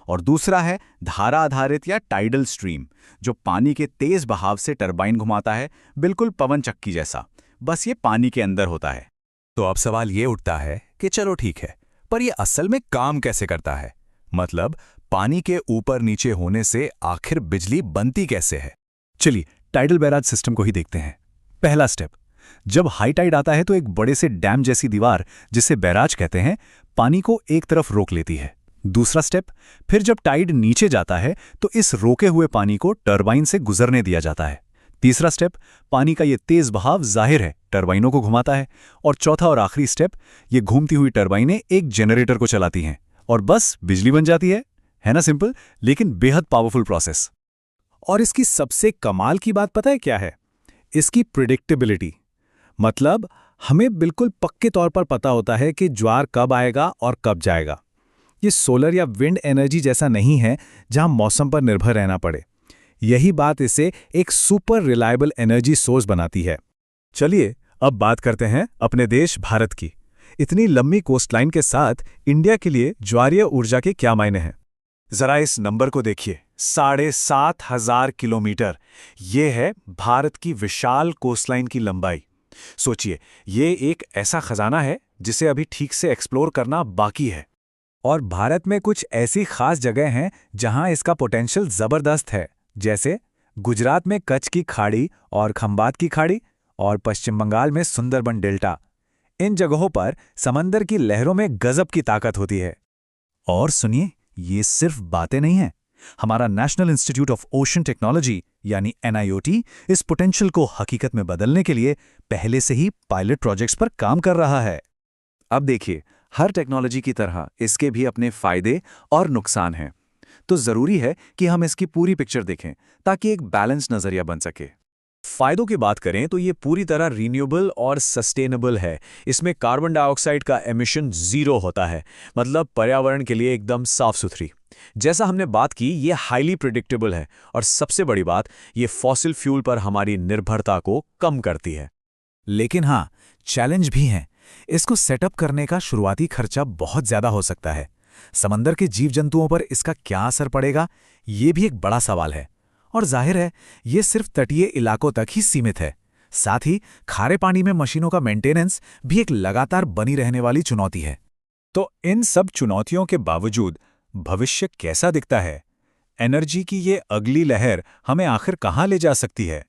और दूसरा है धारा आधारित या टाइडल स्ट्रीम, जो पानी के तेज बहाव से टरबाइन घुमाता है, बिल्कुल पवन चक्की जैसा, बस ये पानी के अंदर होता है। तो अब सवाल ये उठता है कि चलो ठीक है, पर ये असल में काम कैसे करता है? मतलब पानी के ऊपर नीचे होने से आखिर बिजली बनती कैसे है? चलिए टाइडल बैराज सिस्टम को ही देखते हैं। पहला स्टेप, जब हाई टाइड आता है तो एक बड़े से डैम जैसी दीवार, जिसे बैराज कहते हैं, पानी को एक तरफ रोक लेती है। दूसरा स्टेप, फिर जब टाइड नीचे जाता है तो इस रोके हुए पानी को टरबाइन से गुजरने दिया जाता है। तीसरा स्टेप, पानी का ये तेज बहाव जाहिर है टरबाइनों को घुमाता है। और चौथा और आखिरी स्टेप, ये घूमती हुई टरबाइनें एक जनरेटर को चलाती हैं और बस बिजली बन जाती है ना सिंपल, लेकिन बेहद पावरफुल प्रोसेस। और इसकी सबसे कमाल की बात पता है क्या है? इसकी प्रिडिक्टेबिलिटी। मतलब हमें बिल्कुल पक्के तौर पर पता होता है कि ज्वार कब आएगा और कब जाएगा। ये सोलर या विंड एनर्जी जैसा नहीं है जहां मौसम पर निर्भर रहना पड़े। यही बात इसे एक सुपर रिलायबल एनर्जी सोर्स बनाती है। चलिए अब बात करते हैं अपने देश भारत की। इतनी लंबी कोस्टलाइन के साथ इंडिया के लिए ज्वारीय ऊर्जा के क्या मायने हैं? जरा इस नंबर को देखिए, 7,500 किलोमीटर। ये है भारत की विशाल कोस्टलाइन की लंबाई। सोचिए, ये एक ऐसा खजाना है जिसे अभी ठीक से एक्सप्लोर करना बाकी है। और भारत में कुछ ऐसी खास जगह हैं जहां इसका पोटेंशियल जबरदस्त है, जैसे गुजरात में कच्छ की खाड़ी और खंबात की खाड़ी, और पश्चिम बंगाल में सुंदरबन डेल्टा। इन जगहों पर समंदर की लहरों में गजब की ताकत होती है। और सुनिए, ये सिर्फ बातें नहीं हैं। हमारा national institute of ocean technology यानी NIOT इस पोटेंशियल को हकीकत में बदलने के लिए पहले से ही पायलट प्रोजेक्ट्स पर काम कर रहा है। अब देखिए, हर टेक्नोलॉजी की तरह इसके भी अपने फायदे और नुकसान हैं। तो जरूरी है कि हम इसकी पूरी पिक्चर देखें ताकि एक बैलेंस नजरिया बन सके। फायदों की बात करें तो ये पूरी तरह रीन्यूएबल और सस्टेनेबल है। इसमें कार्बन डाइऑक्साइड का एमिशन 0 होता है, मतलब पर्यावरण के लिए एकदम साफ सुथरी। जैसा हमने बात की, ये हाईली प्रिडिक्टेबल है, और सबसे बड़ी बात, ये फॉसिल फ्यूल पर हमारी निर्भरता को कम करती है। लेकिन हाँ, चैलेंज भी हैं। इसको सेटअप करने का शुरुआती खर्चा बहुत ज्यादा हो सकता है। समंदर के जीव जंतुओं पर इसका क्या असर पड़ेगा, ये भी एक बड़ा सवाल है। और जाहिर है, ये सिर्फ तटीय इलाकों तक ही सीमित है। साथ ही खारे पानी में मशीनों का मेंटेनेंस भी एक लगातार बनी रहने वाली चुनौती है। तो इन सब चुनौतियों के बावजूद भविष्य कैसा दिखता है? एनर्जी की ये अगली लहर हमें आखिर कहाँ ले जा सकती है?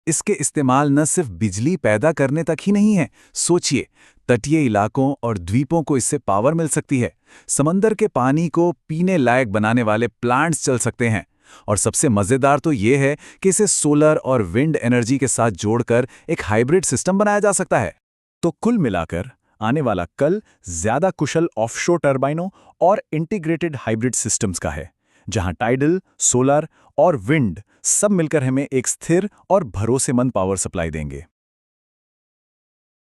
इसके इस्तेमाल न सिर्फ बिजली पैदा करने तक ही नहीं है। सोचिए, तटीय इलाकों और द्वीपों को इससे पावर मिल सकती है। समंदर के पानी को पीने लायक बनाने वाले प्लांट्स चल सकते हैं। और सबसे मज़ेदार तो ये है कि इसे सोलर और विंड एनर्जी के साथ जोड़कर एक हाइब्रिड सिस्टम बनाया जा सकता है। तो कुल मिलाकर आने वाला कल ज्यादा कुशल ऑफशोर टर्बाइनों और इंटीग्रेटेड हाइब्रिड सिस्टम्स का है, जहां टाइडल, सोलर और विंड सब मिलकर हमें एक स्थिर और भरोसेमंद पावर सप्लाई देंगे।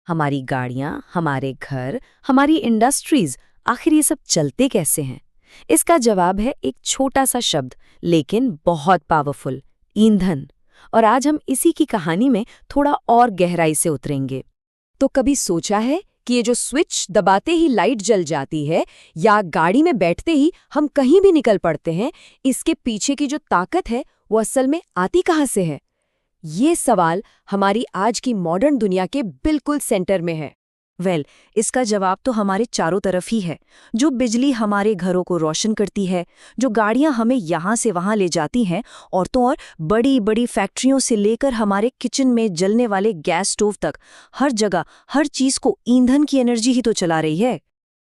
हमारी गाड़ियां, हमारे घर, हमारी इंडस्ट्रीज, आखिर ये सब चलते कैसे हैं? इसका जवाब है एक छोटा सा शब्द, लेकिन बहुत पावरफुल: ईंधन। और आज हम इसी की कहानी में थोड़ा और गहराई से उतरेंगे। तो कभी सोचा है कि ये जो स्विच दबाते ही लाइट जल जाती है या गाड़ी में बैठते ही हम कहीं भी निकल पड़ते हैं, इसके पीछे की जो ताकत है वो असल में आती कहाँ से है? ये सवाल हमारी आज की मॉडर्न दुनिया के बिल्कुल सेंटर में है। इसका जवाब तो हमारे चारों तरफ ही है। जो बिजली हमारे घरों को रोशन करती है, जो गाड़ियां हमें यहाँ से वहाँ ले जाती हैं, और तो और बड़ी बड़ी फैक्ट्रियों से लेकर हमारे किचन में जलने वाले गैस स्टोव तक, हर जगह हर चीज़ को ईंधन की एनर्जी ही तो चला रही है।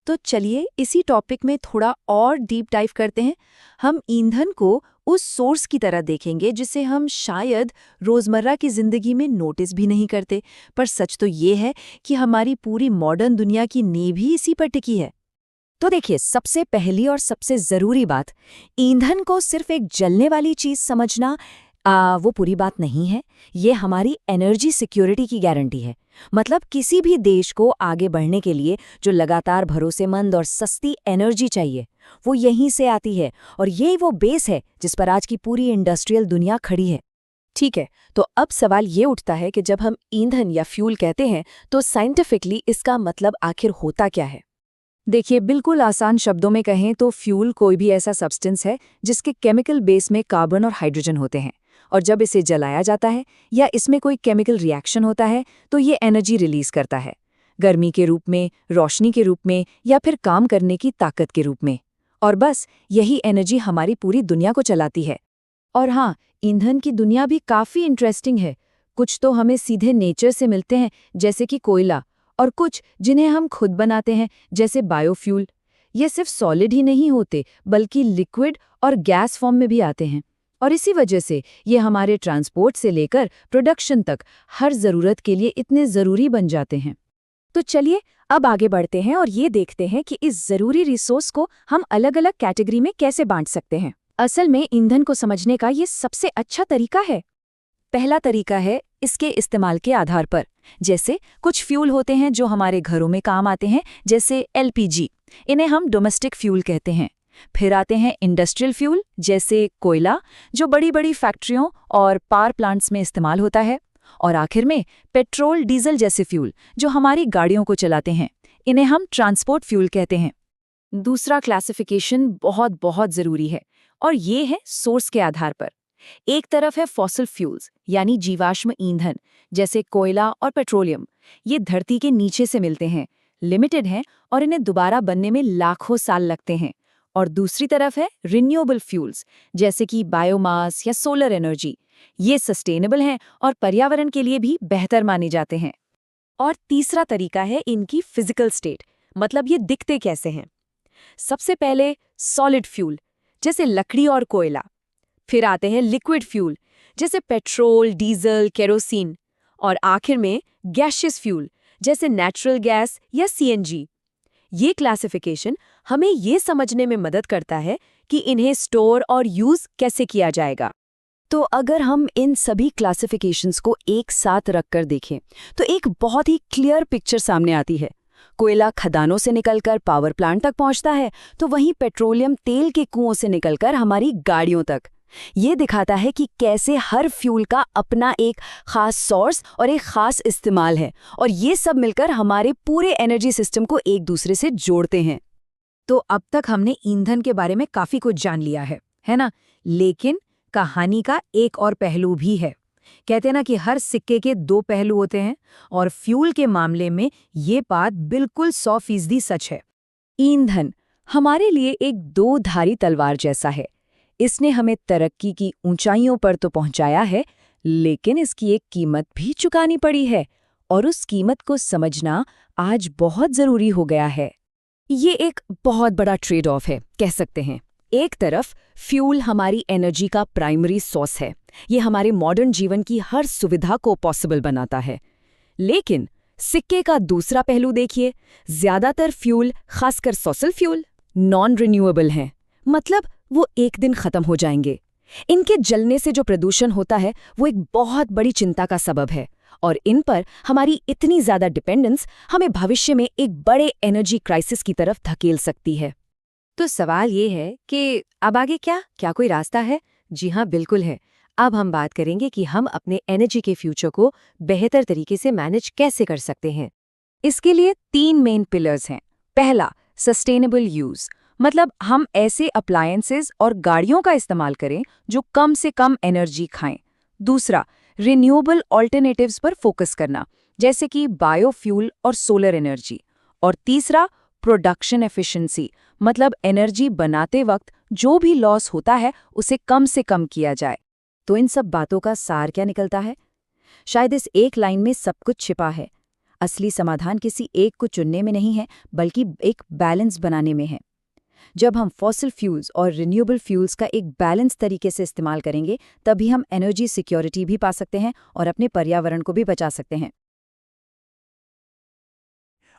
तो चलिए इसी टॉपिक में थोड़ा और डीप डाइव करते हैं। हम ईंधन को उस सोर्स की तरह देखेंगे जिसे हम शायद रोज़मर्रा की ज़िंदगी में नोटिस भी नहीं करते, पर सच तो ये है कि हमारी पूरी मॉडर्न दुनिया की नींव ही इसी पर टिकी है। तो देखिए, सबसे पहली और सबसे ज़रूरी बात, ईंधन को सिर्फ एक जलने वाली चीज़ समझना वो पूरी बात नहीं है। ये हमारी एनर्जी सिक्योरिटी की गारंटी है। मतलब किसी भी देश को आगे बढ़ने के लिए जो लगातार भरोसेमंद और सस्ती एनर्जी चाहिए, वो यहीं से आती है, और यही वो बेस है जिस पर आज की पूरी इंडस्ट्रियल दुनिया खड़ी है। ठीक है, तो अब सवाल ये उठता है कि जब हम ईंधन या फ्यूल कहते हैं तो साइंटिफिकली इसका मतलब आखिर होता क्या है? देखिए, बिल्कुल आसान शब्दों में कहें तो फ्यूल कोई भी ऐसा सब्सटेंस है जिसके केमिकल बेस में कार्बन और हाइड्रोजन होते हैं, और जब इसे जलाया जाता है या इसमें कोई केमिकल रिएक्शन होता है तो ये एनर्जी रिलीज करता है, गर्मी के रूप में, रोशनी के रूप में, या फिर काम करने की ताकत के रूप में। और बस यही एनर्जी हमारी पूरी दुनिया को चलाती है। और हाँ, ईंधन की दुनिया भी काफ़ी इंटरेस्टिंग है। कुछ तो हमें सीधे नेचर से मिलते हैं, जैसे कि कोयला, और कुछ जिन्हें हम खुद बनाते हैं, जैसे बायोफ्यूल। ये सिर्फ सॉलिड ही नहीं होते, बल्कि लिक्विड और गैस फॉर्म में भी आते हैं। और इसी वजह से ये हमारे ट्रांसपोर्ट से लेकर प्रोडक्शन तक हर ज़रूरत के लिए इतने ज़रूरी बन जाते हैं। तो चलिए अब आगे बढ़ते हैं और ये देखते हैं कि इस ज़रूरी रिसोर्स को हम अलग अलग कैटेगरी में कैसे बांट सकते हैं। असल में ईंधन को समझने का ये सबसे अच्छा तरीका है। पहला तरीका है इसके इस्तेमाल के आधार पर। जैसे कुछ फ्यूल होते हैं जो हमारे घरों में काम आते हैं, जैसे LPG, इन्हें हम डोमेस्टिक फ्यूल कहते हैं। फिर आते हैं इंडस्ट्रियल फ्यूल, जैसे कोयला, जो बड़ी बड़ी फैक्ट्रियों और पावर प्लांट्स में इस्तेमाल होता है। और आखिर में पेट्रोल, डीजल जैसे फ्यूल जो हमारी गाड़ियों को चलाते हैं, इन्हें हम ट्रांसपोर्ट फ्यूल कहते हैं। दूसरा क्लासिफिकेशन बहुत बहुत ज़रूरी है, और ये है सोर्स के आधार पर। एक तरफ है फॉसिल फ्यूल्स, यानी जीवाश्म ईंधन, जैसे कोयला और पेट्रोलियम। ये धरती के नीचे से मिलते हैं, लिमिटेड हैं, और इन्हें दोबारा बनने में लाखों साल लगते हैं। और दूसरी तरफ है रिन्यूएबल फ्यूल्स, जैसे कि बायोमास या सोलर एनर्जी। ये सस्टेनेबल हैं और पर्यावरण के लिए भी बेहतर माने जाते हैं। और तीसरा तरीका है इनकी फिजिकल स्टेट, मतलब ये दिखते कैसे हैं। सबसे पहले सॉलिड फ्यूल, जैसे लकड़ी और कोयला। फिर आते हैं लिक्विड फ्यूल, जैसे पेट्रोल, डीजल, केरोसिन। और आखिर में गैसियस फ्यूल, जैसे नेचुरल गैस या CNG। ये क्लासिफिकेशन हमें ये समझने में मदद करता है कि इन्हें स्टोर और यूज कैसे किया जाएगा। तो अगर हम इन सभी क्लासिफिकेशंस को एक साथ रखकर देखें तो एक बहुत ही क्लियर पिक्चर सामने आती है। कोयला खदानों से निकलकर पावर प्लांट तक पहुंचता है, तो वहीं पेट्रोलियम तेल के कुओं से निकलकर हमारी गाड़ियों तक। ये दिखाता है कि कैसे हर फ्यूल का अपना एक खास सोर्स और एक खास इस्तेमाल है, और ये सब मिलकर हमारे पूरे एनर्जी सिस्टम को एक दूसरे से जोड़ते हैं। तो अब तक हमने ईंधन के बारे में काफ़ी कुछ जान लिया है ना? लेकिन कहानी का एक और पहलू भी है। कहते हैं ना कि हर सिक्के के दो पहलू होते हैं, और फ्यूल के मामले में ये बात बिल्कुल 100% सच है। ईंधन हमारे लिए एक दो-धारी तलवार जैसा है। इसने हमें तरक्की की ऊंचाइयों पर तो पहुंचाया है, लेकिन इसकी एक कीमत भी चुकानी पड़ी है, और उस कीमत को समझना आज बहुत जरूरी हो गया है। ये एक बहुत बड़ा ट्रेड ऑफ है, कह सकते हैं। एक तरफ फ्यूल हमारी एनर्जी का प्राइमरी सोर्स है, ये हमारे मॉडर्न जीवन की हर सुविधा को पॉसिबल बनाता है। लेकिन सिक्के का दूसरा पहलू देखिए, ज्यादातर फ्यूल, खासकर फॉसिल फ्यूल, नॉन रिन्यूएबल हैं। मतलब वो एक दिन खत्म हो जाएंगे। इनके जलने से जो प्रदूषण होता है वो एक बहुत बड़ी चिंता का सबब है, और इन पर हमारी इतनी ज्यादा डिपेंडेंस हमें भविष्य में एक बड़े एनर्जी क्राइसिस की तरफ धकेल सकती है। तो सवाल ये है कि अब आगे क्या कोई रास्ता है? जी हाँ, बिल्कुल है। अब हम बात करेंगे कि हम अपने एनर्जी के फ्यूचर को बेहतर तरीके से मैनेज कैसे कर सकते हैं। इसके लिए 3 मेन पिलर्स हैं। पहला, सस्टेनेबल यूज, मतलब हम ऐसे अप्लायंसेस और गाड़ियों का इस्तेमाल करें जो कम से कम एनर्जी खाएं। दूसरा, रिन्यूएबल ऑल्टरनेटिव्स पर फोकस करना, जैसे कि बायोफ्यूल और सोलर एनर्जी। और तीसरा, प्रोडक्शन एफिशिएंसी, मतलब एनर्जी बनाते वक्त जो भी लॉस होता है उसे कम से कम किया जाए। तो इन सब बातों का सार क्या निकलता है? शायद इस एक लाइन में सब कुछ छिपा है। असली समाधान किसी एक को चुनने में नहीं है, बल्कि एक बैलेंस बनाने में है। जब हम फॉसिल फ्यूल्स और रिन्यूएबल फ्यूल्स का एक बैलेंस तरीके से इस्तेमाल करेंगे, तभी हम एनर्जी सिक्योरिटी भी पा सकते हैं और अपने पर्यावरण को भी बचा सकते हैं।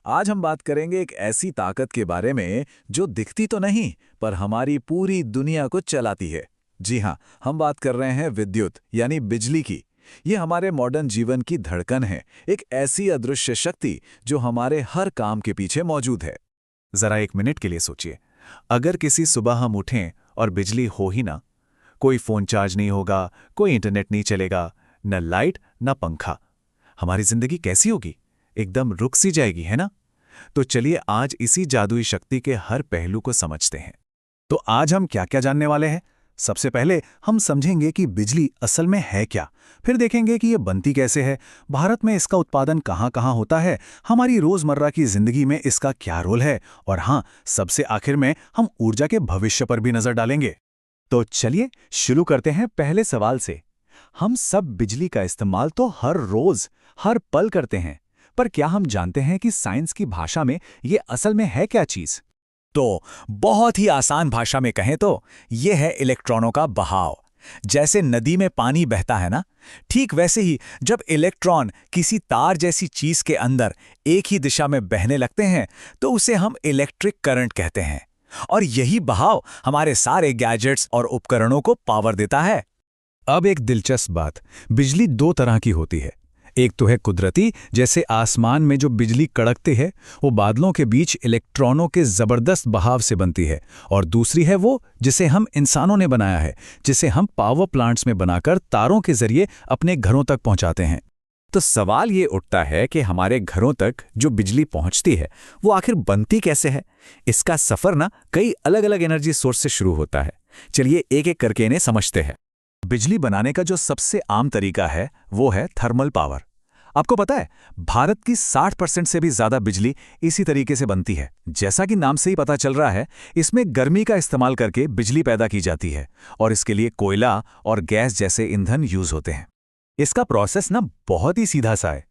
आज हम बात करेंगे एक ऐसी ताकत के बारे में जो दिखती तो नहीं, पर हमारी पूरी दुनिया को चलाती है। जी हाँ, हम बात कर रहे हैं विद्युत यानी बिजली की। ये हमारे मॉडर्न जीवन की धड़कन है, एक ऐसी अदृश्य शक्ति जो हमारे हर काम के पीछे मौजूद है। जरा एक मिनट के लिए सोचिए, अगर किसी सुबह हम उठें और बिजली हो ही ना, कोई फोन चार्ज नहीं होगा, कोई इंटरनेट नहीं चलेगा, न लाइट न पंखा, हमारी जिंदगी कैसी होगी? एकदम रुक सी जाएगी, है ना? तो चलिए आज इसी जादुई शक्ति के हर पहलू को समझते हैं। तो आज हम क्या क्या जानने वाले हैं? सबसे पहले हम समझेंगे कि बिजली असल में है क्या, फिर देखेंगे कि ये बनती कैसे है, भारत में इसका उत्पादन कहाँ-कहाँ होता है, हमारी रोजमर्रा की जिंदगी में इसका क्या रोल है, और हाँ, सबसे आखिर में हम ऊर्जा के भविष्य पर भी नजर डालेंगे। तो चलिए शुरू करते हैं पहले सवाल से। हम सब बिजली का इस्तेमाल तो हर रोज, हर पल करते हैं, पर क्या हम जानते हैं कि साइंस की भाषा में ये असल में है क्या चीज? तो बहुत ही आसान भाषा में कहें तो ये है इलेक्ट्रॉनों का बहाव। जैसे नदी में पानी बहता है ना, ठीक वैसे ही जब इलेक्ट्रॉन किसी तार जैसी चीज के अंदर एक ही दिशा में बहने लगते हैं तो उसे हम इलेक्ट्रिक करंट कहते हैं। और यही बहाव हमारे सारे गैजेट्स और उपकरणों को पावर देता है। अब एक दिलचस्प बात, बिजली दो तरह की होती है। एक तो है कुदरती, जैसे आसमान में जो बिजली कड़कती है वो बादलों के बीच इलेक्ट्रॉनों के जबरदस्त बहाव से बनती है, और दूसरी है वो जिसे हम इंसानों ने बनाया है, जिसे हम पावर प्लांट्स में बनाकर तारों के जरिए अपने घरों तक पहुंचाते हैं। तो सवाल ये उठता है कि हमारे घरों तक जो बिजली पहुंचती है वो आखिर बनती कैसे है? इसका सफर ना कई अलग अलग एनर्जी सोर्स से शुरू होता है। चलिए एक एक करके इन्हें समझते हैं। बिजली बनाने का जो सबसे आम तरीका है वो है थर्मल पावर। आपको पता है, भारत की 60% से भी ज्यादा बिजली इसी तरीके से बनती है। जैसा कि नाम से ही पता चल रहा है, इसमें गर्मी का इस्तेमाल करके बिजली पैदा की जाती है, और इसके लिए कोयला और गैस जैसे ईंधन यूज होते हैं। इसका प्रोसेस ना बहुत ही सीधा सा है।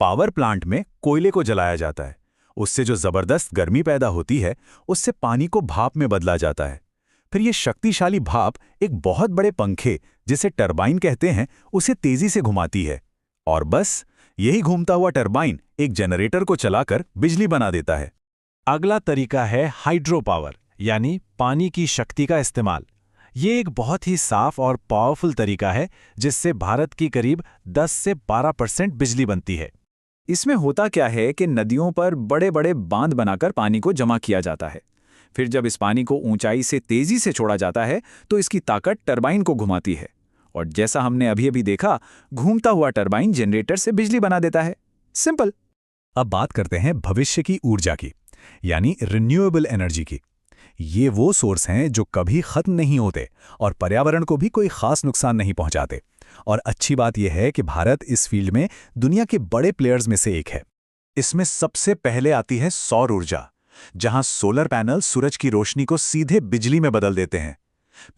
पावर प्लांट में कोयले को जलाया जाता है, उससे जो जबरदस्त गर्मी पैदा होती है उससे पानी को भाप में बदला जाता है। फिर ये शक्तिशाली भाप एक बहुत बड़े पंखे, जिसे टरबाइन कहते हैं, उसे तेजी से घुमाती है, और बस यही घूमता हुआ टरबाइन एक जनरेटर को चलाकर बिजली बना देता है। अगला तरीका है हाइड्रो पावर, यानी पानी की शक्ति का इस्तेमाल। ये एक बहुत ही साफ और पावरफुल तरीका है जिससे भारत की करीब 10 से 12% बिजली बनती है। इसमें होता क्या है कि नदियों पर बड़े बड़े बांध बनाकर पानी को जमा किया जाता है। फिर जब इस पानी को ऊंचाई से तेजी से छोड़ा जाता है तो इसकी ताकत टरबाइन को घुमाती है, और जैसा हमने अभी अभी देखा, घूमता हुआ टरबाइन जनरेटर से बिजली बना देता है। सिंपल। अब बात करते हैं भविष्य की ऊर्जा की, यानी रिन्यूएबल एनर्जी की। ये वो सोर्स हैं जो कभी खत्म नहीं होते और पर्यावरण को भी कोई खास नुकसान नहीं पहुंचाते। और अच्छी बात यह है कि भारत इस फील्ड में दुनिया के बड़े प्लेयर्स में से एक है। इसमें सबसे पहले आती है सौर ऊर्जा, जहां सोलर पैनल सूरज की रोशनी को सीधे बिजली में बदल देते हैं।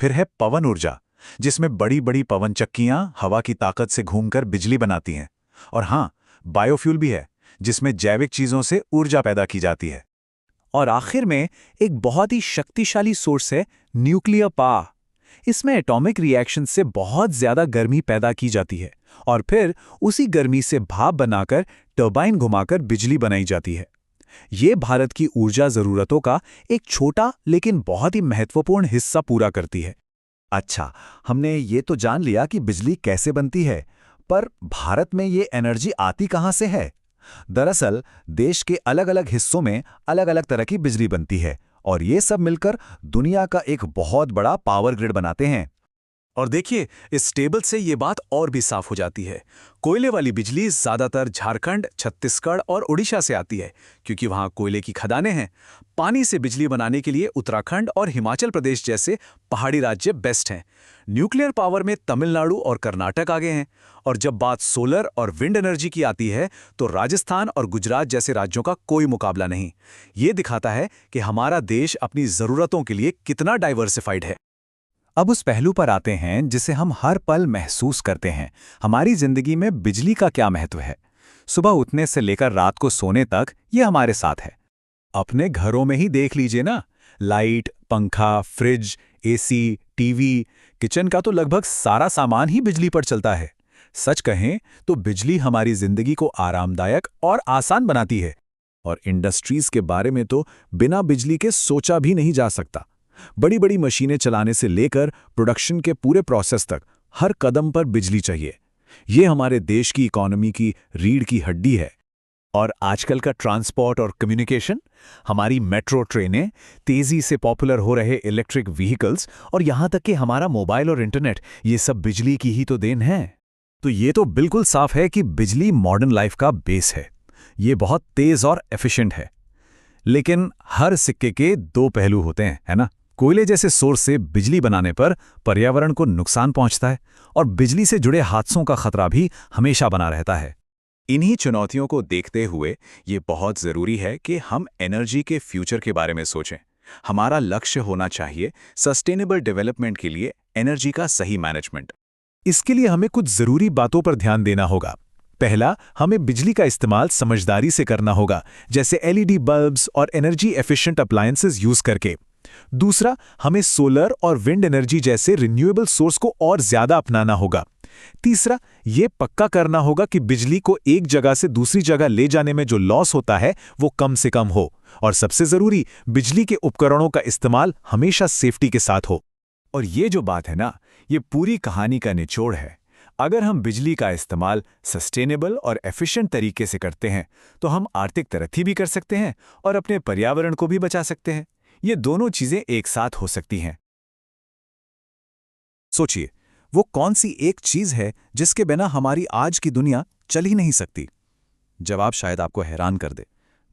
फिर है पवन ऊर्जा, जिसमें बड़ी बड़ी पवन चक्कियां हवा की ताकत से घूमकर बिजली बनाती हैं। और हाँ, बायोफ्यूल भी है, जिसमें जैविक चीजों से ऊर्जा पैदा की जाती है। और आखिर में एक बहुत ही शक्तिशाली सोर्स है न्यूक्लियर पावर। इसमें एटॉमिक रिएक्शन से बहुत ज्यादा गर्मी पैदा की जाती है और फिर उसी गर्मी से भाप बनाकर टरबाइन घुमाकर बिजली बनाई जाती है। ये भारत की ऊर्जा जरूरतों का एक छोटा लेकिन बहुत ही महत्वपूर्ण हिस्सा पूरा करती है। अच्छा, हमने ये तो जान लिया कि बिजली कैसे बनती है, पर भारत में ये एनर्जी आती कहाँ से है? दरअसल देश के अलग-अलग हिस्सों में अलग-अलग तरह की बिजली बनती है और ये सब मिलकर दुनिया का एक बहुत बड़ा पावर ग्रिड बनाते हैं। और देखिए, इस टेबल से ये बात और भी साफ हो जाती है। कोयले वाली बिजली ज्यादातर झारखंड, छत्तीसगढ़ और उड़ीसा से आती है, क्योंकि वहां कोयले की खदानें हैं। पानी से बिजली बनाने के लिए उत्तराखंड और हिमाचल प्रदेश जैसे पहाड़ी राज्य बेस्ट हैं। न्यूक्लियर पावर में तमिलनाडु और कर्नाटक आगे हैं। और जब बात सोलर और विंड एनर्जी की आती है, तो राजस्थान और गुजरात जैसे राज्यों का कोई मुकाबला नहीं। ये दिखाता है कि हमारा देश अपनी जरूरतों के लिए कितना डाइवर्सिफाइड है। अब उस पहलू पर आते हैं जिसे हम हर पल महसूस करते हैं। हमारी जिंदगी में बिजली का क्या महत्व है? सुबह उठने से लेकर रात को सोने तक ये हमारे साथ है। अपने घरों में ही देख लीजिए ना, लाइट, पंखा, फ्रिज, एसी, टीवी, किचन का तो लगभग सारा सामान ही बिजली पर चलता है। सच कहें तो बिजली हमारी जिंदगी को आरामदायक और आसान बनाती है। और इंडस्ट्रीज के बारे में तो बिना बिजली के सोचा भी नहीं जा सकता। बड़ी बड़ी मशीनें चलाने से लेकर प्रोडक्शन के पूरे प्रोसेस तक हर कदम पर बिजली चाहिए। ये हमारे देश की इकोनॉमी की रीढ़ की हड्डी है। और आजकल का ट्रांसपोर्ट और कम्युनिकेशन, हमारी मेट्रो ट्रेनें, तेजी से पॉपुलर हो रहे इलेक्ट्रिक व्हीकल्स और यहां तक कि हमारा मोबाइल और इंटरनेट, ये सब बिजली की ही तो देन है। तो ये तो बिल्कुल साफ है कि बिजली मॉडर्न लाइफ का बेस है। ये बहुत तेज और एफिशिएंट है। लेकिन हर सिक्के के दो पहलू होते हैं, है ना? कोयले जैसे सोर्स से बिजली बनाने पर पर्यावरण को नुकसान पहुंचता है और बिजली से जुड़े हादसों का खतरा भी हमेशा बना रहता है। इन्हीं चुनौतियों को देखते हुए ये बहुत जरूरी है कि हम एनर्जी के फ्यूचर के बारे में सोचें। हमारा लक्ष्य होना चाहिए सस्टेनेबल डेवलपमेंट के लिए एनर्जी का सही मैनेजमेंट। इसके लिए हमें कुछ जरूरी बातों पर ध्यान देना होगा। पहला, हमें बिजली का इस्तेमाल समझदारी से करना होगा, जैसे एलईडी बल्ब्स और एनर्जी एफिशिएंट अप्लायंसेस यूज करके। दूसरा, हमें सोलर और विंड एनर्जी जैसे रिन्यूएबल सोर्स को और ज्यादा अपनाना होगा। तीसरा, ये पक्का करना होगा कि बिजली को एक जगह से दूसरी जगह ले जाने में जो लॉस होता है वो कम से कम हो। और सबसे जरूरी, बिजली के उपकरणों का इस्तेमाल हमेशा सेफ्टी के साथ हो। और ये जो बात है ना, ये पूरी कहानी का निचोड़ है। अगर हम बिजली का इस्तेमाल सस्टेनेबल और एफिशिएंट तरीके से करते हैं तो हम आर्थिक तरक्की भी कर सकते हैं और अपने पर्यावरण को भी बचा सकते हैं। ये दोनों चीजें एक साथ हो सकती हैं। सोचिए, वो कौन सी एक चीज है जिसके बिना हमारी आज की दुनिया चल ही नहीं सकती? जवाब शायद आपको हैरान कर दे।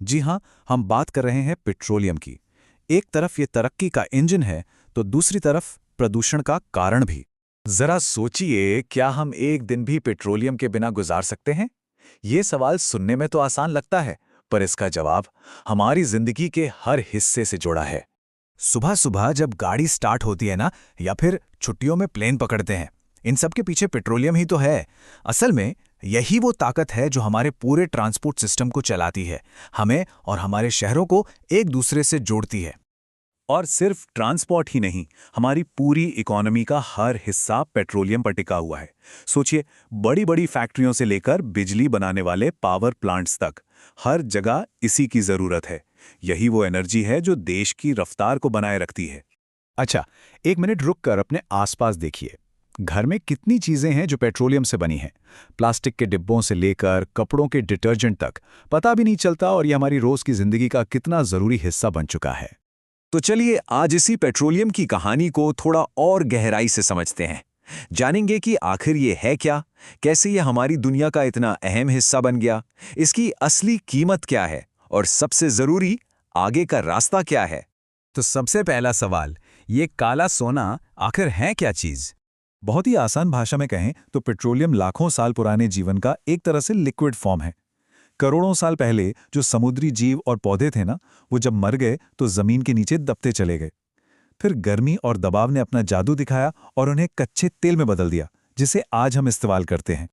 जी हां, हम बात कर रहे हैं पेट्रोलियम की। एक तरफ ये तरक्की का इंजन है तो दूसरी तरफ प्रदूषण का कारण भी। जरा सोचिए, क्या हम एक दिन भी पेट्रोलियम के बिना गुजार सकते हैं? ये सवाल सुनने में तो आसान लगता है, पर इसका जवाब हमारी जिंदगी के हर हिस्से से जुड़ा है। सुबह सुबह जब गाड़ी स्टार्ट होती है ना, या फिर छुट्टियों में प्लेन पकड़ते हैं, इन सब के पीछे पेट्रोलियम ही तो है। असल में यही वो ताकत है जो हमारे पूरे ट्रांसपोर्ट सिस्टम को चलाती है, हमें और हमारे शहरों को एक दूसरे से जोड़ती है। और सिर्फ ट्रांसपोर्ट ही नहीं, हमारी पूरी इकोनॉमी का हर हिस्सा पेट्रोलियम पर टिका हुआ है। सोचिए, बड़ी बड़ी फैक्ट्रियों से लेकर बिजली बनाने वाले पावर प्लांट्स तक, हर जगह इसी की जरूरत है। यही वो एनर्जी है जो देश की रफ्तार को बनाए रखती है। अच्छा, एक मिनट रुककर अपने आसपास देखिए। घर में कितनी चीजें हैं जो पेट्रोलियम से बनी हैं। प्लास्टिक के डिब्बों से लेकर कपड़ों के डिटर्जेंट तक, पता भी नहीं चलता और ये हमारी रोज की जिंदगी का कितना जरूरी हिस्सा बन चुका है। तो चलिए आज इसी पेट्रोलियम की कहानी को थोड़ा और गहराई से समझते हैं। जानेंगे कि आखिर ये है क्या, कैसे ये हमारी दुनिया का इतना अहम हिस्सा बन गया, इसकी असली कीमत क्या है और सबसे जरूरी, आगे का रास्ता क्या है। तो सबसे पहला सवाल, ये काला सोना आखिर है क्या चीज? बहुत ही आसान भाषा में कहें तो पेट्रोलियम लाखों साल पुराने जीवन का एक तरह से लिक्विड फॉर्म है। करोड़ों साल पहले जो समुद्री जीव और पौधे थे ना, वो जब मर गए तो जमीन के नीचे दबते चले गए। फिर गर्मी और दबाव ने अपना जादू दिखाया और उन्हें कच्चे तेल में बदल दिया, जिसे आज हम इस्तेमाल करते हैं।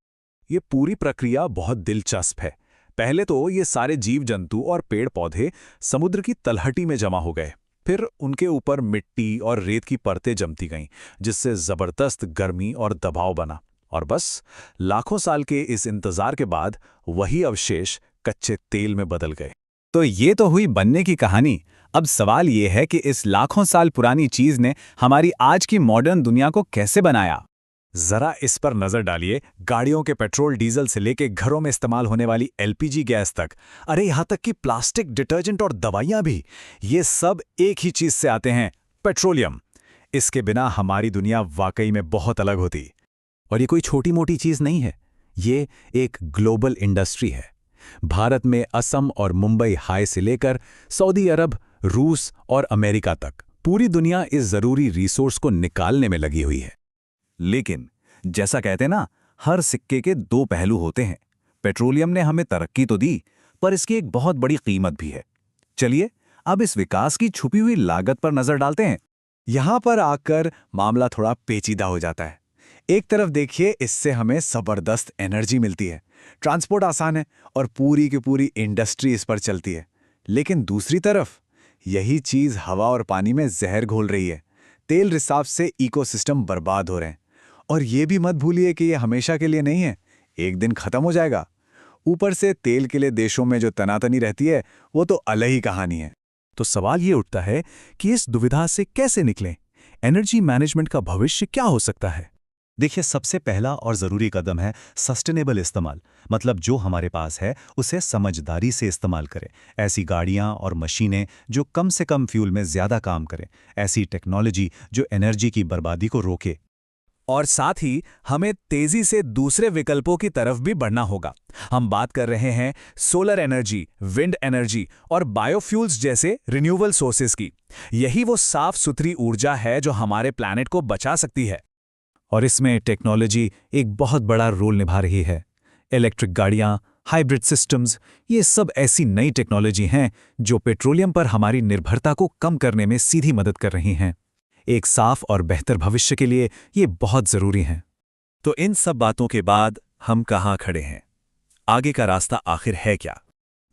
ये पूरी प्रक्रिया बहुत दिलचस्प है। पहले तो ये सारे जीव जंतु और पेड़ पौधे समुद्र की तलहटी में जमा हो गए, फिर उनके ऊपर मिट्टी और रेत की परतें जमती गईं, जिससे जबरदस्त गर्मी और दबाव बना, और बस लाखों साल के इस इंतजार के बाद वही अवशेष कच्चे तेल में बदल गए। तो ये तो हुई बनने की कहानी। अब सवाल ये है कि इस लाखों साल पुरानी चीज ने हमारी आज की मॉडर्न दुनिया को कैसे बनाया। जरा इस पर नजर डालिए। गाड़ियों के पेट्रोल डीजल से लेके घरों में इस्तेमाल होने वाली एलपीजी गैस तक, अरे यहाँ तक कि प्लास्टिक, डिटर्जेंट और दवाइयाँ भी, ये सब एक ही चीज से आते हैं, पेट्रोलियम। इसके बिना हमारी दुनिया वाकई में बहुत अलग होती। और ये कोई छोटी मोटी चीज नहीं है, ये एक ग्लोबल इंडस्ट्री है। भारत में असम और मुंबई हाई से लेकर सऊदी अरब, रूस और अमेरिका तक पूरी दुनिया इस जरूरी रिसोर्स को निकालने में लगी हुई है। लेकिन जैसा कहते हैं ना, हर सिक्के के दो पहलू होते हैं। पेट्रोलियम ने हमें तरक्की तो दी, पर इसकी एक बहुत बड़ी कीमत भी है। चलिए अब इस विकास की छुपी हुई लागत पर नजर डालते हैं। यहां पर आकर मामला थोड़ा पेचीदा हो जाता है। एक तरफ देखिए, इससे हमें जबरदस्त एनर्जी मिलती है, ट्रांसपोर्ट आसान है और पूरी की पूरी इंडस्ट्री इस पर चलती है। लेकिन दूसरी तरफ यही चीज हवा और पानी में जहर घोल रही है। तेल रिसाव से इकोसिस्टम बर्बाद हो रहे हैं। और ये भी मत भूलिए कि ये हमेशा के लिए नहीं है, एक दिन खत्म हो जाएगा। ऊपर से तेल के लिए देशों में जो तनातनी रहती है, वो तो अलग ही कहानी है। तो सवाल ये उठता है कि इस दुविधा से कैसे निकलें? एनर्जी मैनेजमेंट का भविष्य क्या हो सकता है? देखिए, सबसे पहला और ज़रूरी कदम है सस्टेनेबल इस्तेमाल। मतलब जो हमारे पास है उसे समझदारी से इस्तेमाल करें। ऐसी गाड़ियाँ और मशीनें जो कम से कम फ्यूल में ज़्यादा काम करें। ऐसी टेक्नोलॉजी जो एनर्जी की बर्बादी को रोके। और साथ ही हमें तेजी से दूसरे विकल्पों की तरफ भी बढ़ना होगा। हम बात कर रहे हैं सोलर एनर्जी, विंड एनर्जी और बायोफ्यूल्स जैसे रिन्यूएबल सोर्सेज की। यही वो साफ सुथरी ऊर्जा है जो हमारे प्लैनेट को बचा सकती है। और इसमें टेक्नोलॉजी एक बहुत बड़ा रोल निभा रही है। इलेक्ट्रिक गाड़ियाँ, हाइब्रिड सिस्टम्स, ये सब ऐसी नई टेक्नोलॉजी हैं जो पेट्रोलियम पर हमारी निर्भरता को कम करने में सीधी मदद कर रही हैं। एक साफ और बेहतर भविष्य के लिए ये बहुत ज़रूरी हैं। तो इन सब बातों के बाद हम कहाँ खड़े हैं? आगे का रास्ता आखिर है क्या?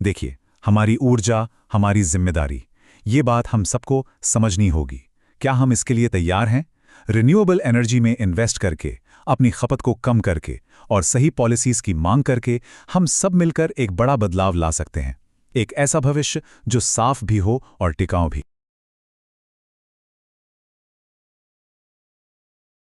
देखिए, हमारी ऊर्जा, हमारी जिम्मेदारी, ये बात हम सबको समझनी होगी। क्या हम इसके लिए तैयार हैं? रिन्यूएबल एनर्जी में इन्वेस्ट करके, अपनी खपत को कम करके और सही पॉलिसीज़ की मांग करके हम सब मिलकर एक बड़ा बदलाव ला सकते हैं। एक ऐसा भविष्य जो साफ भी हो और टिकाऊ भी।